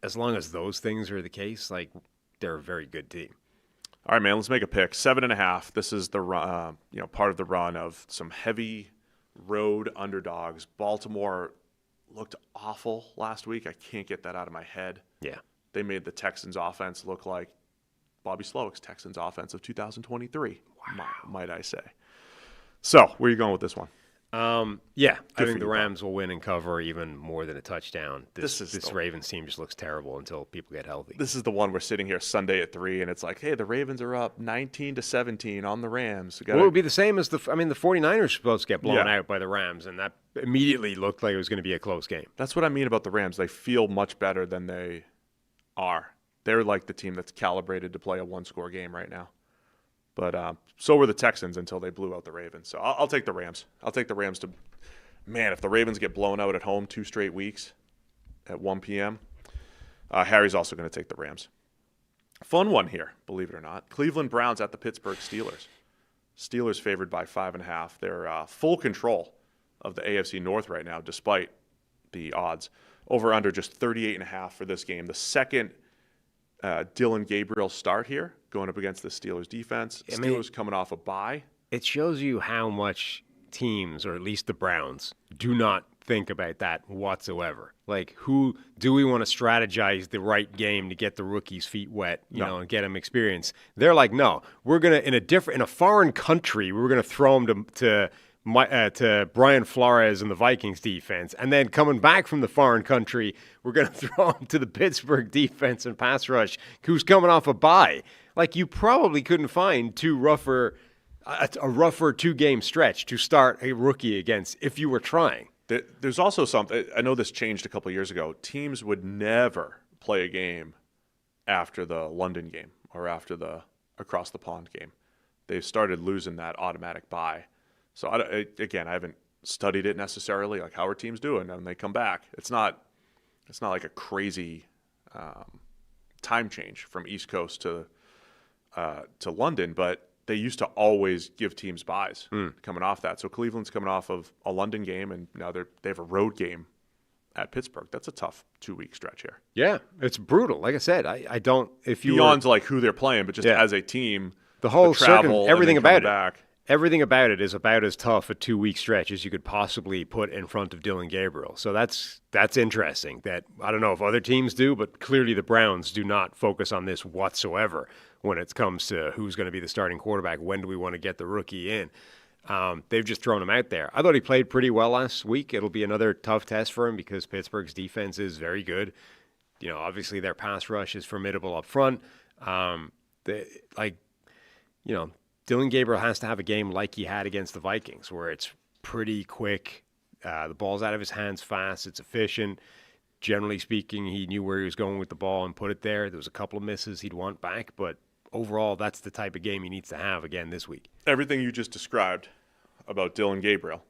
As long as those things are the case, they're a very good team. All right, man, let's make a pick. 7.5. This is the run, part of the run of some heavy road underdogs. Baltimore looked awful last week. I can't get that out of my head. Yeah. They made the Texans offense look like Bobby Slowick's Texans offense of 2023. Wow. Might I say. So, where are you going with this one? I think the Rams will win and cover even more than a touchdown. This Ravens team just looks terrible until people get healthy. This is the one we're sitting here Sunday at 3, and it's like, hey, the Ravens are up 19-17 on the Rams. Well, it would be the same as the 49ers are supposed to get blown out by the Rams, and that immediately looked like it was going to be a close game. That's what I mean about the Rams. They feel much better than they are. They're like the team that's calibrated to play a one-score game right now. But so were the Texans until they blew out the Ravens. So I'll take the Rams. I'll take the Rams to – man, if the Ravens get blown out at home 2 straight weeks at 1 p.m., Harry's also going to take the Rams. Fun one here, believe it or not. Cleveland Browns at the Pittsburgh Steelers. Steelers favored by 5.5. They're full control of the AFC North right now, despite the odds. Over under just 38.5 for this game. The second Dylan Gabriel start here, going up against the Steelers defense. Steelers coming off a bye. It shows you how much teams, or at least the Browns, do not think about that whatsoever. Who do we want to strategize the right game to get the rookies' feet wet, and get them experience? They're like, no, we're gonna in a foreign country, we're gonna throw them to Brian Flores and the Vikings defense, and then coming back from the foreign country, we're going to throw him to the Pittsburgh defense and pass rush, who's coming off a bye. You probably couldn't find a rougher 2-game stretch to start a rookie against if you were trying. There's also something, I know this changed a couple of years ago. Teams would never play a game after the London game or after the across the pond game. They started losing that automatic bye. So, I haven't studied it necessarily, how are teams doing when they come back. It's not like a crazy time change from East Coast to London, but they used to always give teams byes coming off that. So Cleveland's coming off of a London game, and now they have a road game at Pittsburgh. That's a tough 2-week stretch here. Yeah, it's brutal. Like I said, I don't – if you beyond who they're playing, but just as a team, the whole travel, everything about back. it. Everything about it is about as tough a 2-week stretch as you could possibly put in front of Dylan Gabriel. So that's interesting. That I don't know if other teams do, but clearly the Browns do not focus on this whatsoever when it comes to who's going to be the starting quarterback. When do we want to get the rookie in? They've just thrown him out there. I thought he played pretty well last week. It'll be another tough test for him because Pittsburgh's defense is very good. Obviously their pass rush is formidable up front. Dylan Gabriel has to have a game like he had against the Vikings, where it's pretty quick. The ball's out of his hands fast. It's efficient. Generally speaking, he knew where he was going with the ball and put it there. There was a couple of misses he'd want back, but overall, that's the type of game he needs to have again this week. Everything you just described about Dylan Gabriel,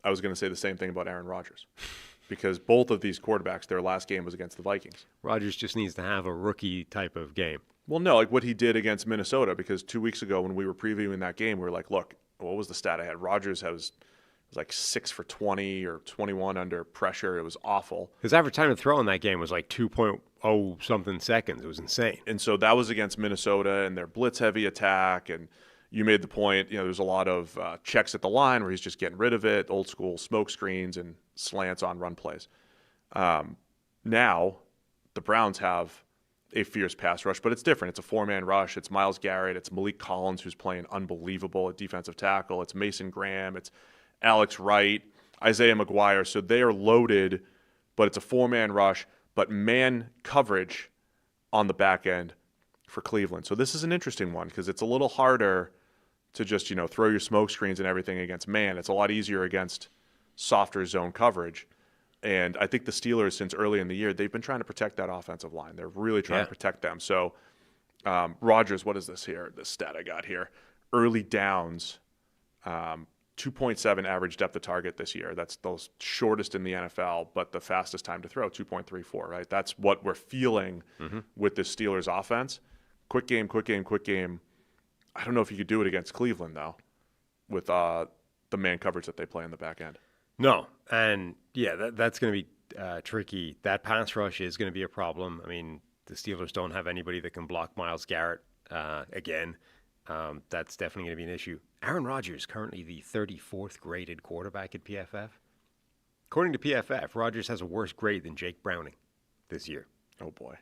I was going to say the same thing about Aaron Rodgers, because both of these quarterbacks, their last game was against the Vikings. Rodgers just needs to have a rookie type of game. Well, no, what he did against Minnesota, because 2 weeks ago when we were previewing that game, we were like, look, what was the stat I had? Rodgers was like 6 for 20 or 21 under pressure. It was awful. His average time to throw in that game was like 2.0 something seconds. It was insane. And so that was against Minnesota and their blitz-heavy attack. And you made the point, there's a lot of checks at the line where he's just getting rid of it, old school smoke screens and slants on run plays. Now the Browns have a fierce pass rush, but it's different. It's a four-man rush. It's Myles Garrett. It's Malik Collins, who's playing unbelievable at defensive tackle. It's Mason Graham. It's Alex Wright, Isaiah McGuire. So they are loaded, but it's a four-man rush, but man coverage on the back end for Cleveland. So this is an interesting one because it's a little harder to just, throw your smoke screens and everything against man. It's a lot easier against softer zone coverage. And I think the Steelers, since early in the year, they've been trying to protect that offensive line. They're really trying to protect them. So Rodgers, what is this here? The stat I got here. Early downs, 2.7 average depth of target this year. That's the shortest in the NFL, but the fastest time to throw, 2.34, right? That's what we're feeling with the Steelers offense. Quick game. I don't know if you could do it against Cleveland, though, with the man coverage that they play in the back end. No, and that's going to be tricky. That pass rush is going to be a problem. I mean, the Steelers don't have anybody that can block Myles Garrett again. That's definitely going to be an issue. Aaron Rodgers, currently the 34th graded quarterback at PFF. According to PFF, Rodgers has a worse grade than Jake Browning this year. Oh, boy.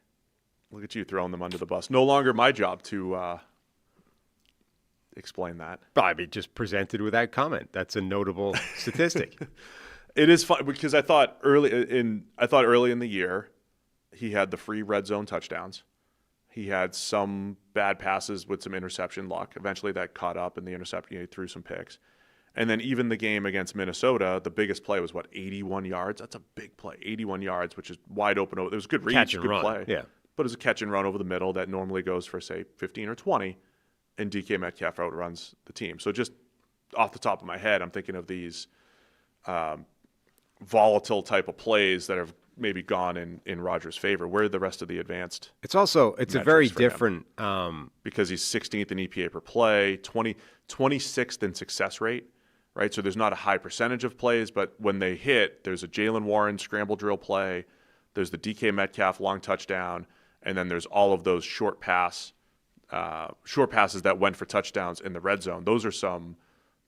Look at you throwing them under the bus. No longer my job to explain that. I mean, just presented with that comment. That's a notable statistic. It is fun because I thought early in the year he had the free red zone touchdowns. He had some bad passes with some interception luck. Eventually that caught up and the interception, he threw some picks. And then even the game against Minnesota, the biggest play was 81 yards? That's a big play. 81 yards, which is wide open. It was good reach, catch and good run. play. Yeah. But it was a catch and run over the middle that normally goes for, say, 15 or 20, and DK Metcalf outruns the team. So just off the top of my head, I'm thinking of these volatile type of plays that have maybe gone in Rodgers' favor. Where are the rest of the advanced? It's a very different because he's 16th in EPA per play, 26th in success rate, right? So there's not a high percentage of plays, but when they hit, there's a Jalen Warren scramble drill play, there's the DK Metcalf long touchdown, and then there's all of those short passes that went for touchdowns in the red zone. Those are some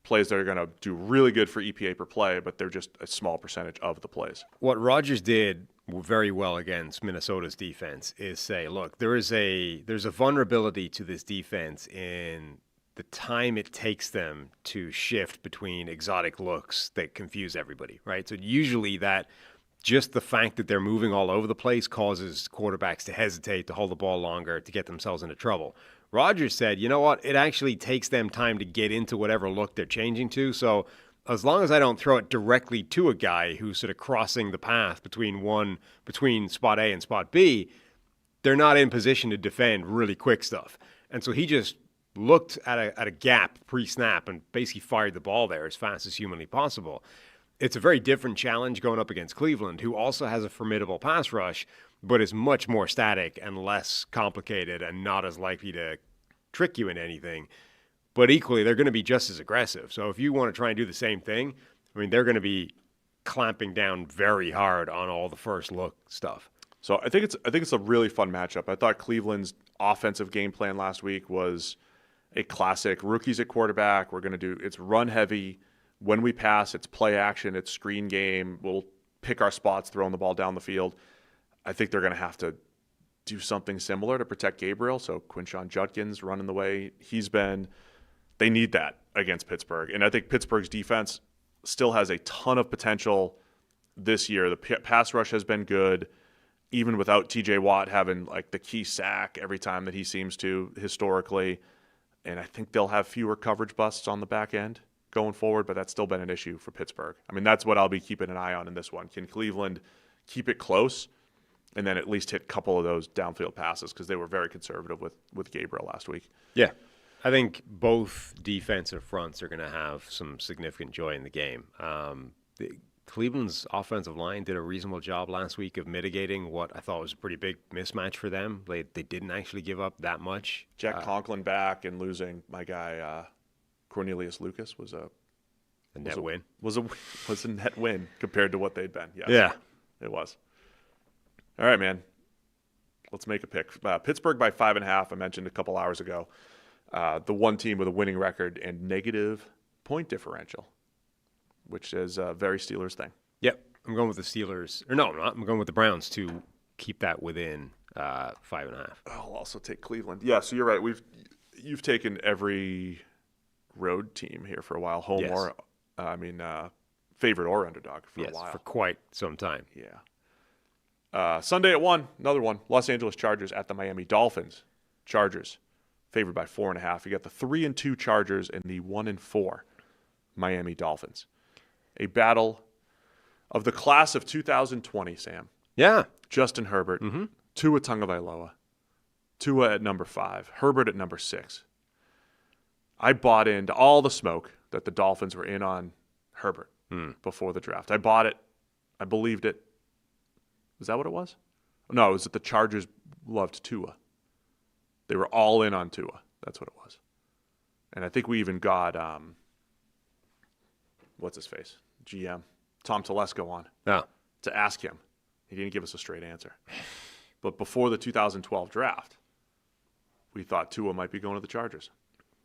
plays that are going to do really good for EPA per play, but they're just a small percentage of the plays. What Rodgers did very well against Minnesota's defense is say, look, there's a vulnerability to this defense in the time it takes them to shift between exotic looks that confuse everybody, right? So usually that just the fact that they're moving all over the place causes quarterbacks to hesitate, to hold the ball longer, to get themselves into trouble. Rodgers said, you know what, it actually takes them time to get into whatever look they're changing to. So as long as I don't throw it directly to a guy who's sort of crossing the path between spot A and spot B, they're not in position to defend really quick stuff. And so he just looked at a gap pre-snap and basically fired the ball there as fast as humanly possible. It's a very different challenge going up against Cleveland, who also has a formidable pass rush, but is much more static and less complicated and not as likely to trick you into anything. But equally, they're going to be just as aggressive. So if you want to try and do the same thing, I mean, they're going to be clamping down very hard on all the first look stuff. So I think it's a really fun matchup. I thought Cleveland's offensive game plan last week was a classic rookies at quarterback. It's run heavy. When we pass, it's play action, it's screen game. We'll pick our spots, throwing the ball down the field. I think they're going to have to do something similar to protect Gabriel. So Quinshon Judkins running the way he's been. They need that against Pittsburgh. And I think Pittsburgh's defense still has a ton of potential this year. The pass rush has been good, even without TJ Watt having like the key sack every time that he seems to historically. And I think they'll have fewer coverage busts on the back end going forward, but that's still been an issue for Pittsburgh. I mean, that's what I'll be keeping an eye on in this one. Can Cleveland keep it close and then at least hit a couple of those downfield passes, because they were very conservative with Gabriel last week? Yeah. I think both defensive fronts are going to have some significant joy in the game. Cleveland's offensive line did a reasonable job last week of mitigating what I thought was a pretty big mismatch for them. They didn't actually give up that much. Jack Conklin back and losing my guy Cornelius Lucas was a A net win. Was a net win compared to what they'd been. Yes. Yeah. It was. All right, man. Let's make a pick. Pittsburgh by 5.5. I mentioned a couple hours ago. The one team with a winning record and negative point differential, which is a very Steelers thing. Yep. I'm going with the Steelers. Or no, I'm not. I'm going with the Browns to keep that within 5.5. I'll also take Cleveland. Yeah, so you're right. You've taken every road team here for a while, home Yes. or favorite or underdog for a Yes, while. for quite some time. Yeah. Sunday at 1, another one. Los Angeles Chargers at the Miami Dolphins. Chargers favored by 4.5. You got the 3-2 Chargers and the 1-4 Miami Dolphins. A battle of the class of 2020, Sam. Yeah. Justin Herbert, Tua Tagovailoa, Tua at number 5, Herbert at number 6. I bought into all the smoke that the Dolphins were in on Herbert before the draft. I bought it. I believed it. Is that what it was? No, it was that the Chargers loved Tua. They were all in on Tua. That's what it was. And I think we even got, what's his face? GM, Tom Telesco on to ask him. He didn't give us a straight answer. But before the 2012 draft, we thought Tua might be going to the Chargers.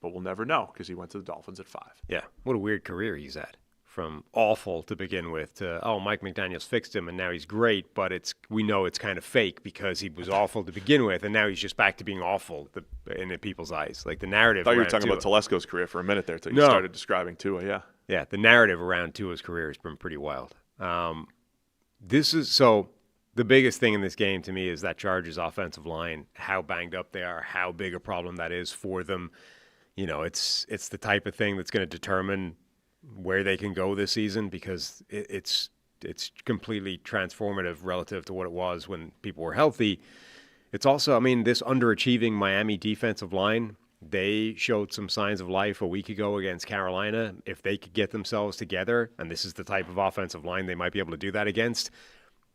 But we'll never know because he went to the Dolphins at 5. Yeah. What a weird career he's had. From awful to begin with to, Mike McDaniels fixed him and now he's great, but we know it's kind of fake because he was awful to begin with and now he's just back to being awful in people's eyes. Like the narrative I thought you were around talking Tua. about Telesco's career for a minute there until you No. started describing Tua, yeah. Yeah, the narrative around Tua's career has been pretty wild. The biggest thing in this game to me is that Chargers offensive line, how banged up they are, how big a problem that is for them. You know, it's the type of thing that's going to determine where they can go this season because it's completely transformative relative to what it was when people were healthy. It's also, this underachieving Miami defensive line, they showed some signs of life a week ago against Carolina. If they could get themselves together, and this is the type of offensive line they might be able to do that against,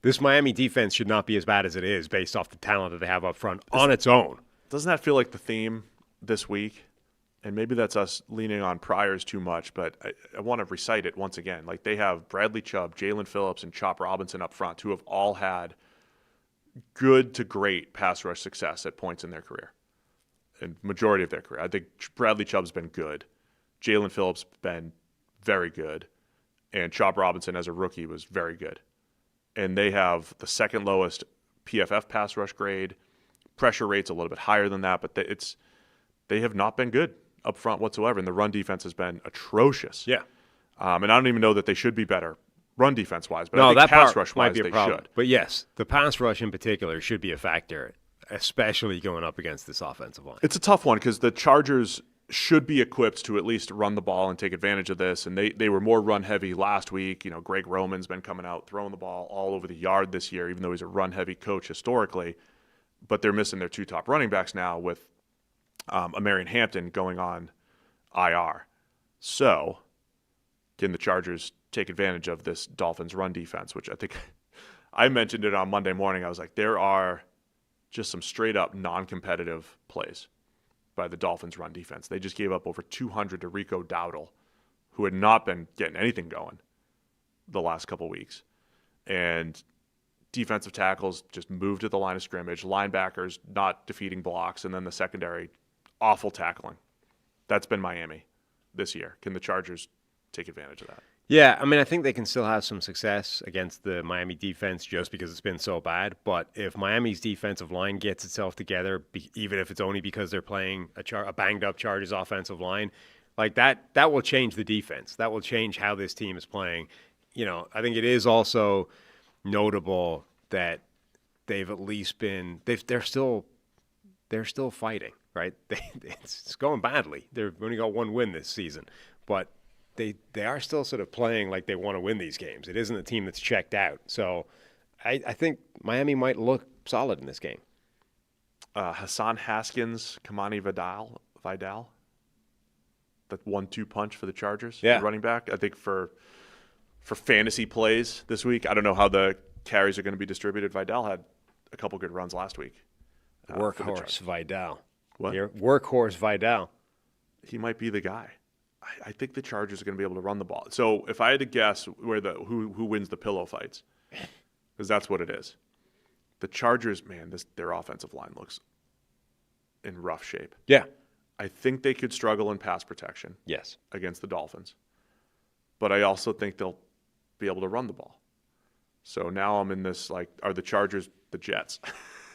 this Miami defense should not be as bad as it is based off the talent that they have up front on its own. Doesn't that feel like the theme this week? And maybe that's us leaning on priors too much, but I want to recite it once again. Like they have Bradley Chubb, Jalen Phillips, and Chop Robinson up front, who have all had good to great pass rush success at points in their career, and majority of their career. I think Bradley Chubb's been good. Jalen Phillips been very good. And Chop Robinson as a rookie was very good. And they have the second lowest PFF pass rush grade. Pressure rate's a little bit higher than that, but they have not been good up front whatsoever. And the run defense has been atrocious. Yeah. And I don't even know that they should be better run defense-wise, but No, I think that pass part rush-wise might be a they problem. should. But yes, the pass rush in particular should be a factor, especially going up against this offensive line. It's a tough one because the Chargers should be equipped to at least run the ball and take advantage of this. And they were more run-heavy last week. You know, Greg Roman's been coming out, throwing the ball all over the yard this year, even though he's a run-heavy coach historically. But they're missing their two top running backs now with Amarian Hampton going on IR. So can the Chargers take advantage of this Dolphins run defense, which I think I mentioned it on Monday morning. I was like, there are just some straight-up non-competitive plays by the Dolphins run defense. They just gave up over 200 to Rico Dowdle, who had not been getting anything going the last couple weeks. And defensive tackles just moved to the line of scrimmage, linebackers not defeating blocks, and then the secondary, awful tackling. That's been Miami this year. Can the Chargers take advantage of that? Yeah, I think they can still have some success against the Miami defense just because it's been so bad. But if Miami's defensive line gets itself together, even if it's only because they're playing a banged-up Chargers offensive line, like that will change the defense. That will change how this team is playing. You know, I think it is also notable that they've at least been they're still fighting, right? It's going badly. They've only got one win this season, but they are still sort of playing like they want to win these games. It isn't a team that's checked out. So I think Miami might look solid in this game. Hassan Haskins, Kamani Vidal, that 1-2 punch for the Chargers, Yeah. the running back. I think for fantasy plays this week, I don't know how the carries are going to be distributed. Vidal had a couple good runs last week. for the Workhorse Chargers. Vidal. What? Workhorse Vidal. He might be the guy. I think the Chargers are going to be able to run the ball. So if I had to guess who wins the pillow fights, because that's what it is. The Chargers, man, their offensive line looks in rough shape. Yeah. I think they could struggle in pass protection. Yes. Against the Dolphins. But I also think they'll be able to run the ball. So now I'm in this, like, are the Chargers the Jets?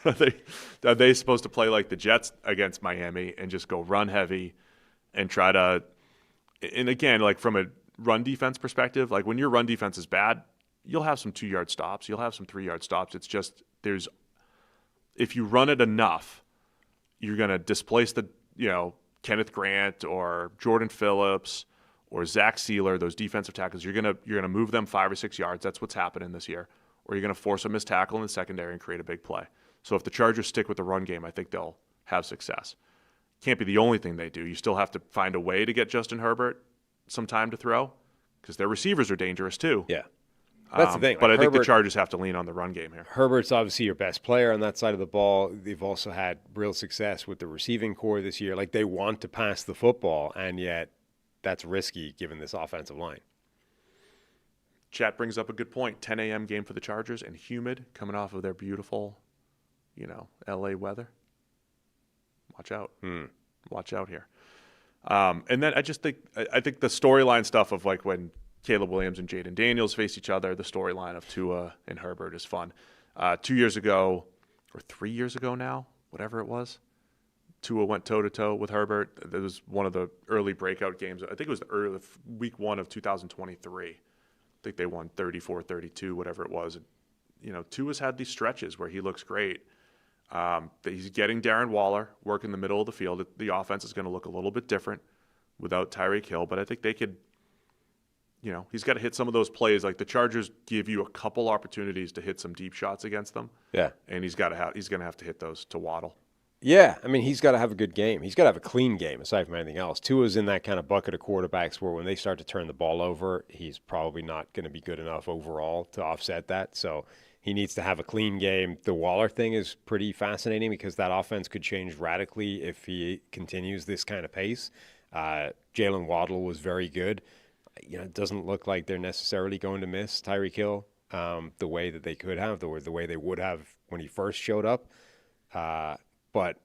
Are they supposed to play like the Jets against Miami and just go run heavy and try to – and again, like from a run defense perspective, like when your run defense is bad, you'll have some 2-yard stops. You'll have some 3-yard stops. It's just if you run it enough, you're going to displace Kenneth Grant or Jordan Phillips or Zach Sealer, those defensive tackles. You're gonna move them 5 or 6 yards. That's what's happening this year. Or you're going to force a missed tackle in the secondary and create a big play. So if the Chargers stick with the run game, I think they'll have success. Can't be the only thing they do. You still have to find a way to get Justin Herbert some time to throw because their receivers are dangerous too. Yeah. That's the thing. But I think the Chargers have to lean on the run game here. Herbert's obviously your best player on that side of the ball. They've also had real success with the receiving core this year. Like, they want to pass the football, and yet that's risky given this offensive line. Chat brings up a good point. 10 a.m. game for the Chargers and humid coming off of their beautiful, L.A. weather. Watch out. Watch out here. And then I think the storyline stuff of like when Caleb Williams and Jaden Daniels face each other, the storyline of Tua and Herbert is fun. 2 years ago, or 3 years ago now, whatever it was, Tua went toe-to-toe with Herbert. It was one of the early breakout games. I think it was the early week 1 of 2023. I think they won 34-32, whatever it was. Tua's had these stretches where he looks great. He's getting Darren Waller work in the middle of the field. The offense is going to look a little bit different without Tyreek Hill, but I think they could, he's got to hit some of those plays. Like the Chargers give you a couple opportunities to hit some deep shots against them. Yeah. And he's going to have to hit those to Waddle. Yeah, I mean, he's got to have a good game. He's got to have a clean game aside from anything else. Tua's in that kind of bucket of quarterbacks where when they start to turn the ball over, he's probably not going to be good enough overall to offset that. So he needs to have a clean game. The Waller thing is pretty fascinating because that offense could change radically if he continues this kind of pace. Jalen Waddle was very good. It doesn't look like they're necessarily going to miss Tyreek Hill the way that they could have, the way they would have when he first showed up. But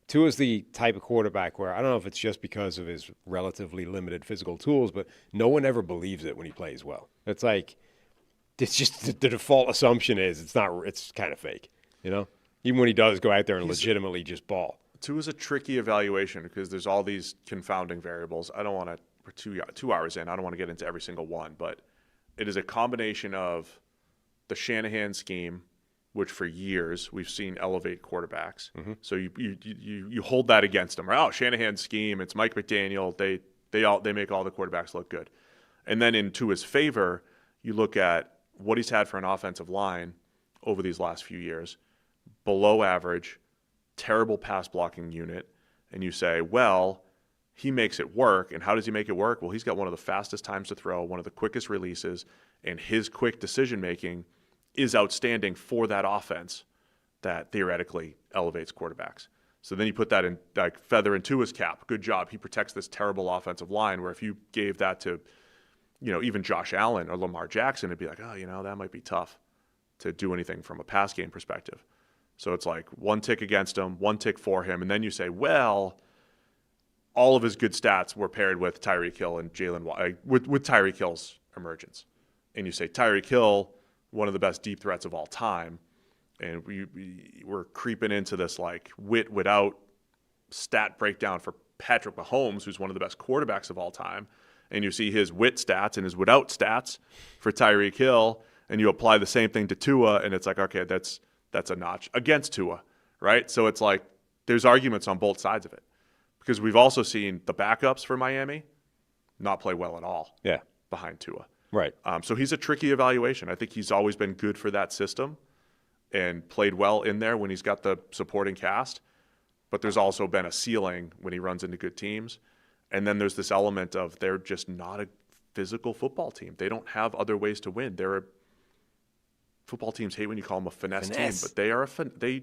Tua's the type of quarterback where I don't know if it's just because of his relatively limited physical tools, but no one ever believes it when he plays well. It's like it's just the default assumption is it's kind of fake, even when he does go out there and legitimately just ball. Tua's a tricky evaluation because there's all these confounding variables. I don't want to. We're 2 hours in. I don't want to get into every single one, but it is a combination of the Shanahan scheme, which for years we've seen elevate quarterbacks. Mm-hmm. So you hold that against them. Right? Oh, Shanahan's scheme. It's Mike McDaniel. They make all the quarterbacks look good. And then in Tua's favor, you look at what he's had for an offensive line over these last few years, below average, terrible pass blocking unit, and you say, well, he makes it work. And how does he make it work? Well, he's got one of the fastest times to throw, one of the quickest releases, and his quick decision-making is outstanding for that offense that theoretically elevates quarterbacks. So then you put that in, like, feather into his cap. Good job. He protects this terrible offensive line where if you gave that to, even Josh Allen or Lamar Jackson, it'd be like, that might be tough to do anything from a pass game perspective. So it's like one tick against him, one tick for him. And then you say, well, all of his good stats were paired with Tyreek Hill and Jalen Waddle, with Tyreek Hill's emergence. And you say Tyreek Hill, one of the best deep threats of all time, and we're creeping into this like without stat breakdown for Patrick Mahomes, who's one of the best quarterbacks of all time, and you see his wit stats and his without stats for Tyreek Hill, and you apply the same thing to Tua, and it's like, okay, that's a notch against Tua, right? So it's like there's arguments on both sides of it. Because we've also seen the backups for Miami not play well at all behind Tua. Right. So he's a tricky evaluation. I think he's always been good for that system and played well in there when he's got the supporting cast. But there's also been a ceiling when he runs into good teams. And then there's this element of they're just not a physical football team. They don't have other ways to win. Football teams hate when you call them a finesse team, but they are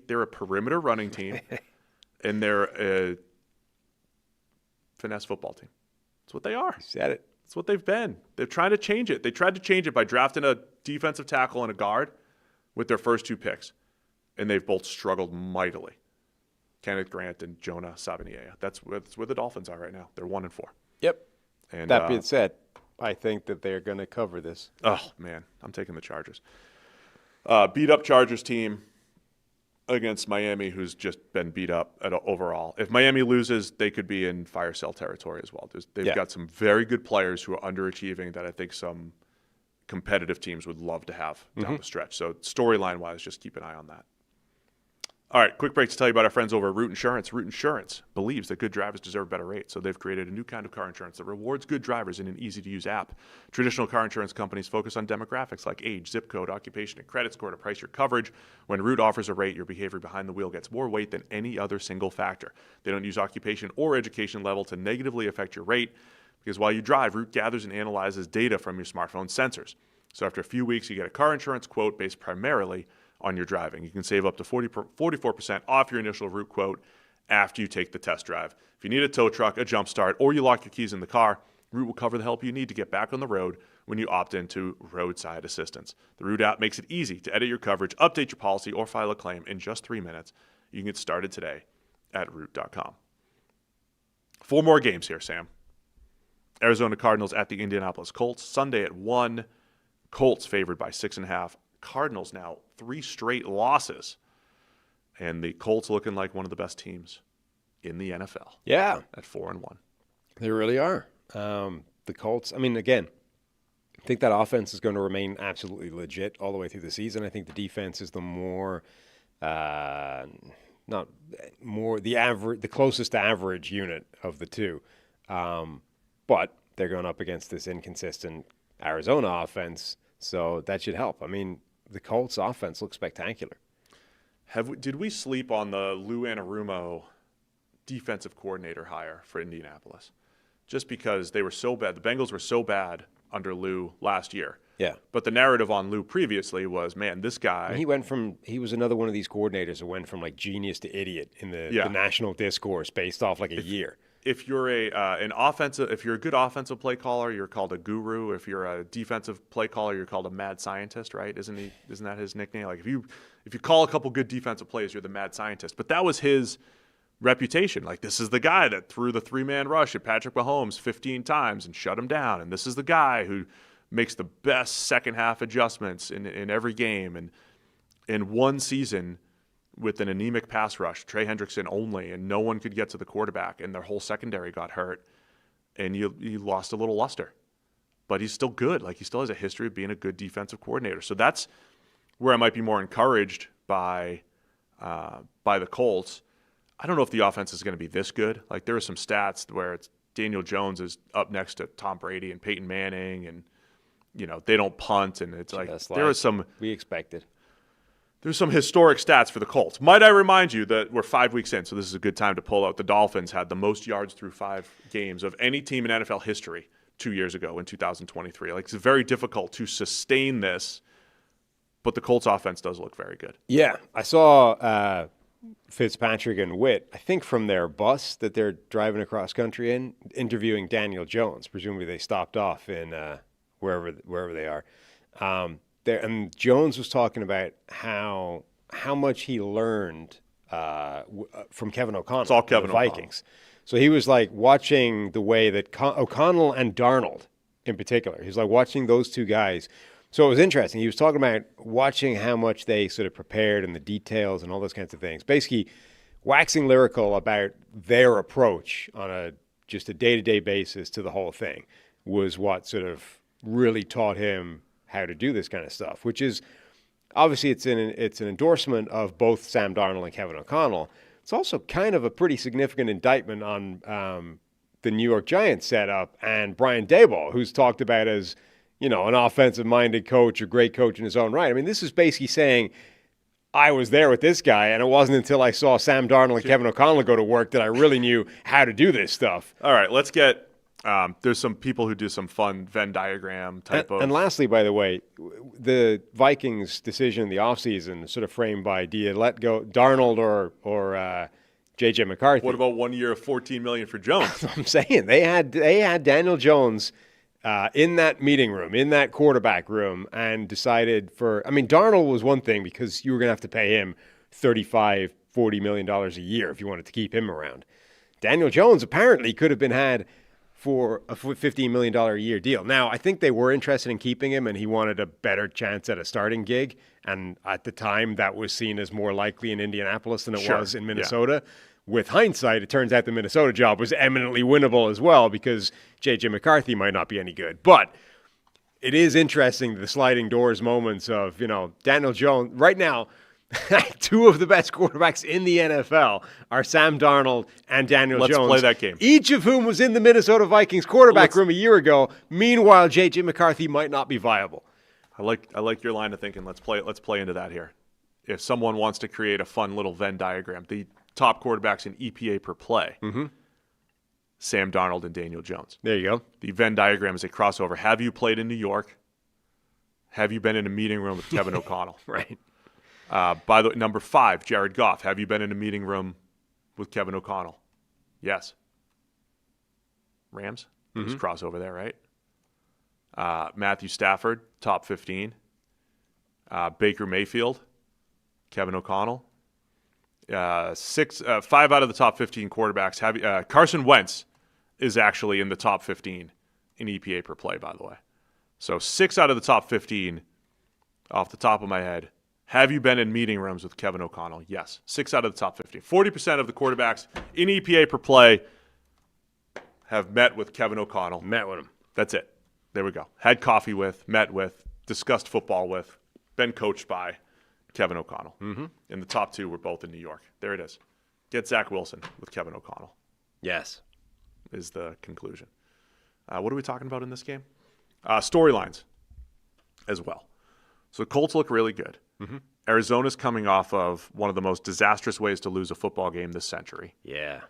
they're a perimeter running team, and they're a finesse football team. That's what they are. You said it. That's what they've been. They're trying to change it. They tried to change it by drafting a defensive tackle and a guard with their first 2 picks, and they've both struggled mightily. Kenneth Grant and Jonah Savinier. That's where the Dolphins are right now. They're 1-4. Yep. And that being said, I think that they're going to cover this. Oh, man. I'm taking the Chargers. Beat up Chargers team against Miami, who's just been beat up overall. If Miami loses, they could be in fire sale territory as well. They've got some very good players who are underachieving that I think some competitive teams would love to have down the stretch. So storyline-wise, just keep an eye on that. All right, quick break to tell you about our friends over at Root Insurance. Root Insurance believes that good drivers deserve better rates, so they've created a new kind of car insurance that rewards good drivers in an easy-to-use app. Traditional car insurance companies focus on demographics like age, zip code, occupation, and credit score to price your coverage. When Root offers a rate, your behavior behind the wheel gets more weight than any other single factor. They don't use occupation or education level to negatively affect your rate, because while you drive, Root gathers and analyzes data from your smartphone sensors. So after a few weeks, you get a car insurance quote based primarily on your driving. You can save up to 44% off your initial Root quote after you take the test drive. If you need a tow truck, a jump start, or you lock your keys in the car, Root will cover the help you need to get back on the road when you opt into roadside assistance. The Root app makes it easy to edit your coverage, update your policy, or file a claim in just 3 minutes. You can get started today at Root.com. 4 more games here, Sam. Arizona Cardinals at the Indianapolis Colts. Sunday at 1. Colts favored by 6.5. Cardinals now 3 straight losses. And the Colts looking like one of the best teams in the NFL. Yeah. At 4-1. They really are. The Colts, I mean, again, I think that offense is going to remain absolutely legit all the way through the season. I think the defense is the the closest to average unit of the two. But they're going up against this inconsistent Arizona offense, so that should help. I mean, the Colts offense looks spectacular. Did we sleep on the Lou Anarumo defensive coordinator hire for Indianapolis? Just because they were so bad. The Bengals were so bad under Lou last year. Yeah. But the narrative on Lou previously was, man, this guy. He was another one of these coordinators who went from like genius to idiot in the national discourse based off like a year. If you're if you're a good offensive play caller, you're called a guru. If you're a defensive play caller, you're called a mad scientist, right? Isn't that his nickname? Like if you call a couple good defensive plays, you're the mad scientist. But that was his reputation. Like, this is the guy that threw the 3-man rush at Patrick Mahomes 15 times and shut him down. And this is the guy who makes the best second half adjustments in every game. And in one season, with an anemic pass rush, Trey Hendrickson only, and no one could get to the quarterback, and their whole secondary got hurt, and you lost a little luster. But he's still good. Like, he still has a history of being a good defensive coordinator. So that's where I might be more encouraged by the Colts. I don't know if the offense is going to be this good. Like, there are some stats where it's Daniel Jones is up next to Tom Brady and Peyton Manning, and they don't punt, and it's like there is some we expected. There's some historic stats for the Colts. Might I remind you that we're 5 weeks in, so this is a good time to pull out. The Dolphins had the most yards through 5 games of any team in NFL history 2 years ago in 2023. Like, it's very difficult to sustain this, but the Colts offense does look very good. Yeah, I saw Fitzpatrick and Witt, I think from their bus that they're driving across country in, interviewing Daniel Jones. Presumably they stopped off in wherever they are. And Jones was talking about how much he learned from Kevin O'Connell. It's all Kevin the Vikings. So he was like watching the way that O'Connell and Darnold in particular. He was like watching those two guys. So it was interesting. He was talking about watching how much they sort of prepared and the details and all those kinds of things. Basically, waxing lyrical about their approach on just a day-to-day basis to the whole thing was what sort of really taught him how to do this kind of stuff, which is obviously it's an endorsement of both Sam Darnold and Kevin O'Connell. It's also kind of a pretty significant indictment on the New York Giants setup and Brian Daboll, who's talked about as an offensive-minded coach, a great coach in his own right. I mean, this is basically saying, I was there with this guy, and it wasn't until I saw Sam Darnold and Kevin O'Connell go to work that I really knew how to do this stuff. All right, let's get there's some people who do some fun Venn diagram type of. And lastly, by the way, the Vikings' decision in the offseason, sort of framed by, do you let go Darnold or J.J. McCarthy. What about 1 year of $14 million for Jones? I'm saying they had Daniel Jones in that meeting room, in that quarterback room, and decided Darnold was one thing because you were going to have to pay him $35-40 million a year if you wanted to keep him around. Daniel Jones apparently could have been had for a $15 million a year deal. Now, I think they were interested in keeping him, and he wanted a better chance at a starting gig. And at the time, that was seen as more likely in Indianapolis than it was in Minnesota. Yeah. With hindsight, it turns out the Minnesota job was eminently winnable as well because J.J. McCarthy might not be any good. But it is interesting, the sliding doors moments of, Daniel Jones. Right now, two of the best quarterbacks in the NFL are Sam Darnold and Daniel Jones. Let's play that game. Each of whom was in the Minnesota Vikings quarterback room a year ago. Meanwhile, J.J. McCarthy might not be viable. I like your line of thinking. Let's play into that here. If someone wants to create a fun little Venn diagram, the top quarterbacks in EPA per play, Sam Darnold and Daniel Jones. There you go. The Venn diagram is a crossover. Have you played in New York? Have you been in a meeting room with Kevin O'Connell? Right. By the way, number 5, Jared Goff. Have you been in a meeting room with Kevin O'Connell? Yes. Rams? There's crossover there, right? Matthew Stafford, top 15. Baker Mayfield, Kevin O'Connell. 5 out of the top 15 quarterbacks. Carson Wentz is actually in the top 15 in EPA per play, by the way. So 6 out of the top 15, off the top of my head. Have you been in meeting rooms with Kevin O'Connell? Yes. 6 out of the top 15. 40% of the quarterbacks in EPA per play have met with Kevin O'Connell. Met with him. That's it. There we go. Had coffee with, met with, discussed football with, been coached by Kevin O'Connell. And the top 2 were both in New York. There it is. Get Zach Wilson with Kevin O'Connell. Yes. Is the conclusion. What are we talking about in this game? Storylines as well. So the Colts look really good. Arizona's coming off of one of the most disastrous ways to lose a football game this century. Yeah.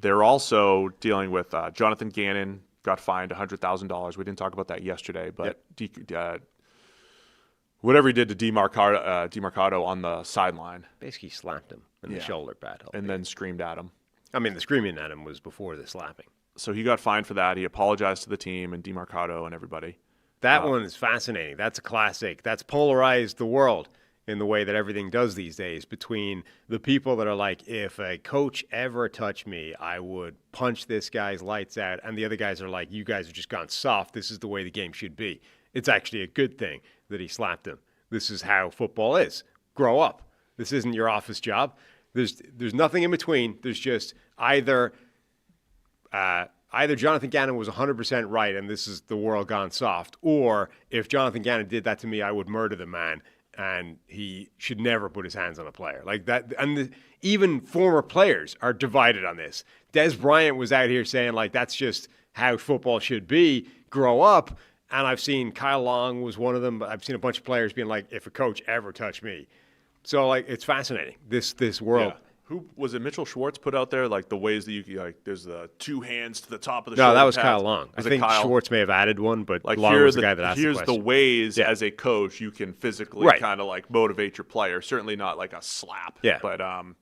They're also dealing with Jonathan Gannon got fined $100,000. We didn't talk about that yesterday, but whatever he did to DeMarcado on the sideline. Basically slapped him in the shoulder pad. And then screamed at him. I mean, the screaming at him was before the slapping. So he got fined for that. He apologized to the team and DeMarcado and everybody. That one is fascinating. That's a classic. That's polarized the world in the way that everything does these days between the people that are like, if a coach ever touched me, I would punch this guy's lights out. And the other guys are like, you guys have just gone soft. This is the way the game should be. It's actually a good thing that he slapped him. This is how football is. Grow up. This isn't your office job. There's nothing in between. There's just either Jonathan Gannon was 100% right and this is the world gone soft, or if Jonathan Gannon did that to me, I would murder the man, and he should never put his hands on a player like that. And even former players are divided on this. Des Bryant was out here saying like that's just how football should be. Grow up. And I've seen Kyle Long was one of them, but I've seen a bunch of players being like, if a coach ever touched me. So like it's fascinating, this world. Yeah. Who was it? Mitchell Schwartz put out there like the ways that you like. There's the 2 hands to the top of the shoulder. No, that was pads. Kyle Long. I think Schwartz may have added one, but like Long was the guy that asked the question. Here's the ways as a coach you can physically kind of like motivate your player. Certainly not like a slap. Yeah. But and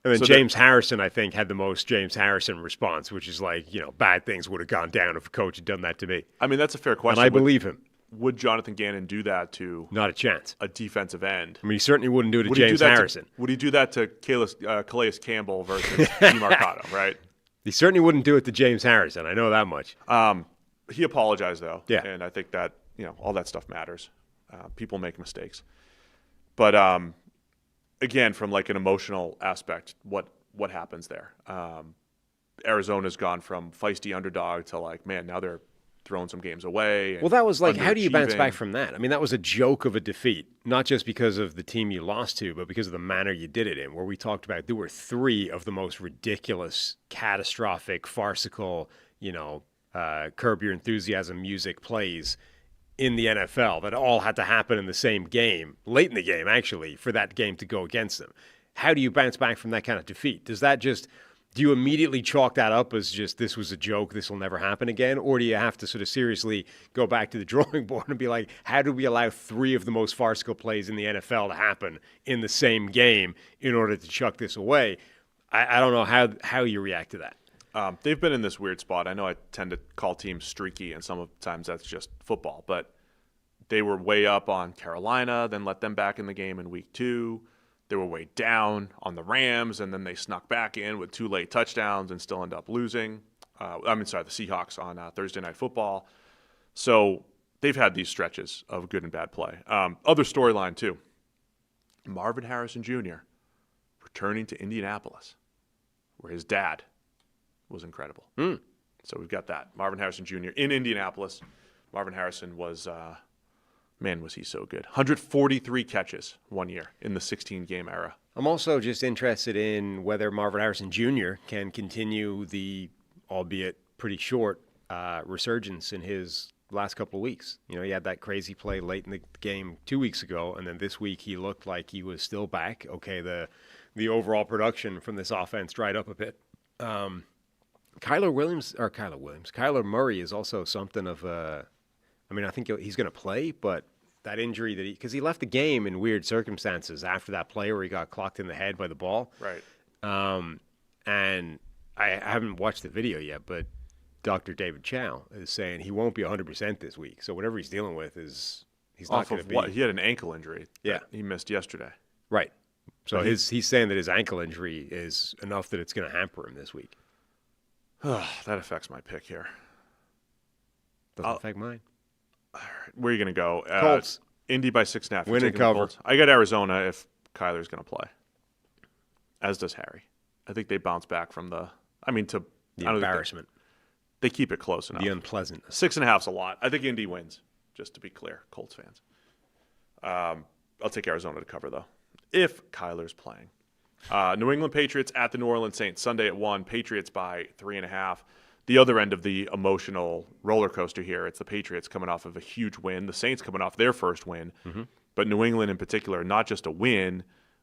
then James Harrison, I think, had the most James Harrison response, which is like, bad things would have gone down if a coach had done that to me. I mean, that's a fair question. And I believe him. Would Jonathan Gannon do that to not a chance a defensive end? I mean, he certainly wouldn't do it to James Harrison. Would he do that to Calais Campbell versus DeMarcado, right? He certainly wouldn't do it to James Harrison. I know that much. He apologized, though. Yeah. And I think that, all that stuff matters. People make mistakes. But, again, from like an emotional aspect, what happens there? Arizona's gone from feisty underdog to like, man, now they're throwing some games away. Well, that was like, how do you bounce back from that? I mean, that was a joke of a defeat, not just because of the team you lost to, but because of the manner you did it in, where we talked about there were 3 of the most ridiculous, catastrophic, farcical, Curb Your Enthusiasm music plays in the NFL that all had to happen in the same game, late in the game, actually, for that game to go against them. How do you bounce back from that kind of defeat? Do you immediately chalk that up as just this was a joke, this will never happen again? Or do you have to sort of seriously go back to the drawing board and be like, how do we allow 3 of the most farcical plays in the NFL to happen in the same game in order to chuck this away? I don't know how you react to that. They've been in this weird spot. I know I tend to call teams streaky, and sometimes that's just football. But they were way up on Carolina, then let them back in the game in week 2. They were way down on the Rams, and then they snuck back in with 2 late touchdowns and still end up losing. The Seahawks on Thursday Night Football. So they've had these stretches of good and bad play. Other storyline, too. Marvin Harrison Jr. returning to Indianapolis, where his dad was incredible. So we've got that. Marvin Harrison Jr. in Indianapolis. Marvin Harrison was, was he so good. 143 catches one year in the 16-game era. I'm also just interested in whether Marvin Harrison Jr. can continue the, albeit pretty short, resurgence in his last couple of weeks. You know, he had that crazy play late in the game 2 weeks ago, and then this week he looked like he was still back. Okay, the overall production from this offense dried up a bit. Kyler Murray is also something of a, I think he's going to play, but that injury because he left the game in weird circumstances after that play where he got clocked in the head by the ball. Right. And I haven't watched the video yet, but Dr. David Chow is saying he won't be 100% this week. So whatever he's dealing with he's not going to be. What? He had an ankle injury that he missed yesterday. Right. So he's saying that his ankle injury is enough that it's going to hamper him this week. That affects my pick here. Doesn't affect mine. All right, where are you going to go? Colts. Indy by 6.5. Win and cover. I got Arizona if Kyler's going to play. As does Harry. I think they bounce back from the embarrassment. They keep it close enough. The unpleasantness. 6.5's a lot. I think Indy wins, just to be clear, Colts fans. I'll take Arizona to cover, though, if Kyler's playing. New England Patriots at the New Orleans Saints, Sunday at 1. Patriots by 3.5. The other end of the emotional roller coaster here, it's the Patriots coming off of a huge win. The Saints coming off their first win. Mm-hmm. But New England in particular, not just a win,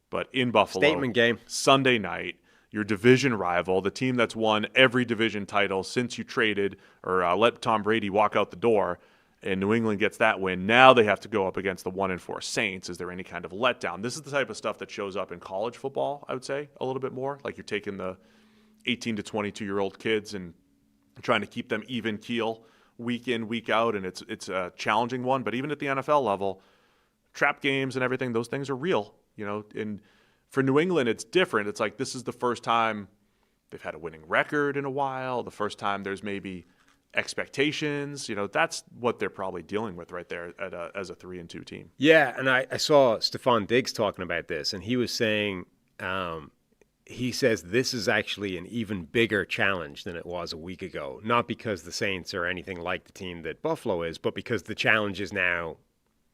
but in Buffalo. Statement game. Sunday night. Your division rival, the team that's won every division title since you traded or let Tom Brady walk out the door, and New England gets that win. Now they have to go up against the 1-4 Saints. Is there any kind of letdown? This is the type of stuff that shows up in college football, I would say, a little bit more. Like you're taking the 18 to 22-year-old kids and trying to keep them even keel week in, week out, and it's a challenging one. But even at the NFL level, trap games and everything, those things are real, and for New England, it's different. It's like this is the first time they've had a winning record in a while, the first time there's maybe expectations. That's what they're probably dealing with right there as a 3-2 team. Yeah, and I saw Stephon Diggs talking about this, and he was saying he says this is actually an even bigger challenge than it was a week ago, not because the Saints are anything like the team that Buffalo is, but because the challenge is now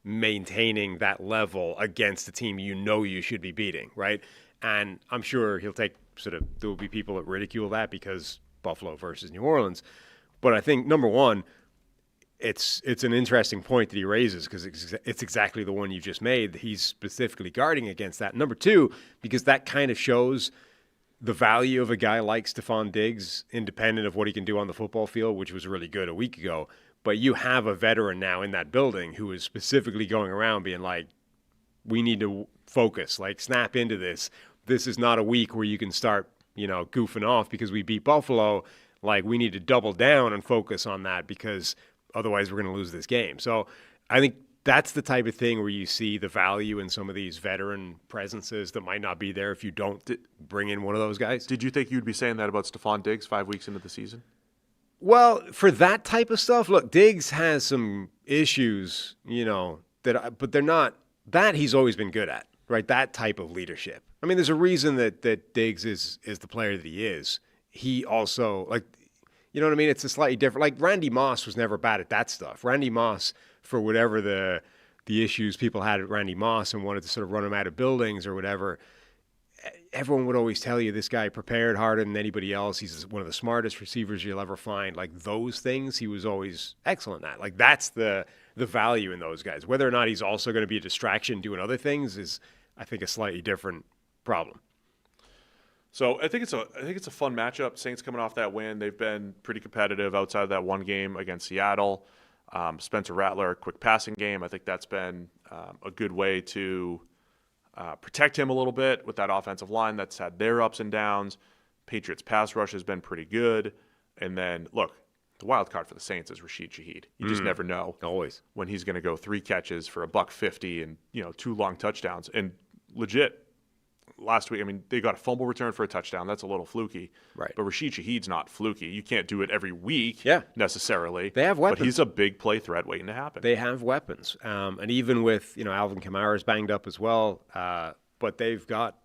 maintaining that level against the team you should be beating, right? And I'm sure he'll take there will be people that ridicule that because Buffalo versus New Orleans. But I think, number one, it's an interesting point that he raises because it's exactly the one you just made. He's specifically guarding against that. Number two, because that kind of shows the value of a guy like Stephon Diggs, independent of what he can do on the football field, which was really good a week ago. But you have a veteran now in that building who is specifically going around being like, we need to focus, like snap into this. This is not a week where you can start, goofing off because we beat Buffalo. Like we need to double down and focus on that because otherwise we're going to lose this game. So I think that's the type of thing where you see the value in some of these veteran presences that might not be there if you don't bring in one of those guys. Did you think you'd be saying that about Stephon Diggs 5 weeks into the season? Well, for that type of stuff, look, Diggs has some issues, but they're not that he's always been good at, right? That type of leadership. I mean, there's a reason that Diggs is the player that he is. He also, you know what I mean? It's a slightly different. Like Randy Moss was never bad at that stuff. Randy Moss, for whatever the issues people had at Randy Moss and wanted to sort of run him out of buildings or whatever, everyone would always tell you this guy prepared harder than anybody else. He's one of the smartest receivers you'll ever find. Like those things he was always excellent at. Like that's the value in those guys. Whether or not he's also going to be a distraction doing other things is, I think, a slightly different problem. So I think it's a fun matchup. Saints coming off that win. They've been pretty competitive outside of that one game against Seattle. Spencer Rattler, quick passing game. I think that's been a good way to protect him a little bit with that offensive line that's had their ups and downs. Patriots pass rush has been pretty good. And then, look, the wild card for the Saints is Rashid Shaheed. You just never know Always. when he's going to go 3 catches for $150 and 2 long touchdowns. And legit, last week, I mean, they got a fumble return for a touchdown. That's a little fluky. Right. But Rashid Shaheed's not fluky. You can't do it every week necessarily. They have weapons. But he's a big play threat waiting to happen. They have weapons. And even with, Alvin Kamara's banged up as well, but they've got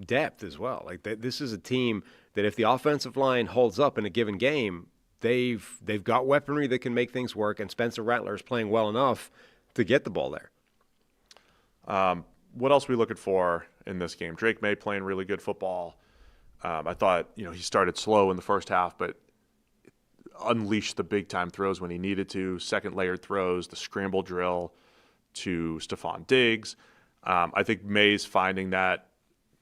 depth as well. Like this is a team that if the offensive line holds up in a given game, they've got weaponry that can make things work, and Spencer Rattler is playing well enough to get the ball there. What else are we looking for in this game? Drake May playing really good football. I thought, he started slow in the first half, but unleashed the big-time throws when he needed to, second-layered throws, the scramble drill to Stephon Diggs. I think May's finding that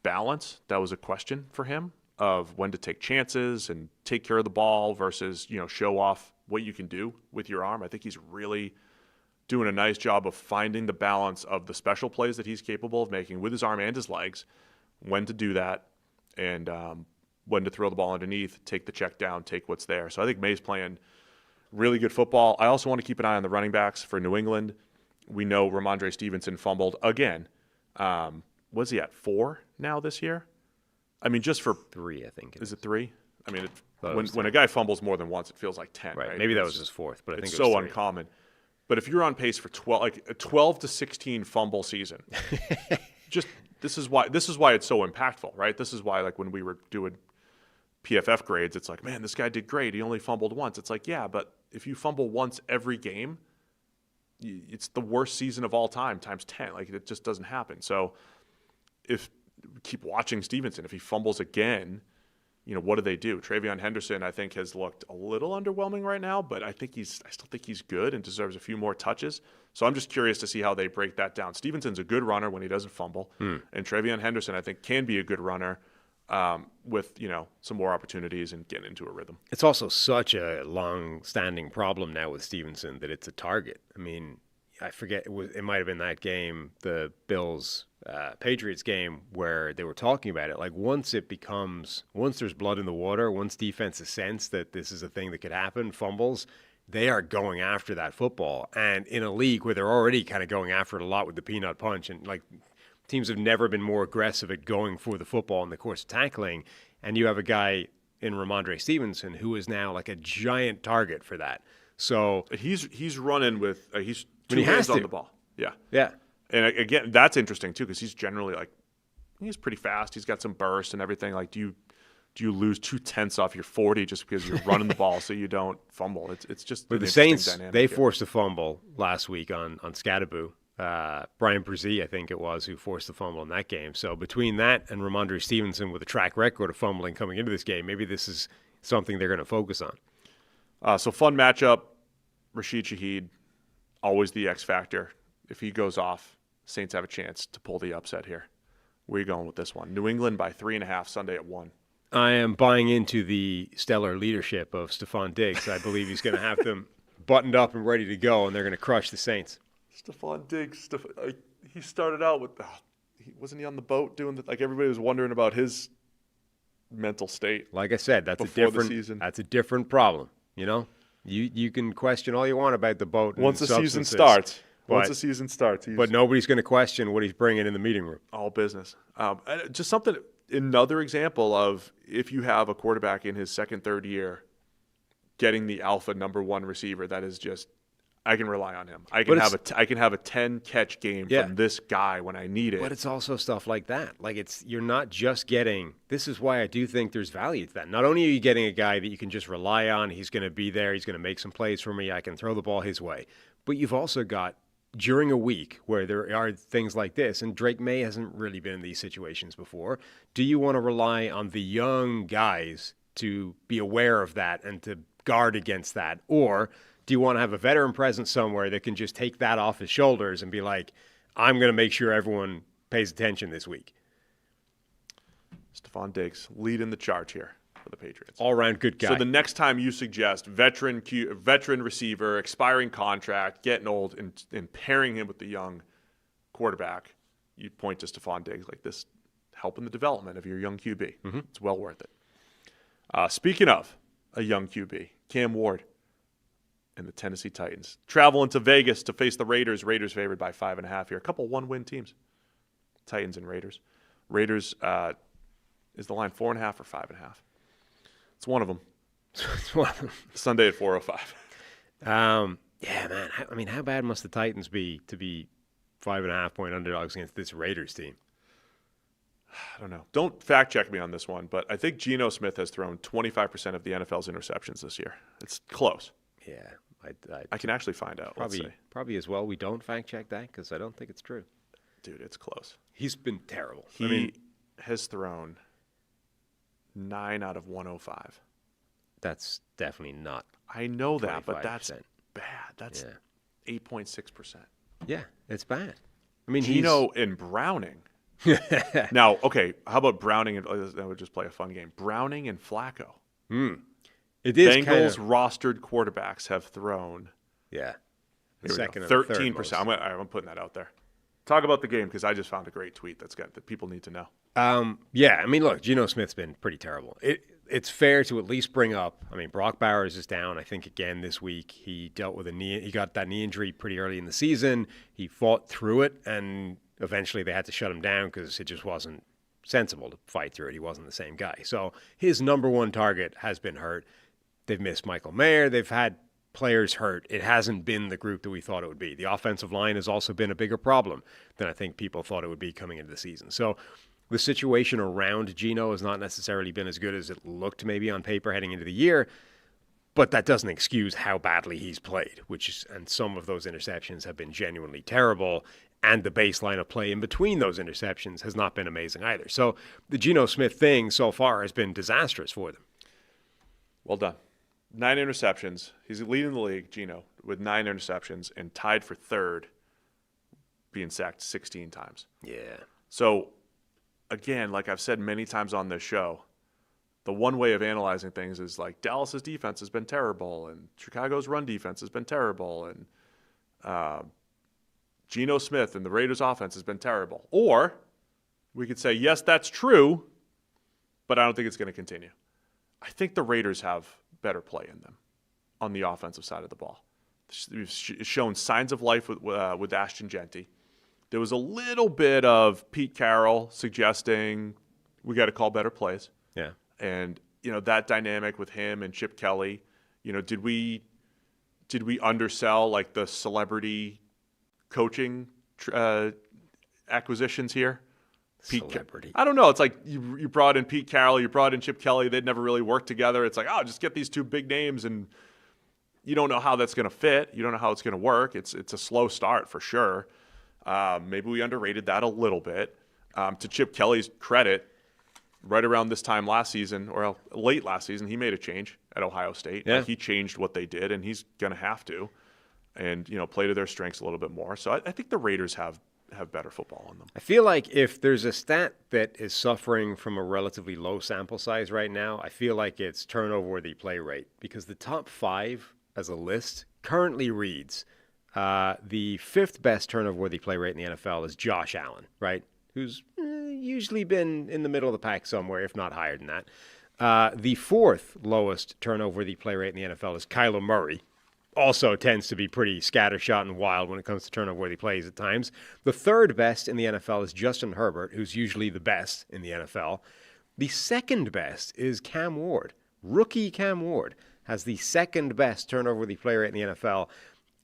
balance. That was a question for him of when to take chances and take care of the ball versus, show off what you can do with your arm. I think he's really doing a nice job of finding the balance of the special plays that he's capable of making with his arm and his legs, when to do that, and when to throw the ball underneath, take the check down, take what's there. So I think May's playing really good football. I also want to keep an eye on the running backs for New England. We know Ramondre Stevenson fumbled again. Was he at 4 now this year? I mean, just for 3, I think. Is it 3? I mean, When a guy fumbles more than once, it feels like 10. Right. Right? Maybe that was his 4th, but I think it's it was so 3. uncommon. But if you're on pace for 12, like a 12 to 16 fumble season, this is why it's so impactful, right? This is why, like, when we were doing PFF grades, it's like, man, this guy did great. He only fumbled once. It's like, yeah, but if you fumble once every game, it's the worst season of all time times 10. Like, it just doesn't happen. So if keep watching Stevenson, if he fumbles again, what do they do? Travion Henderson, I think, has looked a little underwhelming right now, but I still think he's good and deserves a few more touches. So I'm just curious to see how they break that down. Stevenson's a good runner when he doesn't fumble, and Travion Henderson, I think, can be a good runner with some more opportunities and getting into a rhythm. It's also such a long-standing problem now with Stevenson that it's a target. I mean, I forget, it might have been that game, the Bills Patriots game, where they were talking about it. Like, once there's blood in the water, once defenses sense that this is a thing that could happen, fumbles, they are going after that football. And in a league where they're already kind of going after it a lot with the peanut punch, and like teams have never been more aggressive at going for the football in the course of tackling, and you have a guy in Ramondre Stevenson who is now like a giant target for that. So he's running with he's 2 hands on the ball. Yeah. And again, that's interesting too, because he's generally he's pretty fast. He's got some burst and everything. Like, do you lose 2/10 off your 40 just because you're running the ball so you don't fumble? It's just. But the Saints, they forced a fumble last week on Scadaboo. Brian Brzee, I think it was, who forced the fumble in that game. So between that and Ramondre Stevenson with a track record of fumbling coming into this game, maybe this is something they're going to focus on. So fun matchup. Rashid Shaheed, always the X factor. If he goes off, Saints have a chance to pull the upset here. Where are you going with this one? New England by 3.5 Sunday at 1. I am buying into the stellar leadership of Stephon Diggs. I believe he's going to have them buttoned up and ready to go, and they're going to crush the Saints. Stephon Diggs, he started out with wasn't he on the boat doing the, like, everybody was wondering about his mental state. Like I said, that's a different problem. You can question all you want about the boat once the season starts. But nobody's going to question what he's bringing in the meeting room. All business. Just something. Another example of if you have a quarterback in his second, third year, getting the alpha number 1 receiver that is just, I can rely on him. I can have a 10 catch game from this guy when I need it. But it's also stuff like that. Like, you're not just getting. This is why I do think there's value to that. Not only are you getting a guy that you can just rely on, he's going to be there, he's going to make some plays for me, I can throw the ball his way. But you've also got, during a week where there are things like this, and Drake May hasn't really been in these situations before, do you want to rely on the young guys to be aware of that and to guard against that? Or do you want to have a veteran presence somewhere that can just take that off his shoulders and be like, I'm going to make sure everyone pays attention this week? Stephon Diggs leading the charge here for the Patriots. All-around good guy. So the next time you suggest veteran receiver, expiring contract, getting old, and pairing him with the young quarterback, you point to Stephon Diggs like this, helping the development of your young QB. Mm-hmm. It's well worth it. Speaking of a young QB, Cam Ward and the Tennessee Titans traveling to Vegas to face the Raiders. Raiders favored by 5.5 here. A couple one-win teams, Titans and Raiders. Raiders, is the line 4.5 or 5.5? It's one of them. It's one of them. Sunday at 4:05. Yeah, man. I mean, how bad must the Titans be to be 5.5-point underdogs against this Raiders team? I don't know. Don't fact check me on this one, but I think Geno Smith has thrown 25% of the NFL's interceptions this year. It's close. Yeah. I can actually find out. Probably as well we don't fact check that because I don't think it's true. Dude, it's close. He's been terrible. He has thrown 9 out of 105. That's definitely not. I know that, but that's bad. That's 8.6%. Yeah, it's bad. I mean, Geno and Browning. Now, okay, how about Browning? That would just play a fun game. Browning and Flacco. It is Bengals rostered quarterbacks have thrown. Yeah. The second 13%. I'm putting that out there. Talk about the game because I just found a great tweet that people need to know. Yeah, I mean, look, Geno Smith's been pretty terrible. It's fair to at least bring up, I mean, Brock Bowers is down, I think, again this week. He dealt with he got that knee injury pretty early in the season. He fought through it, and eventually they had to shut him down because it just wasn't sensible to fight through it. He wasn't the same guy. So his number one target has been hurt. They've missed Michael Mayer. They've had players hurt. It hasn't been the group that we thought it would be. The offensive line has also been a bigger problem than I think people thought it would be coming into the season. So the situation around Geno has not necessarily been as good as it looked maybe on paper heading into the year, but that doesn't excuse how badly he's played, and some of those interceptions have been genuinely terrible, and the baseline of play in between those interceptions has not been amazing either. So the Geno Smith thing so far has been disastrous for them. Well done. 9 interceptions. He's leading the league, Geno, with 9 interceptions and tied for third, being sacked 16 times. Yeah. So, again, like I've said many times on this show, the one way of analyzing things is like Dallas's defense has been terrible and Chicago's run defense has been terrible and Geno Smith and the Raiders offense has been terrible. Or we could say, yes, that's true, but I don't think it's going to continue. I think the Raiders have better play in them on the offensive side of the ball. We've shown signs of life with Ashton Genty. There was a little bit of Pete Carroll suggesting we got to call better plays. Yeah. And, that dynamic with him and Chip Kelly, did we undersell like the celebrity coaching acquisitions here? Celebrity. I don't know. It's like you brought in Pete Carroll, you brought in Chip Kelly. They'd never really worked together. It's like, just get these two big names, and you don't know how that's going to fit. You don't know how it's going to work. It's a slow start for sure. Maybe we underrated that a little bit. To Chip Kelly's credit, right around this time last season, or late last season, he made a change at Ohio State. Yeah. He changed what they did, and he's going to have to, and play to their strengths a little bit more. So I think the Raiders have better football on them. I feel like if there's a stat that is suffering from a relatively low sample size right now, I feel like it's turnover-worthy play rate, because the top 5 as a list currently reads the 5th best turnover-worthy play rate in the NFL is Josh Allen, right? Who's usually been in the middle of the pack somewhere, if not higher than that. The 4th lowest turnover-worthy play rate in the NFL is Kyler Murray. Also tends to be pretty scattershot and wild when it comes to turnover-worthy plays at times. The 3rd best in the NFL is Justin Herbert, who's usually the best in the NFL. The 2nd best is Cam Ward. Rookie Cam Ward has the 2nd best turnover-worthy play rate in the NFL.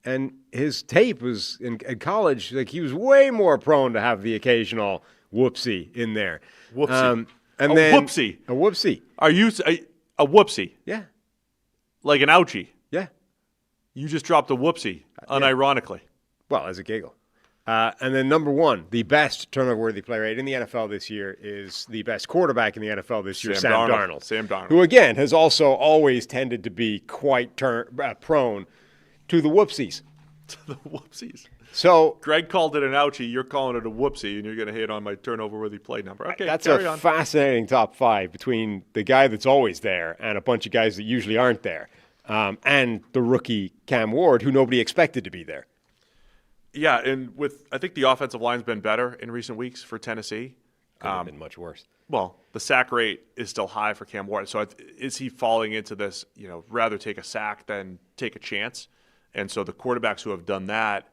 And his tape was in college, like he was way more prone to have the occasional whoopsie in there. Whoopsie. Whoopsie. A whoopsie. Are you a whoopsie? Yeah. Like an ouchie? Yeah. You just dropped a whoopsie, unironically. Well, as a giggle. And then number 1, the best turnover-worthy play rate in the NFL this year is the best quarterback in the NFL this year, Sam Darnold. Sam Darnold. Who, again, has also always tended to be quite prone to the whoopsies. The whoopsies. So Greg called it an ouchie. You're calling it a whoopsie, and you're going to hit on my turnover-worthy play number. Okay, that's carry a on. fascinating top 5 between the guy that's always there and a bunch of guys that usually aren't there. And the rookie Cam Ward, who nobody expected to be there. Yeah, and I think the offensive line's been better in recent weeks for Tennessee. Could have been much worse. Well, the sack rate is still high for Cam Ward. So is he falling into this, rather take a sack than take a chance? And so the quarterbacks who have done that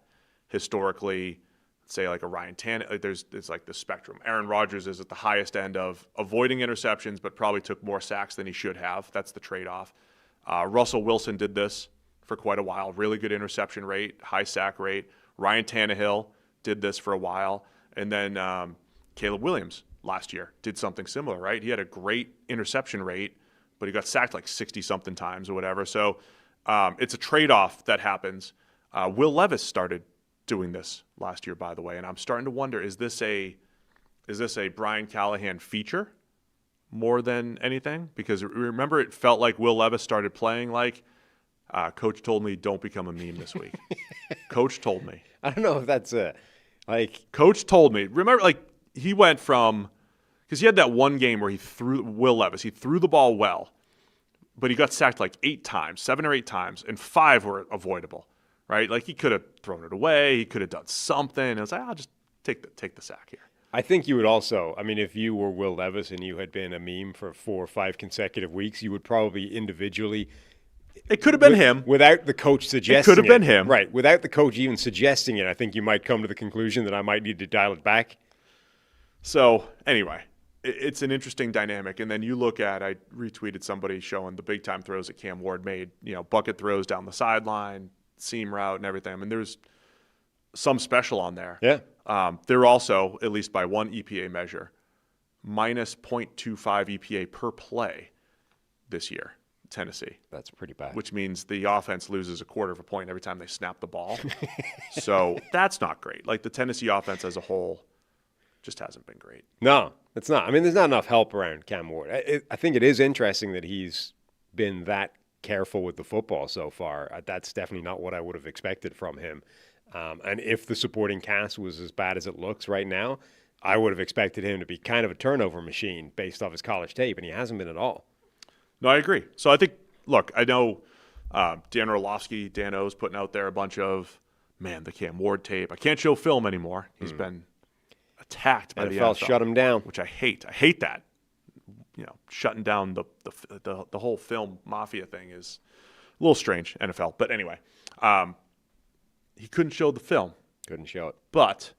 historically, say like a Ryan Tannehill, it's like the spectrum. Aaron Rodgers is at the highest end of avoiding interceptions, but probably took more sacks than he should have. That's the trade-off. Russell Wilson did this for quite a while. Really good interception rate, high sack rate. Ryan Tannehill did this for a while. And then Caleb Williams last year did something similar, right? He had a great interception rate, but he got sacked like 60-something times or whatever. So it's a trade-off that happens. Will Levis started doing this last year, by the way, and I'm starting to wonder, is this a Brian Callahan feature more than anything? Because remember, it felt like Will Levis started playing like, Coach told me don't become a meme this week. Coach told me. I don't know if that's Coach told me. Remember, like, he went from, because he had that one game where he threw the ball well, but he got sacked like 7 or 8 times, and 5 were avoidable, right? Like, he could have thrown it away. He could have done something. And I was like, I'll just take the sack here. I think you would also, if you were Will Levis and you had been a meme for 4 or 5 consecutive weeks, you would probably individually. It could have been him. Without the coach suggesting it. It could have been him. Right. Without the coach even suggesting it, I think you might come to the conclusion that I might need to dial it back. So, anyway, it's an interesting dynamic. And then you look at, I retweeted somebody showing the big-time throws that Cam Ward made, bucket throws down the sideline, seam route and everything. I mean, there's some special on there. Yeah. They're also, at least by one EPA measure, minus 0.25 EPA per play this year, Tennessee. That's pretty bad. Which means the offense loses a quarter of a point every time they snap the ball. So that's not great. Like, the Tennessee offense as a whole just hasn't been great. No, it's not. There's not enough help around Cam Ward. I think it is interesting that he's been that careful with the football so far. That's definitely not what I would have expected from him. And if the supporting cast was as bad as it looks right now, I would have expected him to be kind of a turnover machine based off his college tape, and he hasn't been at all. No, I agree. So I think, look, I know Dan Orlovsky, Dan O's putting out there a bunch of, the Cam Ward tape. I can't show film anymore. He's been attacked by the NFL. Shut him down. Which I hate. I hate that. Shutting down the whole film mafia thing is a little strange, NFL. But anyway, he couldn't show the film. Couldn't show it. But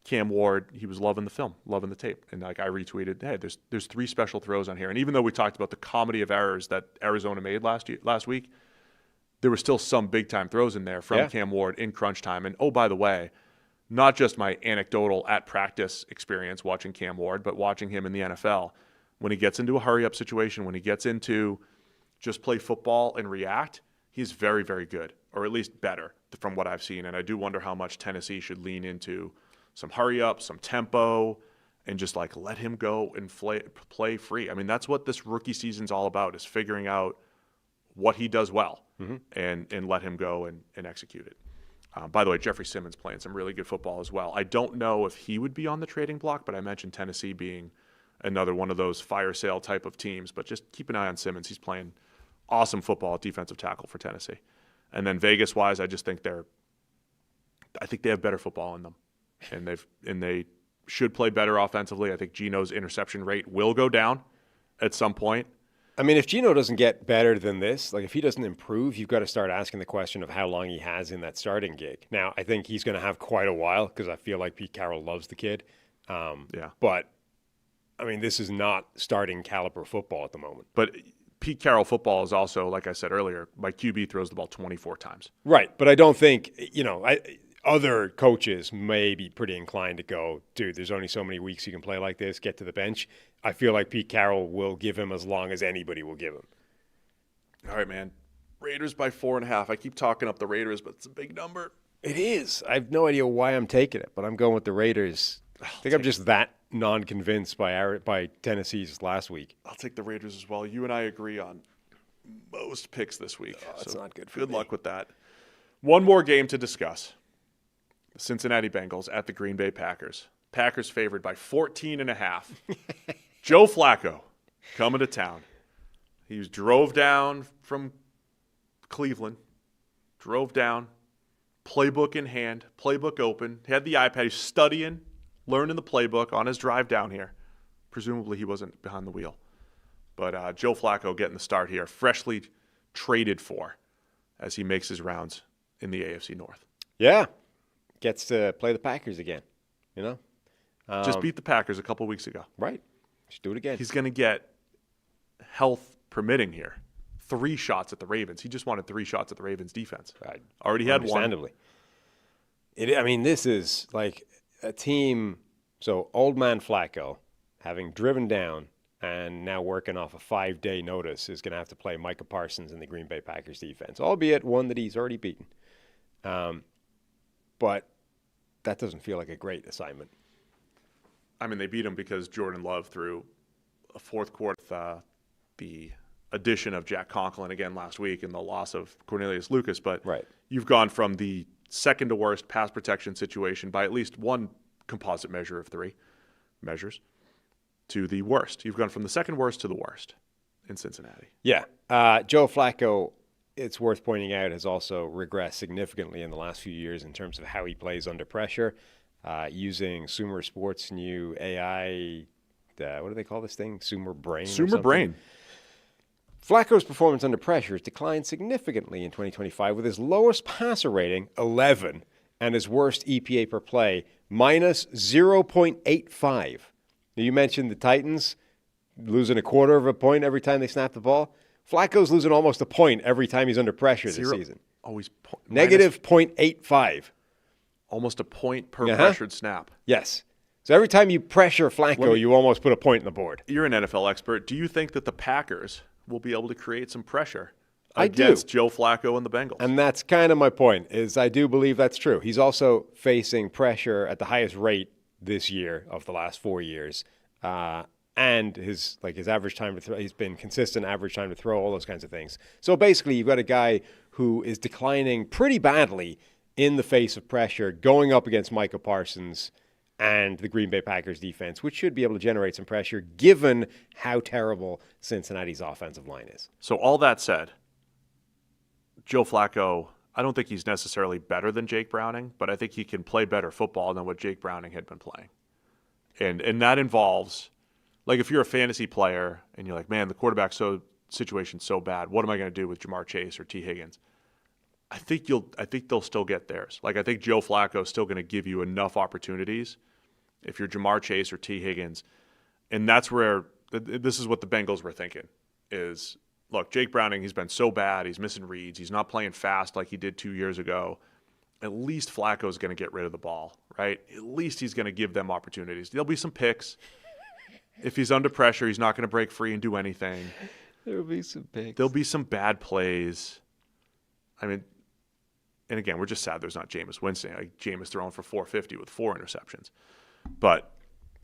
Cam Ward, he was loving the film, loving the tape. And like I retweeted, hey, there's 3 special throws on here. And even though we talked about the comedy of errors that Arizona made last week, there were still some big-time throws in there from Cam Ward in crunch time. And, oh, by the way, not just my anecdotal at-practice experience watching Cam Ward, but watching him in the NFL. When he gets into a hurry-up situation, when he gets into just play football and react, he's very, very good, or at least better from what I've seen. And I do wonder how much Tennessee should lean into some hurry-up, some tempo, and just like let him go and play free. That's what this rookie season's all about, is figuring out what he does well and let him go and execute it. By the way, Jeffrey Simmons playing some really good football as well. I don't know if he would be on the trading block, but I mentioned Tennessee being another one of those fire sale type of teams. But just keep an eye on Simmons. He's playing awesome football at defensive tackle for Tennessee. And then Vegas-wise, I think they have better football in them, and they should play better offensively. I think Geno's interception rate will go down at some point. If Geno doesn't get better than this, like if he doesn't improve, you've got to start asking the question of how long he has in that starting gig. Now, I think he's going to have quite a while because I feel like Pete Carroll loves the kid. But, this is not starting caliber football at the moment. But Pete Carroll football is also, like I said earlier, my QB throws the ball 24 times. Right, but I don't think, other coaches may be pretty inclined to go, dude, there's only so many weeks you can play like this, get to the bench. I feel like Pete Carroll will give him as long as anybody will give him. All right, man. Raiders by 4.5. I keep talking up the Raiders, but it's a big number. It is. I have no idea why I'm taking it, but I'm going with the Raiders. I think I'm just that non-convinced by Tennessee's last week. I'll take the Raiders as well. You and I agree on most picks this week. That's not good for me. Good luck with that. One more game to discuss. The Cincinnati Bengals at the Green Bay Packers. Packers favored by 14.5. Joe Flacco coming to town. He drove down from Cleveland, drove down, playbook in hand, playbook open. He had the iPad. He's studying, learning the playbook on his drive down here. Presumably he wasn't behind the wheel. But Joe Flacco getting the start here, freshly traded for as he makes his rounds in the AFC North. Yeah. Gets to play the Packers again, you know? Just beat the Packers a couple weeks ago. Right. Just do it again. He's going to get, health permitting here, 3 shots at the Ravens. He just wanted 3 shots at the Ravens defense. Already had understandably. One. This is like a team. So old man Flacco, having driven down and now working off a 5-day notice, is going to have to play Micah Parsons in the Green Bay Packers defense, albeit one that he's already beaten. But that doesn't feel like a great assignment. I mean, they beat him because Jordan Love threw a fourth quarter with the addition of Jack Conklin again last week and the loss of Cornelius Lucas. But You've gone from the second to worst pass protection situation by at least one composite measure of 3 measures to the worst. You've gone from the second worst to the worst in Cincinnati. Yeah. Joe Flacco, it's worth pointing out, has also regressed significantly in the last few years in terms of how he plays under pressure. Using Sumer Sports' new AI, what do they call this thing? Sumer Brain? Sumer Brain. Flacco's performance under pressure has declined significantly in 2025 with his lowest passer rating, 11, and his worst EPA per play, minus 0.85. Now, you mentioned the Titans losing a quarter of a point every time they snap the ball. Flacco's losing almost a point every time he's under pressure this season. Always negative 0.85. Almost a point per pressured snap. Yes. So every time you pressure Flacco, you almost put a point on the board. You're an NFL expert. Do you think that the Packers will be able to create some pressure against Joe Flacco and the Bengals? And that's kind of my point, is I do believe that's true. He's also facing pressure at the highest rate this year of the last 4 years. And his average time to throw, he's been consistent average time to throw, all those kinds of things. So basically, you've got a guy who is declining pretty badly in the face of pressure, going up against Micah Parsons and the Green Bay Packers defense, which should be able to generate some pressure given how terrible Cincinnati's offensive line is. So all that said, Joe Flacco, I don't think he's necessarily better than Jake Browning, but I think he can play better football than what Jake Browning had been playing. And that involves, like, if you're a fantasy player and you're like, man, the quarterback situation's so bad, what am I going to do with Jamar Chase or T. Higgins? I think they'll still get theirs. Like, I think Joe Flacco is still going to give you enough opportunities if you're Jamar Chase or T. Higgins. And that's where this is what the Bengals were thinking is, look, Jake Browning, he's been so bad. He's missing reads. He's not playing fast like he did 2 years ago. At least Flacco's going to get rid of the ball, right? At least he's going to give them opportunities. There'll be some picks. If he's under pressure, he's not going to break free and do anything. There'll be some picks. There'll be some bad plays. I mean, and again, we're just sad there's not Jameis Winston. Like, Jameis throwing for 450 with 4 interceptions. But,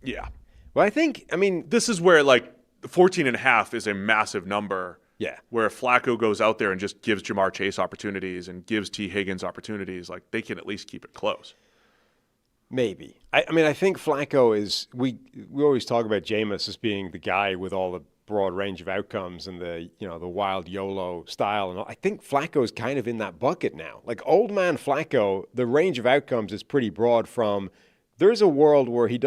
yeah. Well, this is where, like, 14.5 is a massive number. Yeah. Where if Flacco goes out there and just gives Jamar Chase opportunities and gives T. Higgins opportunities, like, they can at least keep it close. Maybe. I think Flacco is – we always talk about Jameis as being the guy with all the broad range of outcomes and the wild YOLO style. And all. I think Flacco's kind of in that bucket now. Like, old man Flacco, the range of outcomes is pretty broad from there's a world where he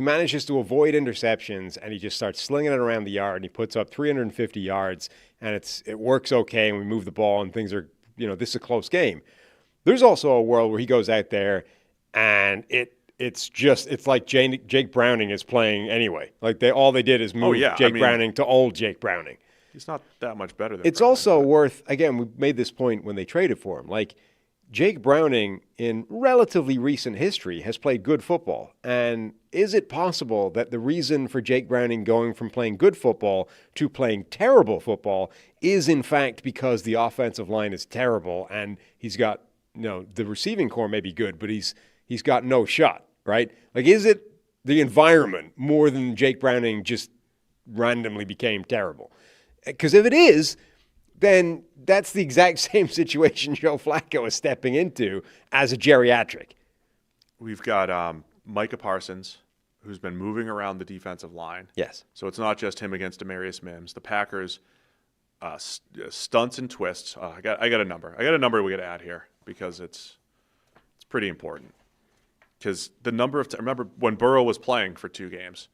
manages to avoid interceptions and he just starts slinging it around the yard and he puts up 350 yards and it works okay and we move the ball and things are, this is a close game. There's also a world where he goes out there and it's like Jake Browning is playing anyway. Like all they did is move Jake Browning to old Jake Browning. He's not that much better than It's Browning, also worth, again, we made this point when they traded for him. Like, Jake Browning, in relatively recent history, has played good football. And is it possible that the reason for Jake Browning going from playing good football to playing terrible football is, in fact, because the offensive line is terrible and he's got, the receiving core may be good, but he's got no shot, right? Like, is it the environment more than Jake Browning just randomly became terrible? Because if it is, then that's the exact same situation Joe Flacco is stepping into as a geriatric. We've got Micah Parsons, who's been moving around the defensive line. Yes. So it's not just him against Demarius Mims. The Packers, stunts and twists. I got a number. I got a number we got to add here because it's pretty important because the number of remember when Burrow was playing for 2 games,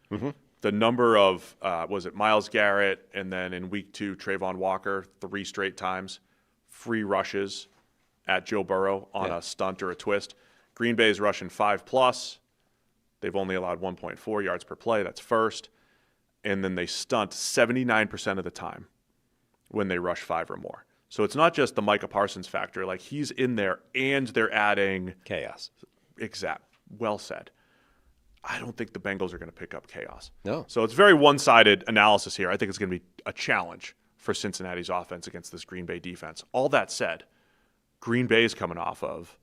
the number of was it Myles Garrett and then in week 2 Trayvon Walker 3 straight times free rushes at Joe Burrow on a stunt or a twist. Green Bay's rushing 5+. They've only allowed 1.4 yards per play. That's first. And then they stunt 79% of the time when they rush 5 or more. So it's not just the Micah Parsons factor. Like, he's in there and they're adding chaos. Exact. Well said. I don't think the Bengals are going to pick up chaos. No. So it's very one-sided analysis here. I think it's going to be a challenge for Cincinnati's offense against this Green Bay defense. All that said, Green Bay is coming off of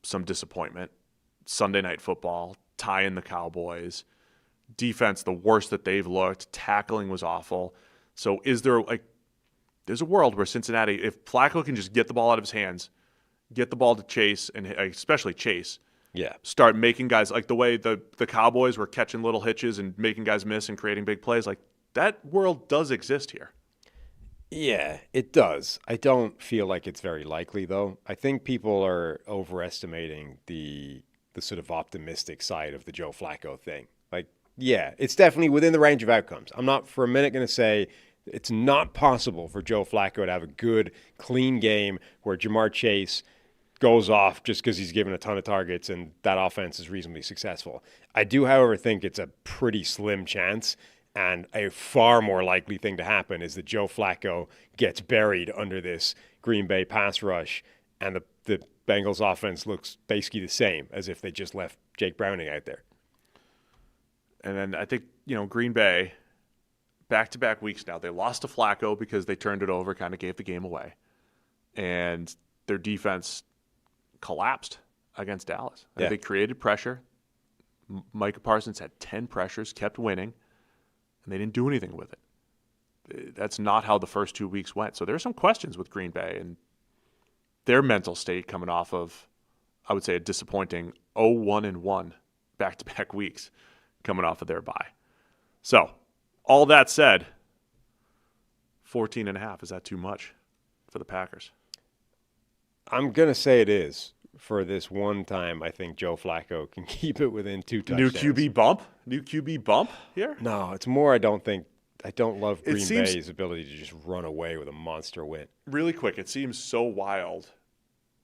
some disappointment. Sunday Night Football, tying the Cowboys. Defense, the worst that they've looked. Tackling was awful. So is there, there's a world where Cincinnati, if Flacco can just get the ball out of his hands, get the ball to Chase, and especially Chase, start making guys, like the way the Cowboys were catching little hitches and making guys miss and creating big plays, like that world does exist here. Yeah, it does. I don't feel like it's very likely, though. I think people are overestimating the sort of optimistic side of the Joe Flacco thing. Like, yeah, it's definitely within the range of outcomes. I'm not for a minute going to say it's not possible for Joe Flacco to have a good, clean game where Jamar Chase goes off just because he's given a ton of targets and that offense is reasonably successful. I do, however, think it's a pretty slim chance, and a far more likely thing to happen is that Joe Flacco gets buried under this Green Bay pass rush and the Bengals offense looks basically the same as if they just left Jake Browning out there. And then I think, Green Bay, back-to-back weeks now, they lost to Flacco because they turned it over, kind of gave the game away. And their defense collapsed against Dallas. They created pressure. Micah Parsons had 10 pressures, kept winning, and they didn't do anything with it. That's not how the first 2 weeks went. So there are some questions with Green Bay and their mental state coming off of, I would say, a disappointing 0-1-1 back-to-back weeks coming off of their bye. So, all that said, 14.5, is that too much for the Packers? I'm going to say it is. For this one time, I think Joe Flacco can keep it within 2 touchdowns. New QB bump here? No, it's more I don't love Green Bay's ability to just run away with a monster win. Really quick, it seems so wild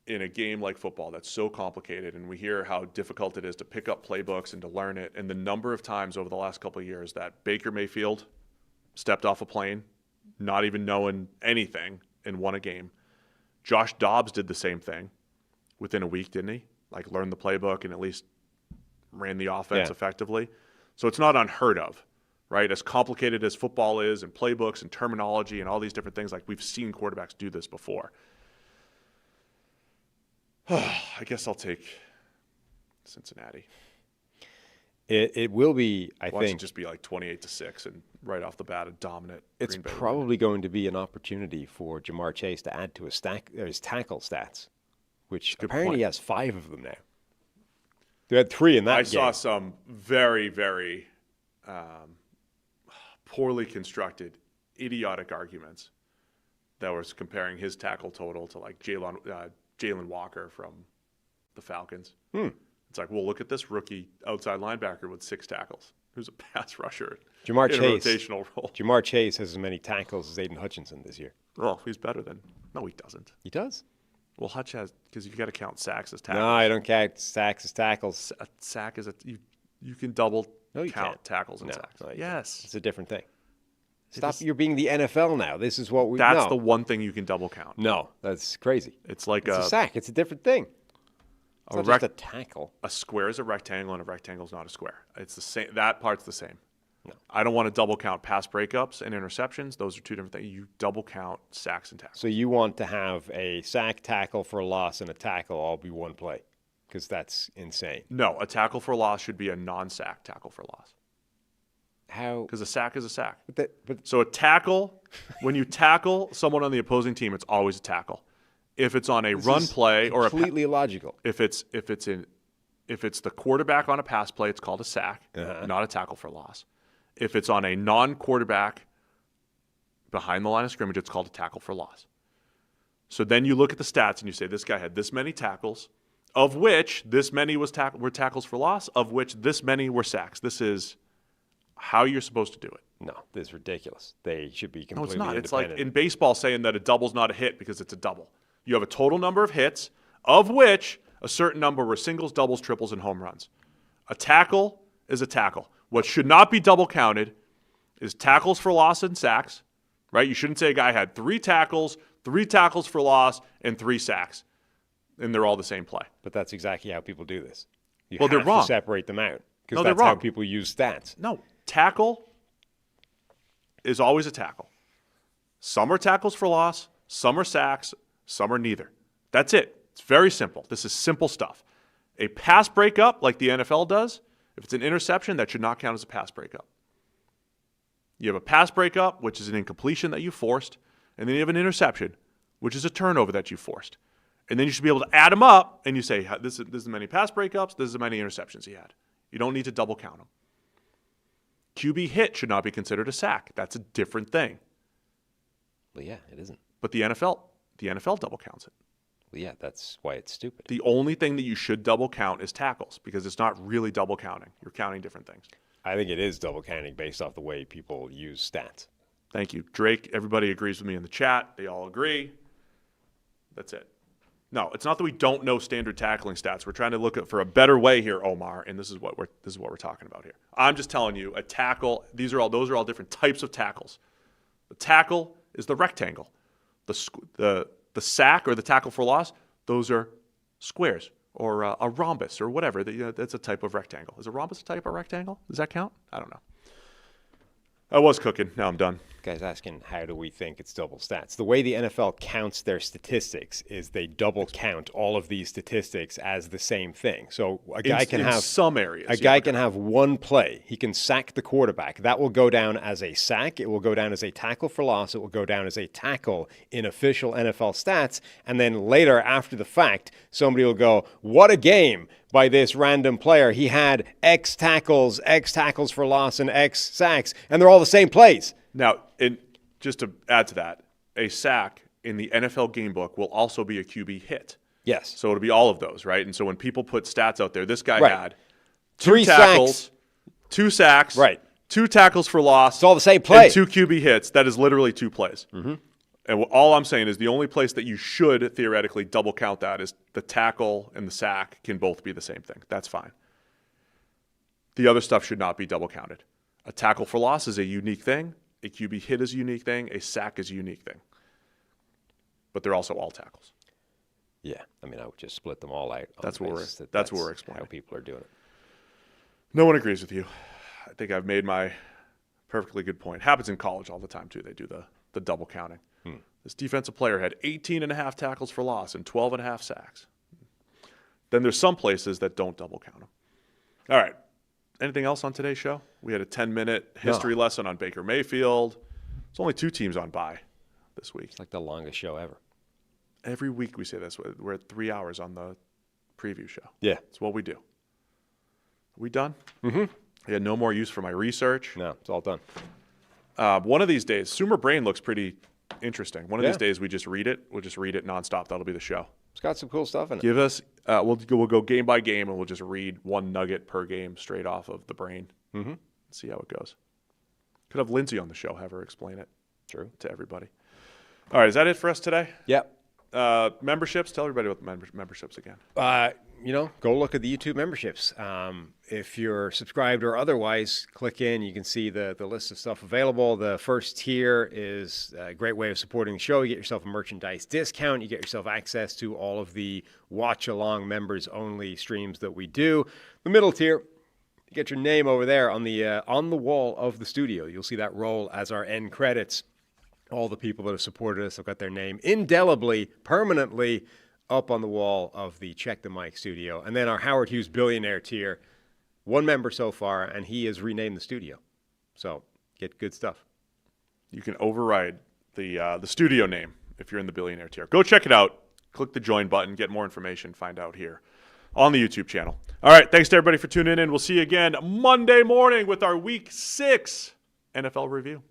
in a game like football that's so complicated, and we hear how difficult it is to pick up playbooks and to learn it, and the number of times over the last couple of years that Baker Mayfield stepped off a plane, not even knowing anything, and won a game. Josh Dobbs did the same thing within a week, didn't he? Like, learned the playbook and at least ran the offense effectively. So it's not unheard of, right? As complicated as football is and playbooks and terminology and all these different things, like we've seen quarterbacks do this before. I guess I'll take Cincinnati. It will be, I Watch think. it just be like 28-6 and right off the bat a dominant It's Green Bay probably going to be an opportunity for Jamar Chase to add to his tackle stats, which apparently he has 5 of them now. They had 3 in that game. I saw some very, very poorly constructed, idiotic arguments that was comparing his tackle total to like Jalen Walker from the Falcons. It's like, well, look at this rookie outside linebacker with 6 tackles, who's a pass rusher in a rotational role. Jamar Chase has as many tackles as Aiden Hutchinson this year. Oh, he's better than – no, he doesn't. He does? Well, Hutch has – because you got to count sacks as tackles. No, I don't count sacks as tackles. A sack is you can double count can't. tackles and sacks. No, yes. It's a different thing. Stop, you're being the NFL now. This is what we – That's the one thing you can double count. No, that's crazy. It's like it's a sack. It's a different thing. It's not just a tackle. A square is a rectangle, and a rectangle is not a square. It's the same. That part's the same. No. I don't want to double count pass breakups and interceptions. Those are 2 different things. You double count sacks and tackles. So you want to have a sack, tackle for a loss, and a tackle all be one play, because that's insane. No, a tackle for a loss should be a non-sack tackle for loss. How? Because a sack is a sack. But so a tackle, when you tackle someone on the opposing team, it's always a tackle. If it's on a run play or completely illogical. If it's the quarterback on a pass play, it's called a sack, not a tackle for loss. If it's on a non-quarterback behind the line of scrimmage, it's called a tackle for loss. So then you look at the stats and you say, this guy had this many tackles, of which this many were tackles for loss, of which this many were sacks. This is how you're supposed to do it. No, this is ridiculous. They should be completely No, it's not. It's like independent. in baseball saying that a double's not a hit because it's a double. You have a total number of hits, of which a certain number were singles, doubles, triples, and home runs. A tackle is a tackle. What should not be double counted is tackles for loss and sacks, right? You shouldn't say a guy had 3 tackles for loss, and 3 sacks, and they're all the same play. But that's exactly how people do this. You Well, have they're wrong. to separate them out because No, they're that's how wrong. people use stats. No, tackle is always a tackle. Some are tackles for loss, some are sacks, some are neither. That's it. It's very simple. This is simple stuff. A pass breakup, like the NFL does, if it's an interception, that should not count as a pass breakup. You have a pass breakup, which is an incompletion that you forced, and then you have an interception, which is a turnover that you forced. And then you should be able to add them up, and you say, this is as many pass breakups, this is as many interceptions he had. You don't need to double count them. QB hit should not be considered a sack. That's a different thing. Well, yeah, it isn't. But the NFL double counts it. Well, yeah, that's why it's stupid. The only thing that you should double count is tackles because it's not really double counting. You're counting different things. I think it is double counting based off the way people use stats. Thank you. Drake, everybody agrees with me in the chat. They all agree. That's it. No, it's not that we don't know standard tackling stats. We're trying to look for a better way here, Omar, and this is what we're talking about here. I'm just telling you, a tackle, those are all different types of tackles. The tackle is the rectangle. The sack or the tackle for loss, those are squares or a rhombus or whatever. That's a type of rectangle. Is a rhombus a type of rectangle? Does that count? I don't know. I was cooking. Now I'm done. Guy's asking, how do we think it's double stats? The way the NFL counts their statistics is they double count all of these statistics as the same thing. So a guy can have some areas. A guy can have one play. He can sack the quarterback. That will go down as a sack. It will go down as a tackle for loss. It will go down as a tackle in official NFL stats. And then later, after the fact, somebody will go, what a game by this random player. He had X tackles for loss, and X sacks, and they're all the same plays. Now, just to add to that, a sack in the NFL game book will also be a QB hit. Yes. So it'll be all of those, right? And so when people put stats out there, this guy Right. had 3 tackles, sacks. 2 sacks, Right. 2 tackles for loss. It's all the same play. And 2 QB hits. That is literally 2 plays. Mm-hmm. And all I'm saying is the only place that you should theoretically double count that is the tackle and the sack can both be the same thing. That's fine. The other stuff should not be double counted. A tackle for loss is a unique thing. A QB hit is a unique thing. A sack is a unique thing. But they're also all tackles. Yeah, I mean, I would just split them all out. That's what we're explaining. How people are doing it. No one agrees with you. I think I've made my perfectly good point. Happens in college all the time, too. They do the double counting. This defensive player had 18.5 tackles for loss and 12.5 sacks. Then there's some places that don't double count them. All right. Anything else on today's show? We had a 10-minute history lesson on Baker Mayfield. There's only 2 teams on bye this week. It's like the longest show ever. Every week we say this. We're at 3 hours on the preview show. Yeah. It's what we do. Are we done? Mm-hmm. I had no more use for my research. No, it's all done. One of these days, Sumer Brain looks pretty interesting. One of these Yeah. days we just read it. We'll just read it nonstop. That'll be the show. It's got some cool stuff in it. Give us, we'll go game by game, and we'll just read one nugget per game straight off of the brain. Mm-hmm. See how it goes. Could have Lindsay on the show, have her explain it. True. To everybody. All right, is that it for us today? Yep. Memberships. Tell everybody about the memberships again. Go look at the YouTube memberships. If you're subscribed or otherwise, click in. You can see the list of stuff available. The first tier is a great way of supporting the show. You get yourself a merchandise discount. You get yourself access to all of the watch-along members-only streams that we do. The middle tier, you get your name over there on the wall of the studio. You'll see that roll as our end credits. All the people that have supported us have got their name indelibly, permanently up on the wall of the Check the Mic studio. And then our Howard Hughes Billionaire tier, 1 member so far, and he has renamed the studio. So get good stuff. You can override the studio name if you're in the Billionaire tier. Go check it out. Click the join button. Get more information. Find out here on the YouTube channel. All right. Thanks to everybody for tuning in. We'll see you again Monday morning with our Week 6 NFL review.